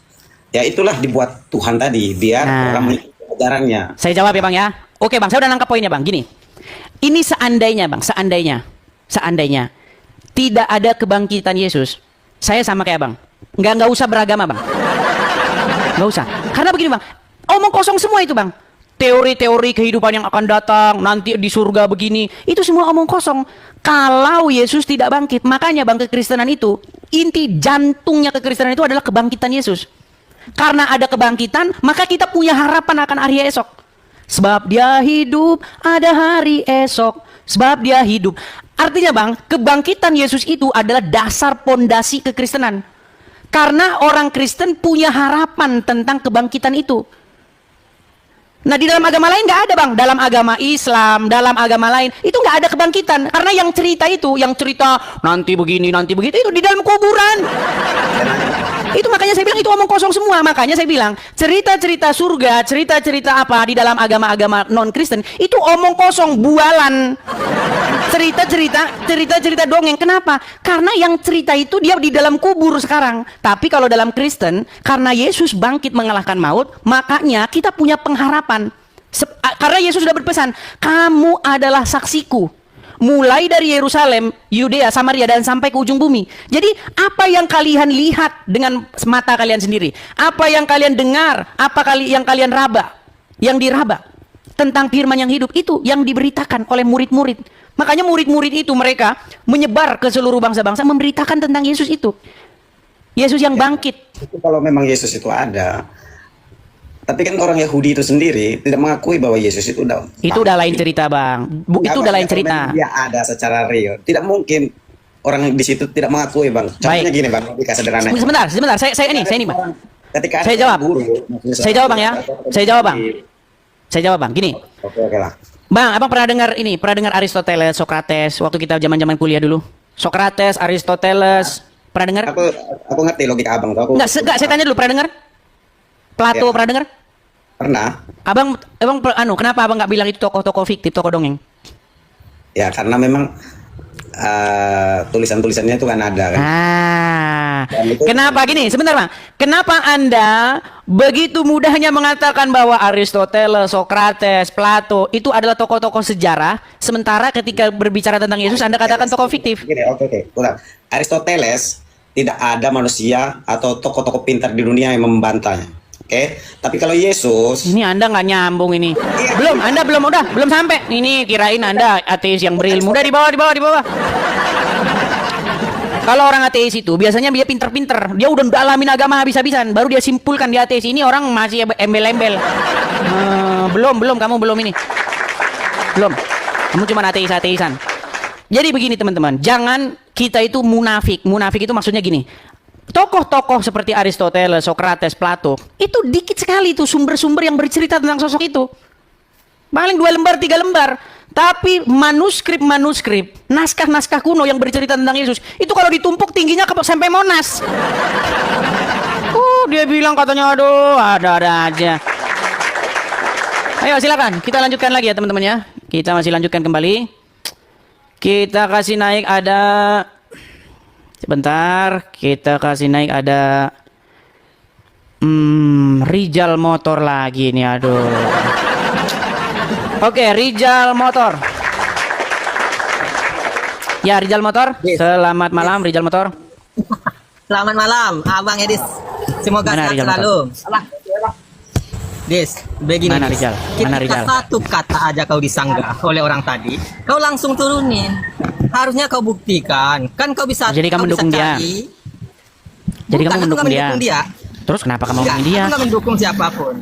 Ya itulah dibuat Tuhan tadi biar orang mengikuti ajarannya. Saya jawab ya bang ya. Oke bang, saya udah nangkap poinnya bang. Gini, ini seandainya bang, seandainya tidak ada kebangkitan Yesus, saya sama kayak bang, nggak usah beragama bang, nggak usah. Karena begini bang, omong kosong semua itu bang. Teori-teori kehidupan yang akan datang, nanti di surga begini, itu semua omong kosong. Kalau Yesus tidak bangkit, makanya bang kekristenan itu, inti jantungnya kekristenan itu adalah kebangkitan Yesus. Karena ada kebangkitan, maka kita punya harapan akan hari esok. Sebab dia hidup, ada hari esok. Sebab dia hidup. Artinya bang, kebangkitan Yesus itu adalah dasar pondasi kekristenan. Karena orang Kristen punya harapan tentang kebangkitan itu. Nah di dalam agama lain nggak ada bang, dalam agama Islam, dalam agama lain itu nggak ada kebangkitan, karena yang cerita nanti begini nanti begitu itu di dalam kuburan. Itu makanya saya bilang itu omong kosong semua. Makanya saya bilang cerita-cerita surga, cerita-cerita apa di dalam agama-agama non Kristen itu omong kosong, bualan. Cerita-cerita dongeng. Kenapa? Karena yang cerita itu dia di dalam kubur sekarang. Tapi kalau dalam Kristen, karena Yesus bangkit mengalahkan maut, makanya kita punya pengharapan. Karena Yesus sudah berpesan, kamu adalah saksiku. Mulai dari Yerusalem, Yudea, Samaria, dan sampai ke ujung bumi. Jadi apa yang kalian lihat dengan mata kalian sendiri, apa yang kalian dengar, yang kalian raba, yang diraba tentang firman yang hidup, itu yang diberitakan oleh murid-murid. Makanya murid-murid itu mereka menyebar ke seluruh bangsa-bangsa memberitakan tentang Yesus itu. Yesus yang bangkit. Itu kalau memang Yesus itu ada. Tapi kan orang Yahudi itu sendiri tidak mengakui bahwa Yesus itu udah lain cerita, Bang. Itu udah lain cerita. Dia ada secara real. Tidak mungkin orang di situ tidak mengakui, Bang. Contohnya gini, Bang, logika sederhana. Sebentar. Saya ini, Bang. Ketika saya jawab. Saya jawab, Bang ya. Saya jawab, Bang. Gini. Oke lah. Bang, Abang pernah dengar Aristoteles, Socrates waktu kita zaman-zaman kuliah dulu? Socrates, Aristoteles, pernah dengar? Aku ngerti logika Abang. Enggak, saya tanya dulu, pernah dengar? Plato pernah dengar? Pernah. Abang kenapa Abang nggak bilang itu tokoh-tokoh fiktif, tokoh dongeng? Ya karena memang tulisan-tulisannya itu kan ada kan. Kenapa gini? Sebentar, Bang. Kenapa Anda begitu mudahnya mengatakan bahwa Aristoteles, Socrates, Plato itu adalah tokoh-tokoh sejarah, sementara ketika berbicara tentang Yesus Anda katakan tokoh fiktif? Gini, oke. Ulang. Aristoteles tidak ada manusia atau tokoh-tokoh pintar di dunia yang membantahnya. Oke, tapi kalau Yesus, ini Anda nggak nyambung ini. Anda belum sampai. Ini kirain Anda ateis yang berilmu. Udah di bawah. Kalau orang ateis itu biasanya dia pinter-pinter, dia udah dalamin agama habis-habisan, baru dia simpulkan dia ateis. Ini orang masih embel-embel. Kamu belum ini. Belum. Kamu cuma ateis-ateisan. Jadi begini teman-teman, jangan kita itu munafik. Munafik itu maksudnya gini. Tokoh-tokoh seperti Aristoteles, Socrates, Plato, itu dikit sekali itu sumber-sumber yang bercerita tentang sosok itu. Paling 2 lembar, 3 lembar. Tapi manuskrip, naskah-naskah kuno yang bercerita tentang Yesus, itu kalau ditumpuk tingginya sampai Monas. Dia bilang katanya, aduh, ada aja. Ayo silakan, kita lanjutkan lagi ya teman-teman ya. Kita masih lanjutkan kembali. Kita kasih naik ada... Sebentar, kita kasih naik ada Rijal Motor lagi nih, aduh. Oke, Rijal Motor. Ya, Rijal Motor. Selamat malam, Rijal Motor. Selamat malam, Abang Edis. Semoga sehat selalu. Dis, begini. Mana Rijal? Ketika satu kata aja kau disanggah oleh orang tadi, kau langsung turunin. Harusnya kau buktikan. Kan kau bisa. Jadi kamu mendukung dia. Jadi kamu mendukung dia. Terus kenapa kamu mendukung dia? Aku nggak mendukung siapapun.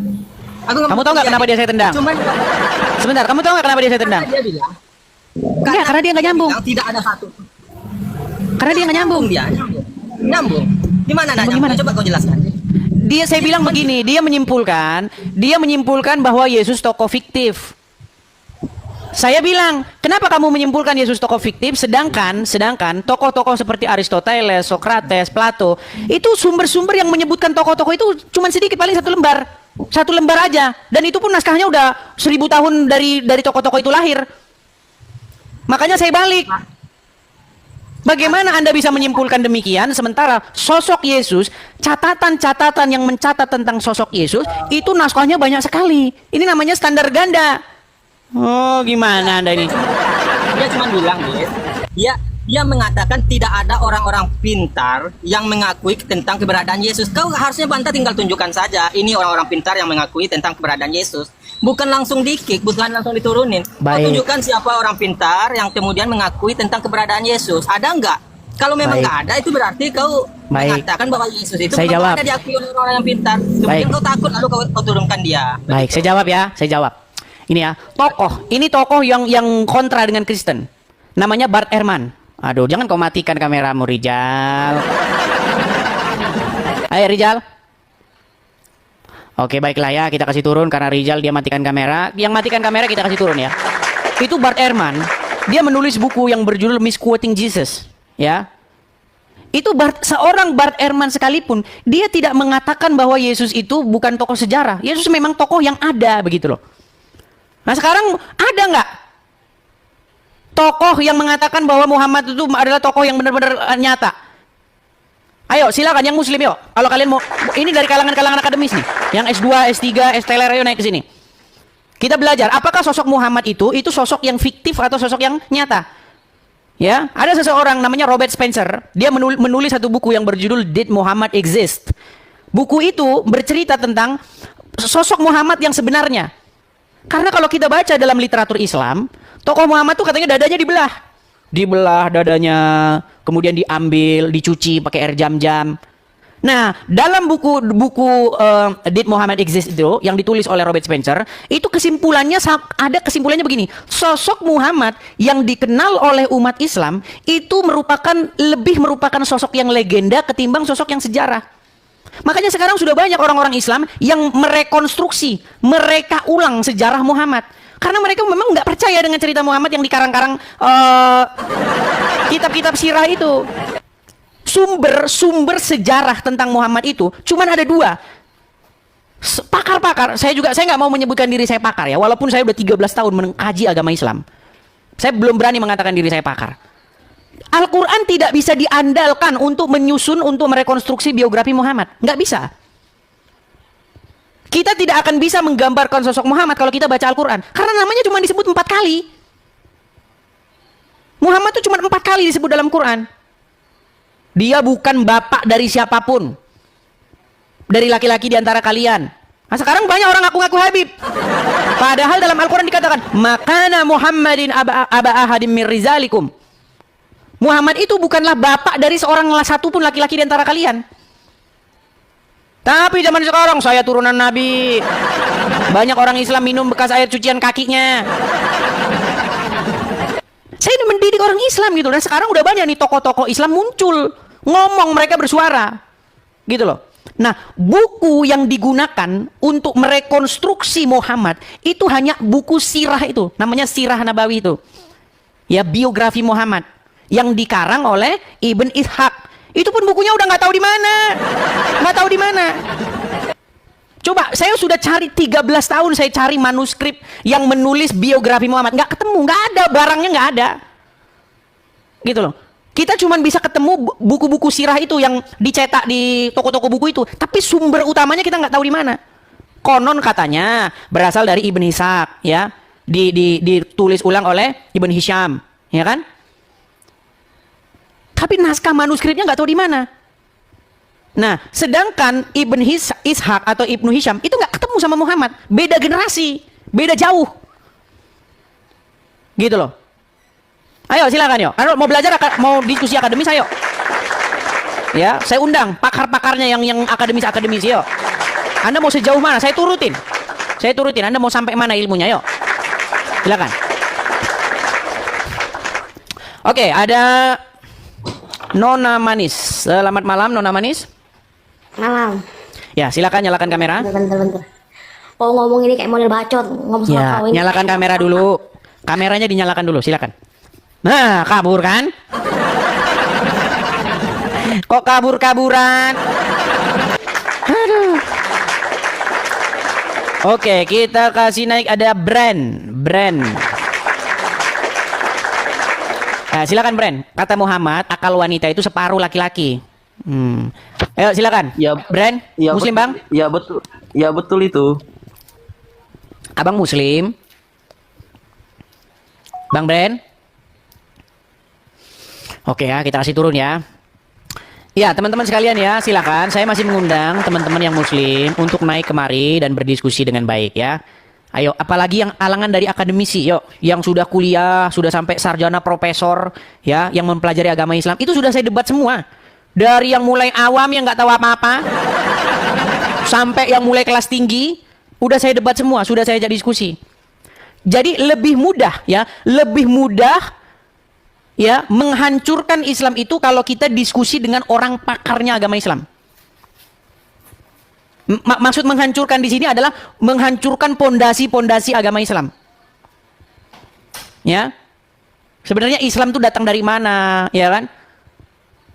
Kamu tahu nggak kenapa dia saya tendang? Sebentar, kamu tahu nggak kenapa dia saya tendang? Dia bilang. Enggak, karena dia nggak nyambung. Tidak ada satu. Karena dia nggak nyambung. Nyambung. Di mana nak nyambung? Coba kau jelaskan. Saya bilang begini, dia menyimpulkan bahwa Yesus tokoh fiktif. Saya bilang, kenapa kamu menyimpulkan Yesus tokoh fiktif, sedangkan tokoh-tokoh seperti Aristoteles, Socrates, Plato, itu sumber-sumber yang menyebutkan tokoh-tokoh itu cuma sedikit, paling 1 lembar aja, dan itu pun naskahnya udah 1000 tahun dari tokoh-tokoh itu lahir. Makanya saya balik. Bagaimana Anda bisa menyimpulkan demikian, sementara sosok Yesus, catatan-catatan yang mencatat tentang sosok Yesus, itu naskahnya banyak sekali. Ini namanya standar ganda. Oh, gimana Anda ini? Dia cuma bilang, dia mengatakan tidak ada orang-orang pintar yang mengakui tentang keberadaan Yesus. Kau harusnya bantah, tinggal tunjukkan saja. Ini orang-orang pintar yang mengakui tentang keberadaan Yesus. Bukan langsung di-kick, bukan langsung diturunin. Kau tunjukkan siapa orang pintar yang kemudian mengakui tentang keberadaan Yesus. Ada enggak? Kalau memang enggak ada, itu berarti kau mengatakan bahwa Yesus itu bukan ada diakui oleh orang yang pintar. Kemudian kau takut, lalu kau turunkan dia. Baik, saya jawab ya, saya jawab. Ini ya, tokoh yang kontra dengan Kristen. Namanya Bart Ehrman. Aduh, jangan kau matikan kameramu, Rijal. Ayo, Rijal. Oke, baiklah ya, kita kasih turun karena Rizal dia matikan kamera. Yang matikan kamera kita kasih turun ya. Itu Bart Ehrman. Dia menulis buku yang berjudul Misquoting Jesus, ya. Itu seorang Bart Ehrman sekalipun, dia tidak mengatakan bahwa Yesus itu bukan tokoh sejarah. Yesus memang tokoh yang ada, begitu loh. Nah, sekarang ada nggak tokoh yang mengatakan bahwa Muhammad itu adalah tokoh yang benar-benar nyata? Ayo, silakan yang muslim yuk. Kalau kalian mau, ini dari kalangan-kalangan akademis nih. Yang S2, S3, S-Teler, ayo naik ke sini. Kita belajar, apakah sosok Muhammad itu sosok yang fiktif atau sosok yang nyata? Ya, ada seseorang namanya Robert Spencer. Dia menulis satu buku yang berjudul Did Muhammad Exist? Buku itu bercerita tentang sosok Muhammad yang sebenarnya. Karena kalau kita baca dalam literatur Islam, tokoh Muhammad tuh katanya dadanya dibelah dadanya, kemudian diambil, dicuci pakai air jam-jam. Nah, dalam buku Did Muhammad Exist itu yang ditulis oleh Robert Spencer, itu kesimpulannya kesimpulannya begini. Sosok Muhammad yang dikenal oleh umat Islam itu lebih merupakan sosok yang legenda ketimbang sosok yang sejarah. Makanya sekarang sudah banyak orang-orang Islam yang merekonstruksi, mereka ulang sejarah Muhammad. Karena mereka memang nggak percaya dengan cerita Muhammad yang dikarang-karang kitab-kitab sirah itu. Sumber sejarah tentang Muhammad itu cuman ada 2. Pakar-pakar, saya nggak mau menyebutkan diri saya pakar ya, walaupun saya udah 13 tahun mengkaji agama Islam. Saya belum berani mengatakan diri saya pakar. Al-Quran tidak bisa diandalkan untuk merekonstruksi biografi Muhammad. Nggak bisa. Kita tidak akan bisa menggambarkan sosok Muhammad kalau kita baca Al-Quran. Karena namanya cuma disebut 4 kali. Muhammad itu cuma 4 kali disebut dalam Quran. Dia bukan bapak dari siapapun. Dari laki-laki di antara kalian. Nah, sekarang banyak orang ngaku-ngaku Habib. Padahal dalam Al-Quran dikatakan, Makana Muhammadin aba ahadim min rizalikum. Muhammad itu bukanlah bapak dari seorang satu pun laki-laki di antara kalian. Tapi zaman sekarang saya turunan Nabi. Banyak orang Islam minum bekas air cucian kakinya. Saya ini mendidik orang Islam gitu. Dan sekarang udah banyak nih tokoh-tokoh Islam muncul. Ngomong, mereka bersuara. Gitu loh. Nah, buku yang digunakan untuk merekonstruksi Muhammad itu hanya buku sirah itu. Namanya Sirah Nabawi itu. Ya, biografi Muhammad. Yang dikarang oleh Ibn Ishaq. Itu pun bukunya udah nggak tahu di mana. Nggak tahu di mana. Coba, saya sudah cari 13 tahun saya cari manuskrip yang menulis biografi Muhammad. Nggak ketemu, nggak ada, barangnya nggak ada. Gitu loh. Kita cuma bisa ketemu buku-buku sirah itu yang dicetak di toko-toko buku itu. Tapi sumber utamanya kita nggak tahu di mana. Konon katanya berasal dari Ibn Ishaq, ya. Ditulis ulang oleh Ibn Hisham, ya kan? Tapi naskah manuskripnya nggak tahu di mana. Nah, sedangkan Ibn Ishaq atau Ibnu Hisham itu nggak ketemu sama Muhammad, beda generasi, beda jauh, gitu loh. Ayo silakan yuk. Anda mau belajar, mau diskusi akademis, ayo. Ya, saya undang pakar-pakarnya yang akademis yuk. Anda mau sejauh mana? Saya turutin. Anda mau sampai mana ilmunya, yuk. Silakan. Oke, ada Nona Manis. Selamat malam Nona Manis. Malam. Ya, silakan nyalakan kamera. Bentar. Mau ngomong ini kayak model bacot, ngomong sama ya, kau ini. Nyalakan kamera dulu. Kameranya dinyalakan dulu, silakan. Nah, kabur kan? Kok kabur-kaburan? Aduh. Oke, kita kasih naik, ada brand. Nah, silakan Bren. Kata Muhammad, akal wanita itu separuh laki-laki. Ayo silakan. Ya, Bren. Ya, Muslim Bang? Ya betul. Ya betul itu. Abang Muslim. Bang Bren. Oke ya, kita kasih turun ya. Ya, teman-teman sekalian ya, silakan. Saya masih mengundang teman-teman yang Muslim untuk naik kemari dan berdiskusi dengan baik ya. Ayo, apalagi yang alangan dari akademisi, yuk, yang sudah kuliah, sudah sampai sarjana profesor, ya, yang mempelajari agama Islam, itu sudah saya debat semua. Dari yang mulai awam yang nggak tahu apa-apa, sampai yang mulai kelas tinggi, udah saya debat semua, sudah saya jadi diskusi. Jadi lebih mudah, ya, menghancurkan Islam itu kalau kita diskusi dengan orang pakarnya agama Islam. Maksud menghancurkan di sini adalah menghancurkan pondasi-pondasi agama Islam. Ya. Sebenarnya Islam itu datang dari mana, ya kan?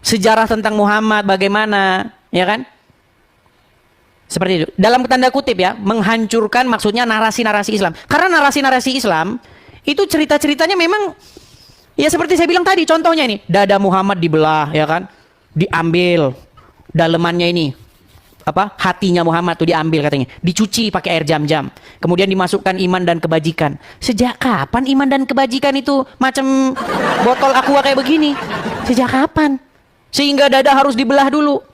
Sejarah tentang Muhammad bagaimana, ya kan? Seperti itu. Dalam tanda kutip ya, menghancurkan maksudnya narasi-narasi Islam. Karena narasi-narasi Islam itu cerita-ceritanya memang ya seperti saya bilang tadi, contohnya ini, dada Muhammad dibelah, ya kan? Diambil dalemannya ini. Hatinya Muhammad tuh diambil katanya, dicuci pakai air jam-jam, kemudian dimasukkan iman dan kebajikan. Sejak kapan iman dan kebajikan itu macam botol aqua kayak begini? Sejak kapan? Sehingga dada harus dibelah dulu.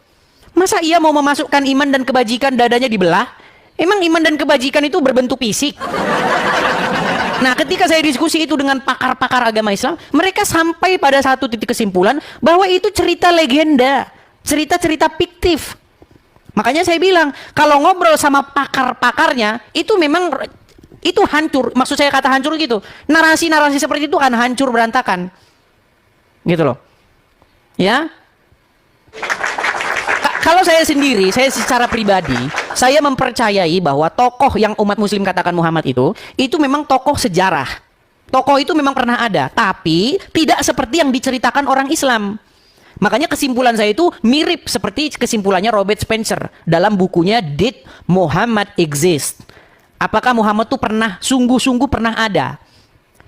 Masa ia mau memasukkan iman dan kebajikan dadanya dibelah? Emang iman dan kebajikan itu berbentuk fisik? Nah, ketika saya diskusi itu dengan pakar-pakar agama Islam, mereka sampai pada satu titik kesimpulan bahwa itu cerita legenda, cerita-cerita fiktif. Makanya saya bilang, kalau ngobrol sama pakar-pakarnya, itu memang itu hancur. Maksud saya kata hancur gitu. Narasi-narasi seperti itu kan hancur berantakan. Gitu loh. Ya. Kalau saya sendiri, saya secara pribadi, saya mempercayai bahwa tokoh yang umat muslim katakan Muhammad itu memang tokoh sejarah. Tokoh itu memang pernah ada, tapi tidak seperti yang diceritakan orang Islam. Makanya kesimpulan saya itu mirip seperti kesimpulannya Robert Spencer dalam bukunya Did Muhammad Exist? Apakah Muhammad itu sungguh-sungguh pernah ada?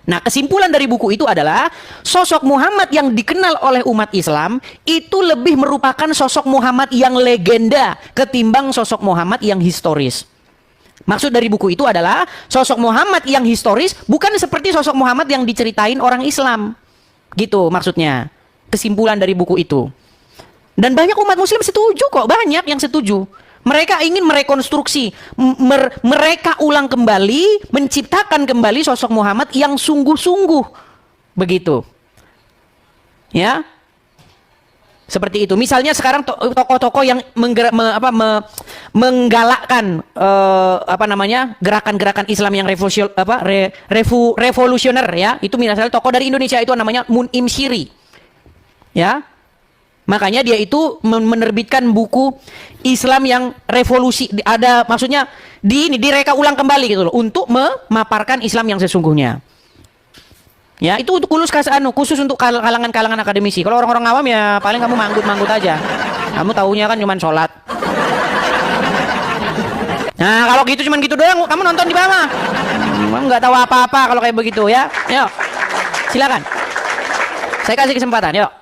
Nah, kesimpulan dari buku itu adalah sosok Muhammad yang dikenal oleh umat Islam itu lebih merupakan sosok Muhammad yang legenda ketimbang sosok Muhammad yang historis. Maksud dari buku itu adalah sosok Muhammad yang historis bukan seperti sosok Muhammad yang diceritain orang Islam. Gitu maksudnya. Kesimpulan dari buku itu. Dan banyak umat muslim setuju kok, banyak yang setuju. Mereka ingin merekonstruksi, mereka ulang kembali, menciptakan kembali sosok Muhammad yang sungguh-sungguh. Begitu. Ya. Seperti itu. Misalnya sekarang tokoh-tokoh yang menggalakkan gerakan-gerakan Islam yang revolusioner ya. Itu misalnya tokoh dari Indonesia itu namanya Mun'im Syiri. Ya, makanya dia itu menerbitkan buku Islam yang revolusi. Ada maksudnya direka ulang kembali gitu loh untuk memaparkan Islam yang sesungguhnya. Ya, itu untuk khusus untuk kalangan akademisi. Kalau orang-orang awam ya paling kamu manggut-manggut aja. Kamu taunya kan cuman sholat. Nah, kalau gitu cuman gitu doang, kamu nonton di bawah. Kamu nggak tahu apa-apa kalau kayak begitu ya. Yuk, silakan. Saya kasih kesempatan, yuk.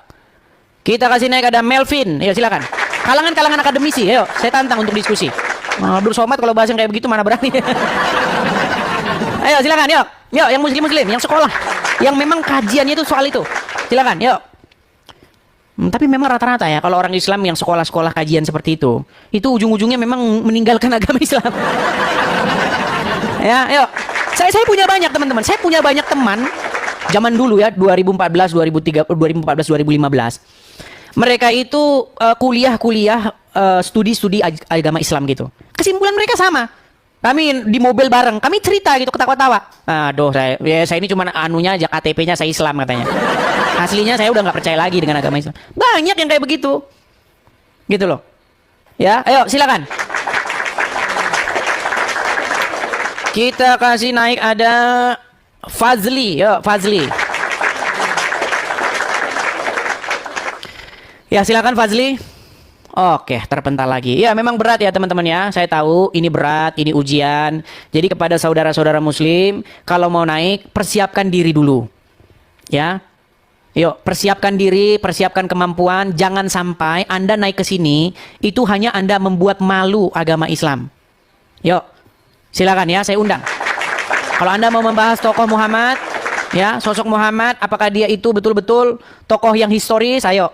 Kita kasih naik ada Melvin, ya silakan. Kalangan akademisi, ayo saya tantang untuk diskusi. Abdul Somad kalau bahas yang kayak begitu mana berani. Ayo silakan, yuk. Yuk yang muslim, yang sekolah, yang memang kajiannya itu soal itu. Silakan, yuk. Tapi memang rata-rata ya kalau orang Islam yang sekolah-sekolah kajian seperti itu ujung-ujungnya memang meninggalkan agama Islam. Ya, yuk. Saya punya banyak teman-teman. Saya punya banyak teman zaman dulu ya 2014, 2015. Mereka itu kuliah studi agama Islam gitu. Kesimpulan mereka sama. Kami di mobil bareng, kami cerita gitu ketawa-tawa. Aduh, saya ini cuma anunya aja KTP-nya saya Islam katanya. Aslinya saya udah nggak percaya lagi dengan agama Islam. Banyak yang kayak begitu. Gitu loh. Ya, ayo silakan. Kita kasih naik ada Fazli, yuk Fazli. Ya silakan Fazli. Oke, terpental lagi. Ya memang berat ya teman-teman ya. Saya tahu ini berat, ini ujian. Jadi kepada saudara-saudara muslim, kalau mau naik persiapkan diri dulu. Ya. Yuk, persiapkan diri, persiapkan kemampuan. Jangan sampai Anda naik ke sini itu hanya Anda membuat malu agama Islam. Yuk. Silakan ya, saya undang. Kalau Anda mau membahas tokoh Muhammad, ya, sosok Muhammad, apakah dia itu betul-betul tokoh yang historis? Ayo.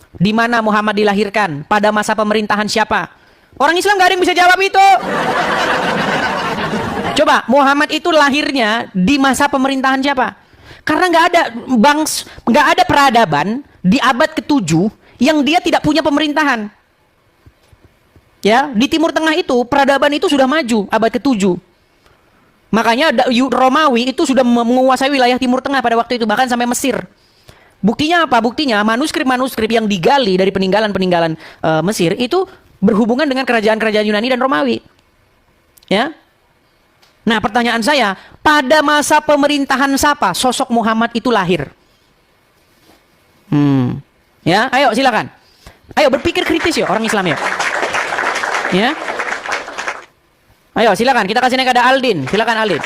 Di mana Muhammad dilahirkan? Pada masa pemerintahan siapa? Orang Islam gak ada yang bisa jawab itu. Coba, Muhammad itu lahirnya di masa pemerintahan siapa? Karena nggak ada peradaban di abad ke-7 yang dia tidak punya pemerintahan. Ya, di Timur Tengah itu peradaban itu sudah maju abad ke-7. Makanya Romawi itu sudah menguasai wilayah Timur Tengah pada waktu itu, bahkan sampai Mesir. Buktinya apa? Buktinya manuskrip-manuskrip yang digali dari peninggalan-peninggalan Mesir itu berhubungan dengan kerajaan-kerajaan Yunani dan Romawi. Ya. Nah, pertanyaan saya, pada masa pemerintahan siapa sosok Muhammad itu lahir? Ya, ayo silakan. Ayo berpikir kritis ya orang Islam ya. Ya. Ayo silakan, kita kasih naik ada Aldin. Silakan Aldin.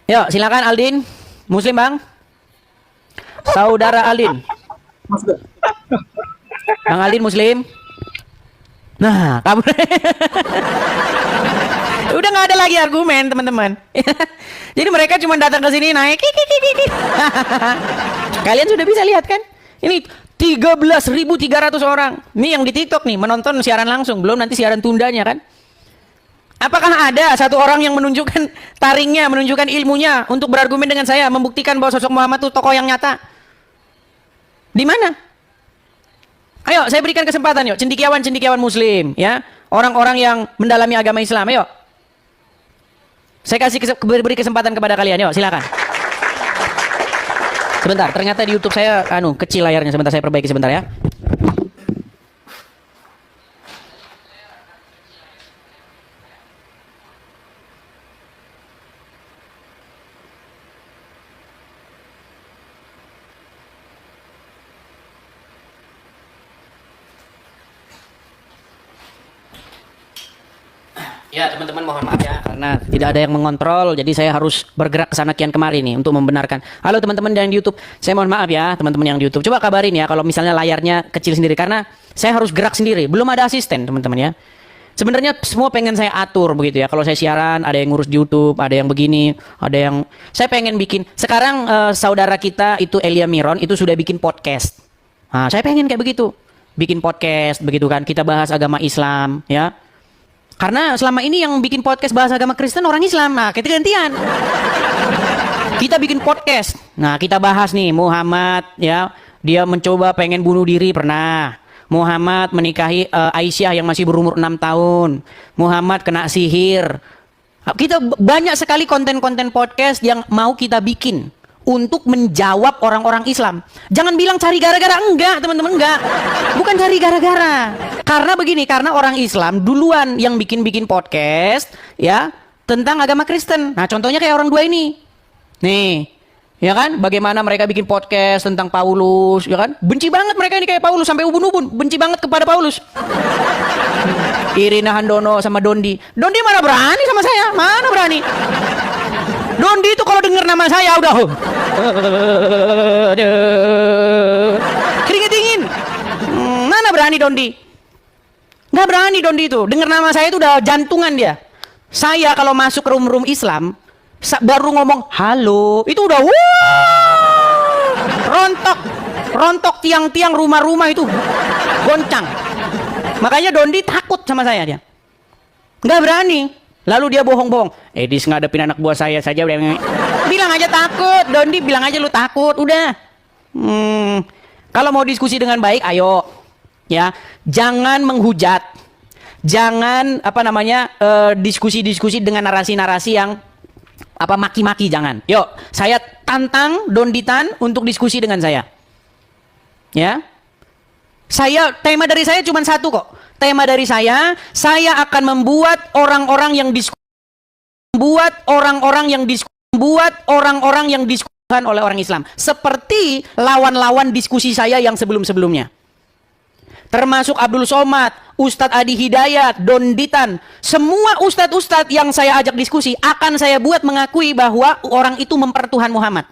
Yuk, silakan Aldin. Muslim, Bang. Saudara Aldin. Bang Aldin Muslim. Nah, kabur. Udah nggak ada lagi argumen, teman-teman. Jadi mereka cuma datang ke sini naik. Kalian sudah bisa lihat kan? Ini 13.300 orang. Ini yang di TikTok nih menonton siaran langsung, belum nanti siaran tundanya kan? Apakah ada satu orang yang menunjukkan taringnya, menunjukkan ilmunya untuk berargumen dengan saya, membuktikan bahwa sosok Muhammad itu tokoh yang nyata? Di mana? Ayo, saya berikan kesempatan yuk, cendekiawan-cendekiawan Muslim, ya, orang-orang yang mendalami agama Islam, ayo. Saya kasih beri kesempatan kepada kalian, yuk, silakan. Sebentar, ternyata di YouTube saya kecil layarnya, sebentar saya perbaiki sebentar ya. Ya teman-teman mohon maaf ya karena tidak ada yang mengontrol, jadi saya harus bergerak ke sana kian kemari nih untuk membenarkan. Halo teman-teman yang di YouTube, saya mohon maaf ya teman-teman yang di YouTube. Coba kabarin ya kalau misalnya layarnya kecil sendiri karena saya harus gerak sendiri, belum ada asisten teman-teman ya. Sebenarnya semua pengen saya atur begitu ya. Kalau saya siaran ada yang ngurus di YouTube, ada yang begini, ada yang saya pengen bikin. Sekarang saudara kita itu Elia Miron itu sudah bikin podcast. Nah, saya pengen kayak begitu, bikin podcast begitu kan. Kita bahas agama Islam ya. Karena selama ini yang bikin podcast bahasa agama Kristen orang Islam. Nah, kita gantian. Kita bikin podcast. Nah, kita bahas nih Muhammad ya, dia mencoba pengen bunuh diri pernah. Muhammad menikahi Aisyah yang masih berumur 6 tahun. Muhammad kena sihir. Kita banyak sekali konten-konten podcast yang mau kita bikin untuk menjawab orang-orang Islam. Jangan bilang cari gara-gara, enggak teman-teman, enggak. Bukan cari gara-gara. Karena begini, karena orang Islam duluan yang bikin-bikin podcast ya tentang agama Kristen. Nah, contohnya kayak orang dua ini. Nih, ya kan? Bagaimana mereka bikin podcast tentang Paulus, ya kan? Benci banget mereka ini kayak Paulus sampai ubun-ubun, benci banget kepada Paulus. Irina Handono sama Dondi. Dondi mana berani sama saya? Mana berani? Dondi itu kalau dengar nama saya udah keringet dingin. Mana berani Dondi? Nggak berani Dondi itu. Dengar nama saya itu udah jantungan dia. Saya kalau masuk ke room-room Islam baru ngomong halo, itu udah rontok tiang-tiang rumah-rumah itu goncang. Makanya Dondi takut sama saya dia. Nggak berani. Lalu dia bohong-bohong. Edis ngadepin anak buah saya saja udah. Bilang aja takut, Dondi bilang aja lu takut, udah. Kalau mau diskusi dengan baik, ayo. Ya, jangan menghujat. Jangan diskusi-diskusi dengan narasi-narasi yang maki-maki, jangan. Yuk, saya tantang Donditan untuk diskusi dengan saya. Ya. Tema dari saya cuma satu kok. Tema dari saya akan membuat orang-orang yang diskusikan oleh orang Islam seperti lawan-lawan diskusi saya yang sebelum-sebelumnya. Termasuk Abdul Somad, Ustadz Adi Hidayat, Donditan, semua ustadz-ustadz yang saya ajak diskusi akan saya buat mengakui bahwa orang itu mempertuhan Muhammad.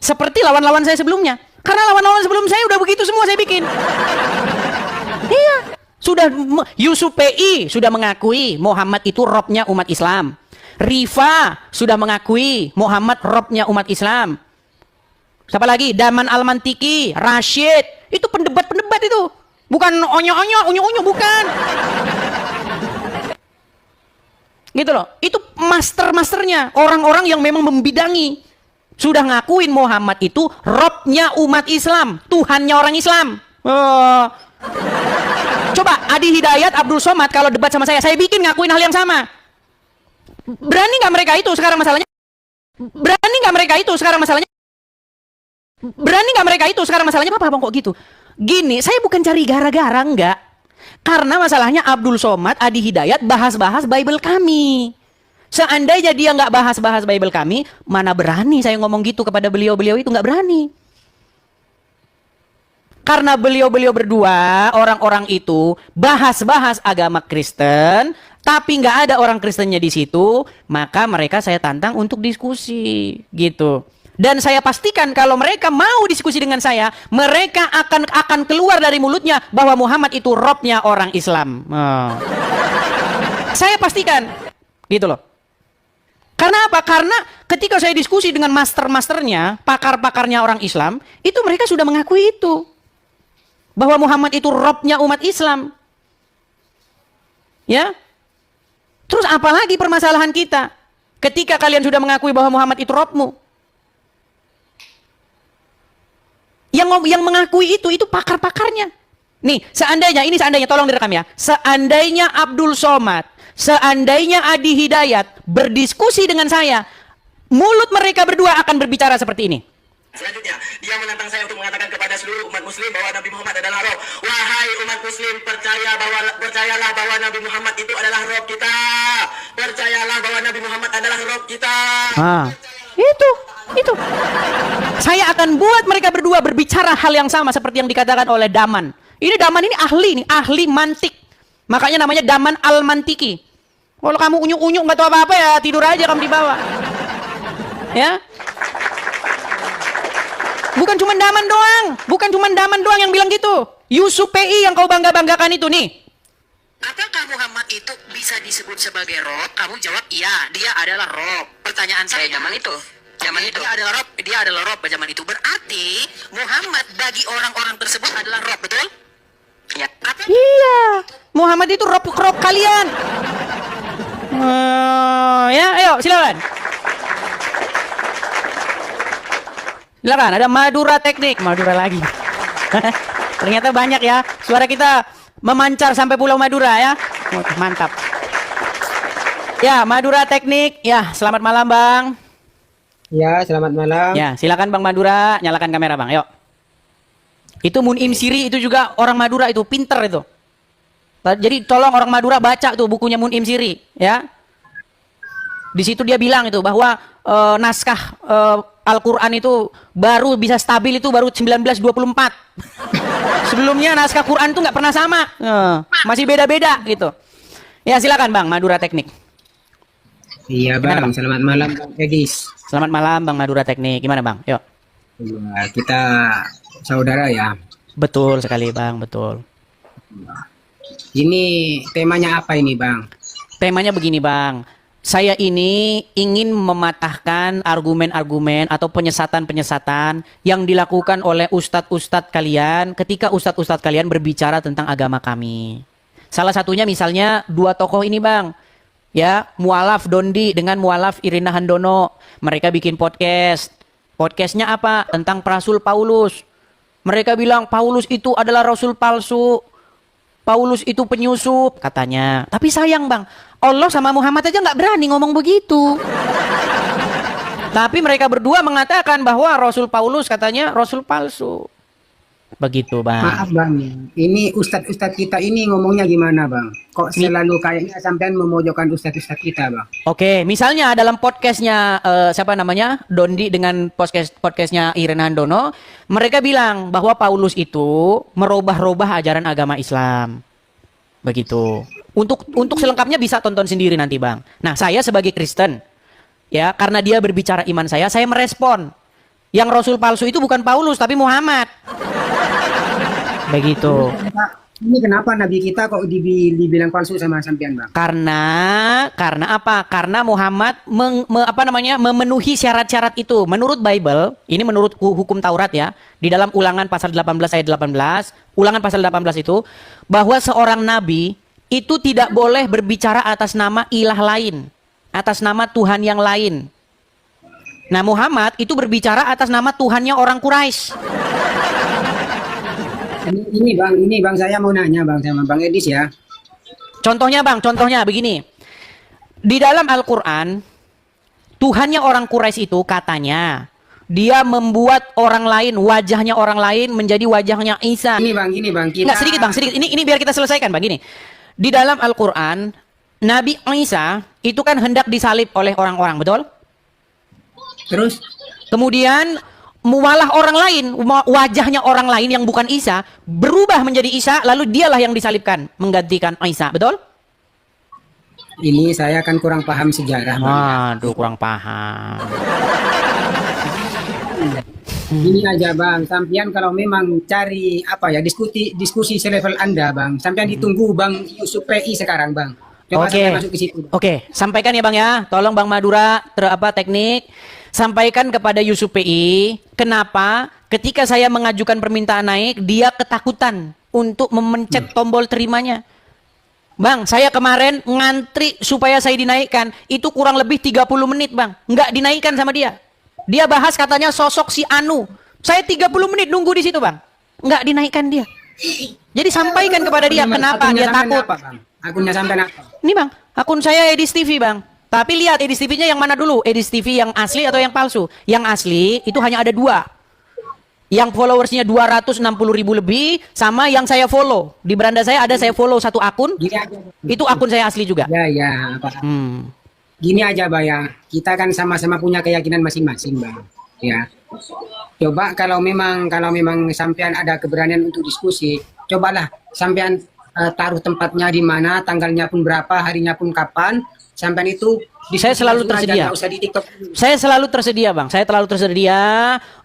Seperti lawan-lawan saya sebelumnya. Karena lawan-lawan sebelum saya udah begitu semua saya bikin. Iya. Sudah Yusuf PI sudah mengakui Muhammad itu robnya umat Islam. Rifa sudah mengakui Muhammad robnya umat Islam. Siapa lagi? Daman Al-Mantiki, Rashid, itu pendebat-pendebat itu. Bukan onyo-onyo, bukan. Gitu loh. Itu master-masternya, orang-orang yang memang membidangi. Sudah ngakuin Muhammad itu robnya umat Islam, Tuhannya orang Islam. Coba Adi Hidayat, Abdul Somad kalau debat sama saya bikin ngakuin hal yang sama. Berani nggak mereka itu sekarang masalahnya? Berani nggak mereka itu sekarang masalahnya? Apa bang kok gitu? Gini, saya bukan cari gara-gara, enggak. Karena masalahnya Abdul Somad, Adi Hidayat bahas-bahas Bible kami. Seandainya dia nggak bahas-bahas Bible kami, mana berani saya ngomong gitu kepada beliau-beliau itu, nggak berani. Karena beliau-beliau berdua, orang-orang itu bahas-bahas agama Kristen, tapi nggak ada orang Kristennya di situ, maka mereka saya tantang untuk diskusi, gitu. Dan saya pastikan kalau mereka mau diskusi dengan saya, mereka akan keluar dari mulutnya bahwa Muhammad itu robnya orang Islam. Saya pastikan, gitu loh. Karena apa? Karena ketika saya diskusi dengan master-masternya, pakar-pakarnya orang Islam, itu mereka sudah mengakui itu. Bahwa Muhammad itu robnya umat Islam. Ya? Terus apalagi permasalahan kita? Ketika kalian sudah mengakui bahwa Muhammad itu robmu. Yang mengakui itu pakar-pakarnya. Nih, seandainya tolong direkam ya. Seandainya Abdul Somad, seandainya Adi Hidayat berdiskusi dengan saya, mulut mereka berdua akan berbicara seperti ini. Selanjutnya, dia menantang saya untuk mengatakan kepada seluruh umat muslim bahwa Nabi Muhammad adalah roh. Wahai umat muslim, percayalah bahwa Nabi Muhammad itu adalah roh kita. Percayalah bahwa Nabi Muhammad adalah roh kita. Itu. Saya akan buat mereka berdua berbicara hal yang sama seperti yang dikatakan oleh Daman. Ini Daman ini ahli mantik. Makanya namanya Daman al-Mantiki. Kalau kamu unyuk-unyuk nggak tahu apa-apa ya, tidur aja kamu di bawah. Ya. Bukan cuma Daman doang yang bilang gitu. Yusuf PI yang kau bangga-banggakan itu nih. Apakah Muhammad itu bisa disebut sebagai roh? Kamu jawab iya, dia adalah roh. Pertanyaan saya zaman itu dia adalah roh pada zaman itu. Berarti Muhammad bagi orang-orang tersebut adalah roh, betul? Ya. Iya, Muhammad itu roh kalian. Ya, ayo silakan. Silakan, ada Madura Teknik, Madura lagi. Ternyata banyak ya, suara kita memancar sampai Pulau Madura ya. Mantap. Ya, Madura Teknik. Ya, selamat malam Bang. Ya, selamat malam. Ya, silakan Bang Madura, nyalakan kamera Bang, yuk. Itu Munim Siri itu juga orang Madura itu, pinter itu. Jadi tolong orang Madura baca tuh bukunya Munim Siri, ya. Di situ dia bilang itu bahwa naskah Al-Quran itu baru bisa stabil itu baru 1924. Sebelumnya naskah Quran itu nggak pernah sama, masih beda-beda gitu. Ya silakan Bang Madura Teknik. Iya Bang, selamat malam Bang Egis. Selamat malam Bang Madura Teknik. Gimana Bang? Yuk. Kita saudara ya. Betul sekali Bang, betul. Ini temanya apa ini Bang? Temanya begini Bang. Saya ini ingin mematahkan argumen-argumen atau penyesatan-penyesatan yang dilakukan oleh ustadz-ustadz kalian ketika ustadz-ustadz kalian berbicara tentang agama kami. Salah satunya misalnya dua tokoh ini Bang. Ya, Mualaf Dondi dengan Mualaf Irina Handono. Mereka bikin podcast. Podcastnya apa? Tentang Rasul Paulus. Mereka bilang Paulus itu adalah Rasul palsu. Paulus itu penyusup katanya. Tapi sayang Bang, Allah sama Muhammad aja nggak berani ngomong begitu. Tapi mereka berdua mengatakan bahwa Rasul Paulus katanya Rasul palsu. Begitu Bang. Maaf Bang, ini ustadz-ustadz kita ini ngomongnya gimana Bang? Kok selalu kayaknya sampean memojokkan ustadz-ustadz kita Bang? Oke, misalnya dalam podcastnya siapa namanya Dondi dengan podcastnya Irina Handono, mereka bilang bahwa Paulus itu merubah-rubah ajaran agama Islam. Begitu. Untuk selengkapnya bisa tonton sendiri nanti Bang. Nah saya sebagai Kristen, ya karena dia berbicara iman saya merespon. Yang Rasul palsu itu bukan Paulus tapi Muhammad. Begitu. Ini kenapa Nabi kita kok dibilang palsu sama sampean Bang? Karena apa? Karena Muhammad memenuhi syarat-syarat itu. Menurut Bible, ini menurut hukum Taurat ya, di dalam Ulangan pasal 18 ayat 18, Ulangan pasal 18 itu, bahwa seorang nabi itu tidak boleh berbicara atas nama ilah lain, atas nama Tuhan yang lain. Nah Muhammad itu berbicara atas nama Tuhannya orang Quraisy. Ini bang saya mau nanya Bang sama Bang Edis ya. Contohnya begini. Di dalam Al-Quran, Tuhannya orang Quraisy itu katanya Dia membuat orang lain, wajahnya orang lain menjadi wajahnya Isa. Gini bang, kita... Nggak, sedikit bang, sedikit. Ini biar kita selesaikan bang, gini. Di dalam Al-Quran, Nabi Isa itu kan hendak disalib oleh orang-orang, betul? Terus? Kemudian malah orang lain, wajahnya orang lain yang bukan Isa, berubah menjadi Isa, lalu dialah yang disalibkan, menggantikan Isa, betul? Ini saya kan kurang paham sejarah. Waduh, kurang paham. Ini aja bang, sampian kalau memang cari apa ya diskusi selevel Anda bang, sampian ditunggu bang Yusuf PI sekarang bang. Coba Oke, masuk ke situ. Oke, sampaikan ya bang ya, tolong bang Madura teknik, sampaikan kepada Yusuf PI, kenapa ketika saya mengajukan permintaan naik, dia ketakutan untuk memencet tombol terimanya. Bang, saya kemarin ngantri supaya saya dinaikkan, itu kurang lebih 30 menit bang, nggak dinaikkan sama dia. Dia bahas katanya sosok si Anu. Saya 30 menit nunggu di situ bang, nggak dinaikkan dia. Jadi sampaikan kepada dia kenapa dia takut. Akunnya sampai apa? Ini bang, akun saya Edis TV bang. Tapi lihat Edis TV-nya yang mana dulu? Edis TV yang asli atau yang palsu? Yang asli itu hanya ada 2. Yang followersnya 260.000 lebih, sama yang saya follow. Di beranda saya ada saya follow 1 akun. Itu akun saya asli juga. Ya, apa? Gini aja bang ya, kita kan sama-sama punya keyakinan masing-masing bang. Ya, coba kalau memang sampean ada keberanian untuk diskusi, cobalah sampean taruh tempatnya di mana, tanggalnya pun berapa, harinya pun kapan, sampean itu. Saya selalu tersedia. Saya selalu tersedia bang. Saya selalu tersedia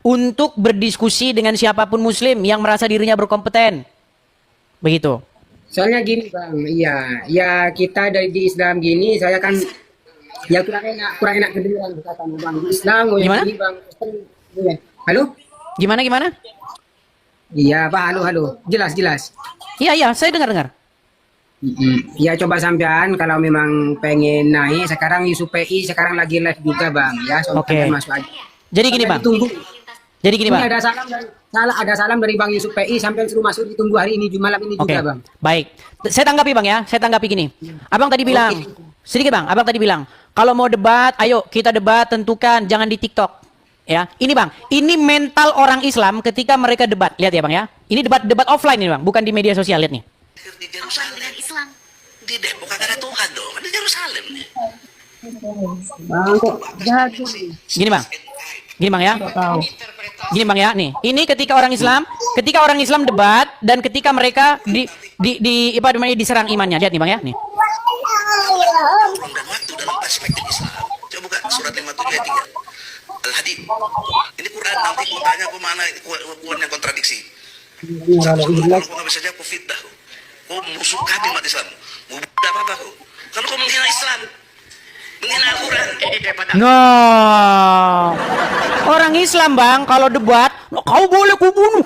untuk berdiskusi dengan siapapun Muslim yang merasa dirinya berkompeten. Begitu. Soalnya gini bang, ya kita dari di Islam gini, saya kan. Ya kurang enak kedengaran kata bang Islam. Gimana? Ini, bang. Halo? Gimana? Iya pak, halo. Jelas. Iya, saya dengar. Ya coba sampean kalau memang pengen naik sekarang Yusuf PI sekarang lagi live juga bang ya. Oke. Masuk aja. Jadi gini bang. Jadi gini bang. Ada salam dari bang Yusuf PI sampai suruh masuk ditunggu hari ini malam ini juga bang. Baik. Saya tanggapi bang ya. Saya tanggapi gini. Abang tadi bilang. Sedikit bang. Abang tadi bilang. Kalau mau debat, ayo kita debat, tentukan, jangan di TikTok. Ya, ini bang, ini mental orang Islam ketika mereka debat. Lihat ya bang ya, ini debat offline ini bang, bukan di media sosial. Lihat nih. Di Yerusalem dengan Islam. Di Depok ada Tuhan dong, di Yerusalem nih. Gini bang ya. Gini bang ya, nih. Ini ketika orang Islam debat dan ketika mereka diserang imannya. Lihat nih bang ya, nih. Ruang dan waktu dalam perspektif Islam. Coba buka surat 57 ayat 3. Al-Hadid. Ini Quran nanti kau tanya kau mana kuan yang kontradiksi. Kau nggak bisa jawab kau fitnah. Kau musuh kafir umat Islam. Mau apa kau? Kalau kau menghina Islam, menghina Al-Quran. No. Orang Islam bang kalau debat, kau boleh kubunuh.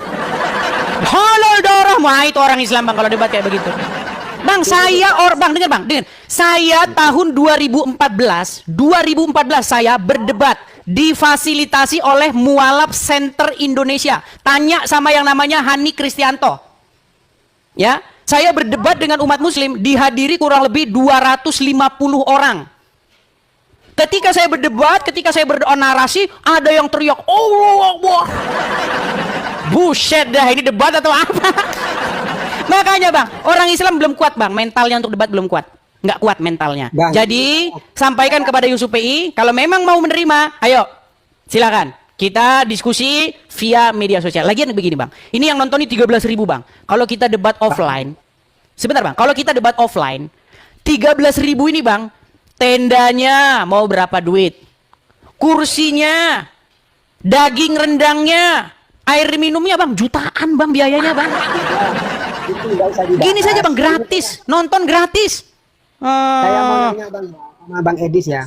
Halal darah. Wah itu orang Islam bang kalau debat kayak begitu. Bang, dengar. Saya tahun 2014 saya berdebat difasilitasi oleh Mualaf Center Indonesia. Tanya sama yang namanya Hani Kristianto. Ya, saya berdebat dengan umat muslim dihadiri kurang lebih 250 orang. Ketika saya berdebat, ketika saya bernarasi, ada yang teriak, "Allah Akbar." Buset dah, ini debat atau apa? Makanya bang, orang Islam belum kuat bang, mentalnya untuk debat belum kuat, nggak kuat mentalnya. Bang. Jadi sampaikan kepada Yusuf PI, kalau memang mau menerima, ayo silakan kita diskusi via media sosial. Lagian begini bang, ini yang nonton ini 13.000 bang. Kalau kita debat offline, sebentar bang, kalau kita debat offline, 13.000 ini bang, tendanya mau berapa duit, kursinya, daging rendangnya, air minumnya bang, jutaan bang biayanya bang. Gini saja bang, gratis, nonton gratis. Saya mau nanya bang, sama bang Edis ya.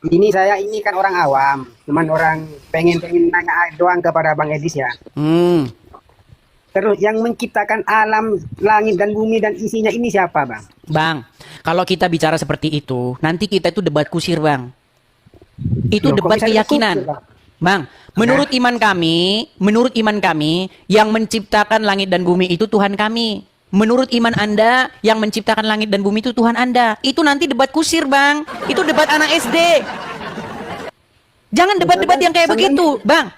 Ini kan orang awam, cuman orang pengen nanya doang kepada bang Edis ya. Terus yang menciptakan alam, langit dan bumi dan isinya ini siapa bang? Bang, kalau kita bicara seperti itu, nanti kita itu debat kusir bang. Itu debat keyakinan. Bang, menurut iman kami, yang menciptakan langit dan bumi itu Tuhan kami. Menurut iman Anda, yang menciptakan langit dan bumi itu Tuhan Anda. Itu nanti debat kusir, bang. Itu debat anak SD. Jangan debat-debat yang kayak begitu, Bang.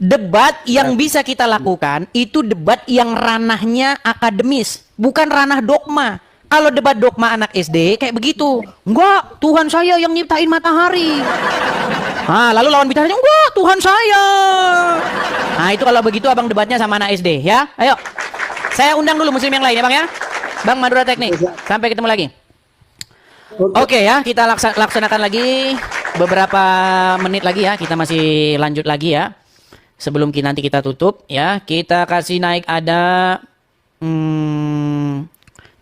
Debat yang bisa kita lakukan itu debat yang ranahnya akademis, bukan ranah dogma. Kalau debat dogma anak SD kayak begitu, enggak, Tuhan saya yang nyiptain matahari. Lalu lawan bicaranya, enggak, Tuhan saya. Itu kalau begitu abang debatnya sama anak SD ya. Ayo, saya undang dulu muslim yang lain ya bang ya. Bang Madura Teknik, sampai ketemu lagi. Oke ya, kita laksanakan lagi beberapa menit lagi ya. Kita masih lanjut lagi ya. Sebelum nanti kita tutup ya, kita kasih naik ada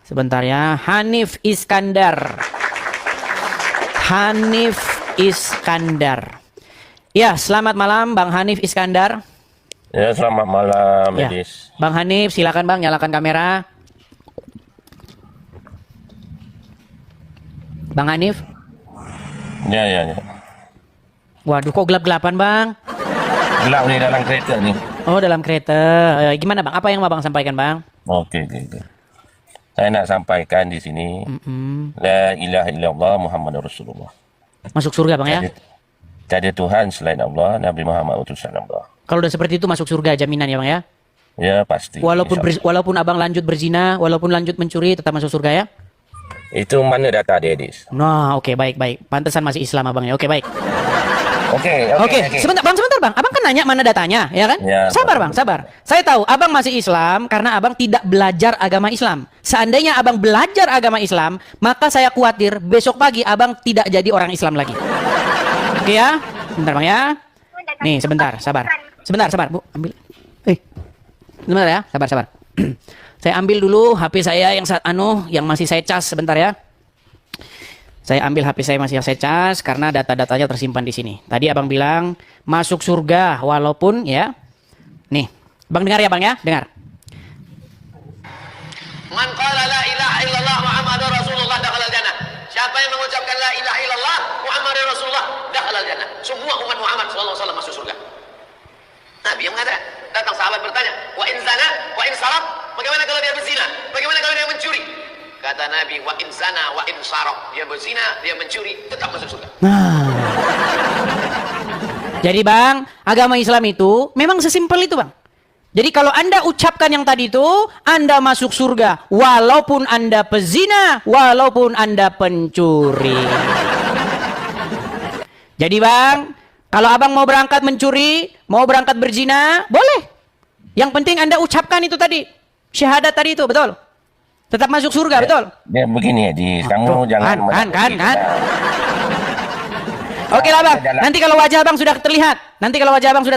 sebentar ya, Hanif Iskandar. Hanif Iskandar. Ya, selamat malam Bang Hanif Iskandar. Ya, selamat malam, Edis. Bang Hanif, silakan Bang, nyalakan kamera. Bang Hanif? Ya. Waduh, kok gelap-gelapan Bang? Gelap nih dalam kereta nih. Oh, dalam kereta. Gimana Bang? Apa yang Abang sampaikan Bang? Oke. Saya nak sampaikan di sini, La ilaha illallah Muhammadur Rasulullah. Masuk surga Bang ya? Tiada Tuhan selain Allah, Nabi Muhammad utusan Allah. Kalau udah seperti itu masuk surga jaminan ya Bang ya? Ya pasti. Walaupun Abang lanjut berzina, walaupun lanjut mencuri, tetap masuk surga ya? Itu mana data dia, Edis? Nah, oke, baik. Pantesan masih Islam Abang ya. Oke, baik. Oke. Sebentar Bang. Abang kan nanya mana datanya, ya kan? Ya, sabar Bang. Saya tahu Abang masih Islam karena Abang tidak belajar agama Islam. Seandainya Abang belajar agama Islam, maka saya khawatir besok pagi Abang tidak jadi orang Islam lagi. Oke ya? Bentar Bang ya. Nih, sebentar, sabar. Bu, ambil. Sebentar ya, sabar. Saya ambil dulu HP saya yang masih saya cas sebentar ya. Saya ambil HP saya masih saya cas karena data-datanya tersimpan di sini. Tadi Abang bilang masuk surga walaupun ya. Nih, Bang dengar ya Bang ya, dengar. Man qala la ilaha illallah Muhammadur Rasulullah dakhalal jannah. Siapa yang mengucapkan la ilaha illallah Muhammadur Rasulullah dakhalal jannah. Semua umat Muhammad sallallahu alaihi wasallam masuk surga. Nabi yang mengatakan, datang sahabat bertanya, wa in zana, wa in saraq, bagaimana kalau dia berzina? Bagaimana kalau dia mencuri? Kata Nabi, wa in zana, wa in saraq, dia berzina, dia mencuri, tetap masuk surga. Jadi Bang, agama Islam itu memang sesimpel itu Bang. Jadi kalau Anda ucapkan yang tadi itu, Anda masuk surga walaupun Anda pezina, walaupun Anda pencuri. Jadi Bang, kalau Abang mau berangkat mencuri, mau berangkat berzina, boleh. Yang penting Anda ucapkan itu tadi. Syahadat tadi itu, betul? Tetap masuk surga, betul? Ya begini ya, kamu jangan... Kan. Oke lah Bang, nanti kalau wajah Abang sudah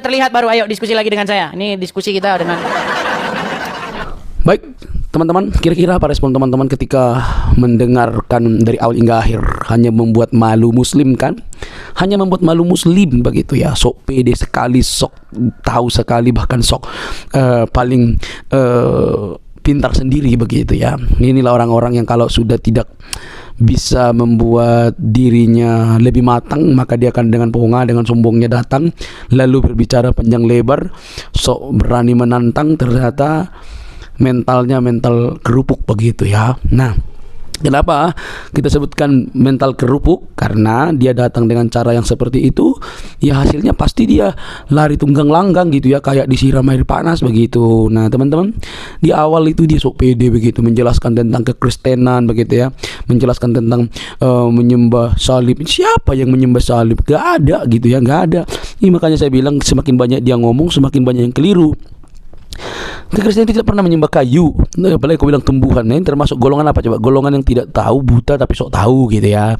terlihat, baru ayo diskusi lagi dengan saya. Ini diskusi kita dengan... Baik, teman-teman, kira-kira apa respon teman-teman ketika mendengarkan dari awal hingga akhir? Hanya membuat malu muslim kan? Hanya membuat malu muslim begitu ya. Sok pede sekali, sok tahu sekali, bahkan sok paling pintar sendiri begitu ya. Inilah orang-orang yang kalau sudah tidak bisa membuat dirinya lebih matang, maka dia akan dengan ponga, dengan sombongnya datang, lalu berbicara panjang lebar, sok berani menantang, ternyata mentalnya mental kerupuk begitu ya. Nah, kenapa kita sebutkan mental kerupuk? Karena dia datang dengan cara yang seperti itu, ya hasilnya pasti dia lari tunggang langgang gitu ya, kayak disiram air panas begitu. Nah teman-teman, di awal itu dia sok pede begitu, menjelaskan tentang kekristenan begitu ya, menjelaskan tentang menyembah salib. Siapa yang menyembah salib? Gak ada gitu ya, gak ada. Ini makanya saya bilang semakin banyak dia ngomong, semakin banyak yang keliru. Kekristenan tidak pernah menyembah kayu, apalagi kau bilang tumbuhan. Nah, ini termasuk golongan apa coba? Golongan yang tidak tahu, buta tapi sok tahu gitu ya.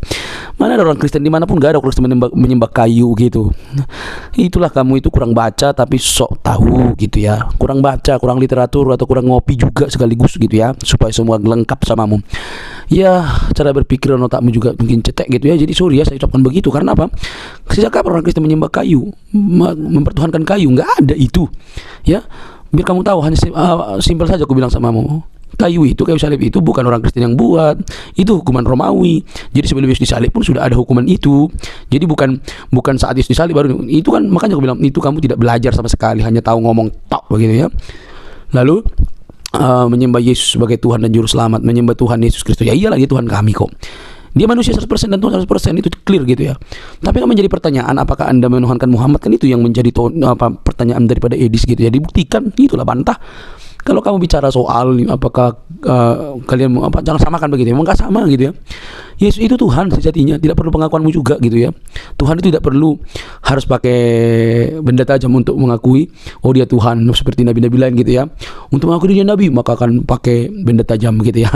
Mana ada orang Kristen dimanapun gak ada orang Kristen menyembah kayu gitu. Itulah kamu itu kurang baca tapi sok tahu gitu ya. Kurang baca, kurang literatur, atau kurang ngopi juga sekaligus gitu ya, supaya semua lengkap samamu. Ya, cara berpikir dan otakmu juga mungkin cetek gitu ya. Jadi sorry ya saya ucapkan begitu, karena apa? Sejak kapan orang Kristen menyembah kayu, mempertuhankan kayu? Nggak ada itu ya. Biar kamu tahu, hanya simpel saja aku bilang samamu. Kayu salib itu bukan orang Kristen yang buat, itu hukuman Romawi. Jadi sebelum Yesus disalib pun sudah ada hukuman itu. Jadi bukan saat Yesus disalib baru itu kan. Makanya aku bilang itu kamu tidak belajar sama sekali, hanya tahu ngomong tok begitu ya. Lalu menyembah Yesus sebagai Tuhan dan Juru Selamat, menyembah Tuhan Yesus Kristus. Ya iyalah, dia Tuhan kami kok. Dia manusia 100% dan Tuhan 100%, itu clear gitu ya. Tapi kan menjadi pertanyaan, apakah Anda menuhankan Muhammad, kan itu yang menjadi pertanyaan daripada Edis gitu ya. Dibuktikan, itulah bantah. Kalau kamu bicara soal apakah kalian jangan samakan begitu ya, memang gak sama gitu ya. Yesus itu Tuhan sejatinya, tidak perlu pengakuanmu juga gitu ya. Tuhan itu tidak perlu harus pakai benda tajam untuk mengakui oh dia Tuhan, seperti nabi-nabi lain gitu ya. Untuk mengakui dia nabi maka akan pakai benda tajam gitu ya.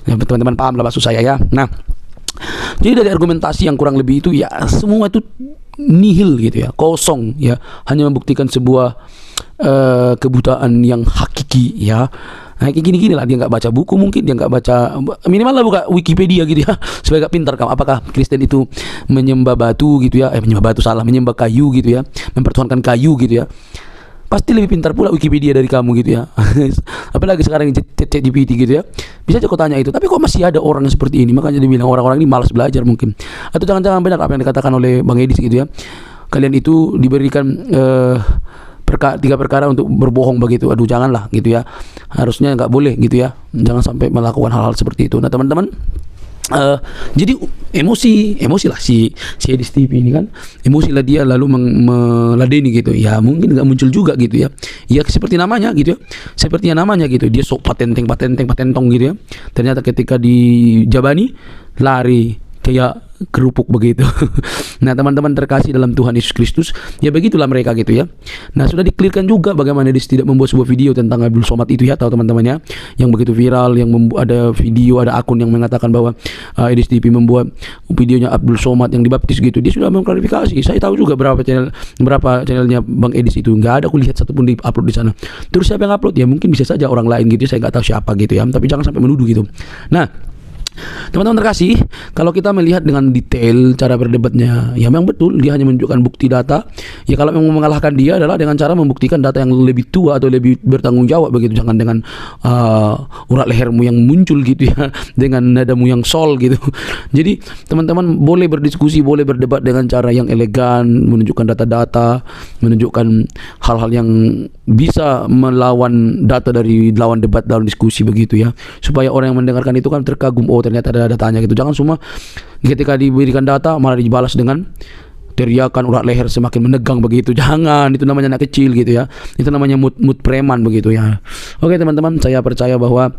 Ya, teman-teman paham lah maksud saya ya. Nah, jadi dari argumentasi yang kurang lebih itu ya semua itu nihil gitu ya, kosong ya, hanya membuktikan sebuah kebutaan yang hakiki ya. Nah, kayak gini-gini lah, dia nggak baca buku, mungkin dia nggak baca, minimal lah buka Wikipedia gitu ya, supaya gak pintar kamu. Apakah Kristen itu menyembah batu gitu ya, menyembah kayu gitu ya, mempertuhankan kayu gitu ya. Pasti lebih pintar pula Wikipedia dari kamu gitu ya. Apalagi sekarang ChatGPT gitu ya, bisa aja kau tanya itu. Tapi kok masih ada orang yang seperti ini? Makanya dia bilang orang-orang ini malas belajar mungkin. Atau jangan-jangan benar apa yang dikatakan oleh Bang Edis gitu ya, kalian itu diberikan 3 perkara untuk berbohong begitu. Aduh, janganlah gitu ya, harusnya nggak boleh gitu ya, jangan sampai melakukan hal-hal seperti itu. Nah teman-teman, jadi emosi lah si Edis TV ini kan, emosi lah dia lalu meladeni gitu ya, mungkin nggak muncul juga gitu ya. Ya seperti namanya gitu ya, seperti yang namanya gitu, dia sok patentong gitu ya. Ternyata ketika dijabani lari kayak kerupuk begitu. Nah teman-teman terkasih dalam Tuhan Yesus Kristus, ya begitulah mereka gitu ya. Nah sudah diklirkan juga bagaimana dia tidak membuat sebuah video tentang Abdul Somad itu ya, tahu teman-teman ya, yang begitu viral, yang ada video, ada akun yang mengatakan bahwa Edis TV membuat videonya Abdul Somad yang dibaptis gitu. Dia sudah mengklarifikasi. Saya tahu juga berapa channelnya Bang Edis itu, nggak ada aku lihat satupun di upload di sana. Terus siapa yang upload? Ya mungkin bisa saja orang lain gitu, saya nggak tahu siapa gitu ya, tapi jangan sampai menuduh gitu. Nah teman-teman terkasih, kalau kita melihat dengan detail cara berdebatnya, ya memang betul dia hanya menunjukkan bukti data. Ya kalau memang mengalahkan dia adalah dengan cara membuktikan data yang lebih tua atau lebih bertanggung jawab begitu. Jangan dengan urat lehermu yang muncul gitu ya, dengan nadamu yang sol gitu. Jadi teman-teman boleh berdiskusi, boleh berdebat dengan cara yang elegan, menunjukkan data-data, menunjukkan hal-hal yang bisa melawan data dari lawan debat dalam diskusi begitu ya, supaya orang yang mendengarkan itu kan terkagum, oh ternyata ada datanya gitu. Jangan semua ketika diberikan data malah dibalas dengan teriakan urat leher semakin menegang begitu. Jangan, itu namanya anak kecil gitu ya, itu namanya mood preman begitu ya. Oke teman-teman, saya percaya bahwa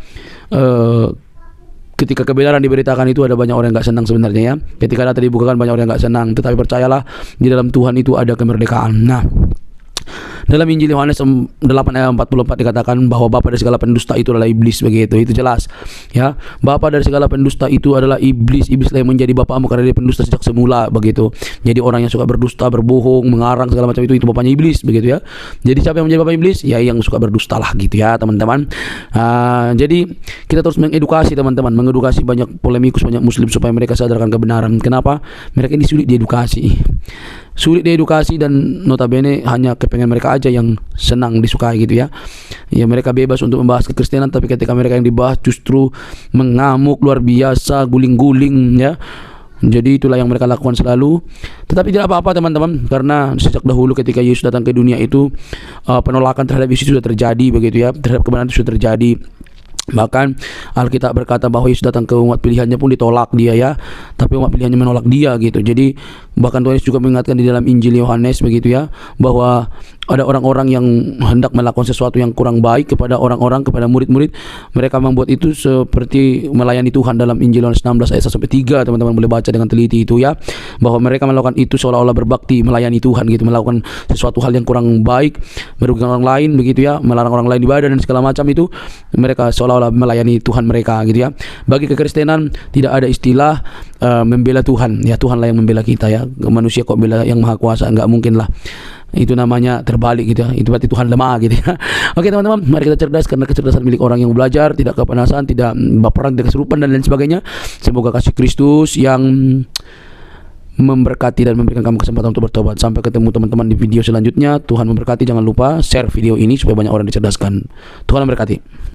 ketika kebenaran diberitakan itu ada banyak orang yang gak senang sebenarnya ya. Ketika data dibukakan banyak orang yang gak senang, tetapi percayalah di dalam Tuhan itu ada kemerdekaan. Nah dalam Injil Yohanes 8 ayat 44 dikatakan bahwa bapa dari segala pendusta itu adalah iblis begitu. Itu jelas ya. Bapa dari segala pendusta itu adalah iblis. Iblis lah yang menjadi bapamu karena dia pendusta sejak semula begitu. Jadi orang yang suka berdusta, berbohong, mengarang segala macam itu bapaknya iblis begitu ya. Jadi siapa yang menjadi bapak iblis? Ya yang suka berdusta lah gitu ya teman-teman. Jadi kita terus mengedukasi teman-teman, mengedukasi banyak polemikus, banyak muslim supaya mereka sadarkan kebenaran. Kenapa? Mereka ini sulit diedukasi. Sulit diedukasi dan notabene hanya kepengen mereka aja yang senang disukai gitu ya. Ya mereka bebas untuk membahas kekristenan, tapi ketika mereka yang dibahas justru mengamuk luar biasa, guling-guling ya. Jadi itulah yang mereka lakukan selalu. Tetapi tidak apa-apa teman-teman, karena sejak dahulu ketika Yesus datang ke dunia itu penolakan terhadap Yesus sudah terjadi begitu ya, terhadap kebenaran itu sudah terjadi. Bahkan Alkitab berkata bahwa Yesus datang ke umat pilihannya pun ditolak dia ya, tapi umat pilihannya menolak dia gitu. Jadi bahkan Tuhan Yesus juga mengingatkan di dalam Injil Yohanes begitu ya, bahwa ada orang-orang yang hendak melakukan sesuatu yang kurang baik kepada orang-orang, kepada murid-murid. Mereka membuat itu seperti melayani Tuhan. Dalam Injil Yohanes 16 ayat 1-3 teman-teman boleh baca dengan teliti itu ya, bahwa mereka melakukan itu seolah-olah berbakti melayani Tuhan gitu, melakukan sesuatu hal yang kurang baik, merugikan orang lain begitu ya, melarang orang lain ibadah dan segala macam itu. Mereka seolah-olah melayani Tuhan mereka gitu ya. Bagi kekristenan tidak ada istilah membela Tuhan ya, Tuhan lah yang membela kita ya. Manusia kok bela yang maha kuasa, enggak mungkin lah. Itu namanya terbalik gitu ya, itu berarti Tuhan lemah gitu ya. Oke teman-teman, mari kita cerdas, karena kecerdasan milik orang yang belajar, tidak kepanasan, tidak baperan, tidak kesurupan dan lain sebagainya. Semoga kasih Kristus yang memberkati dan memberikan kamu kesempatan untuk bertobat. Sampai ketemu teman-teman di video selanjutnya. Tuhan memberkati. Jangan lupa share video ini supaya banyak orang dicerdaskan. Tuhan memberkati.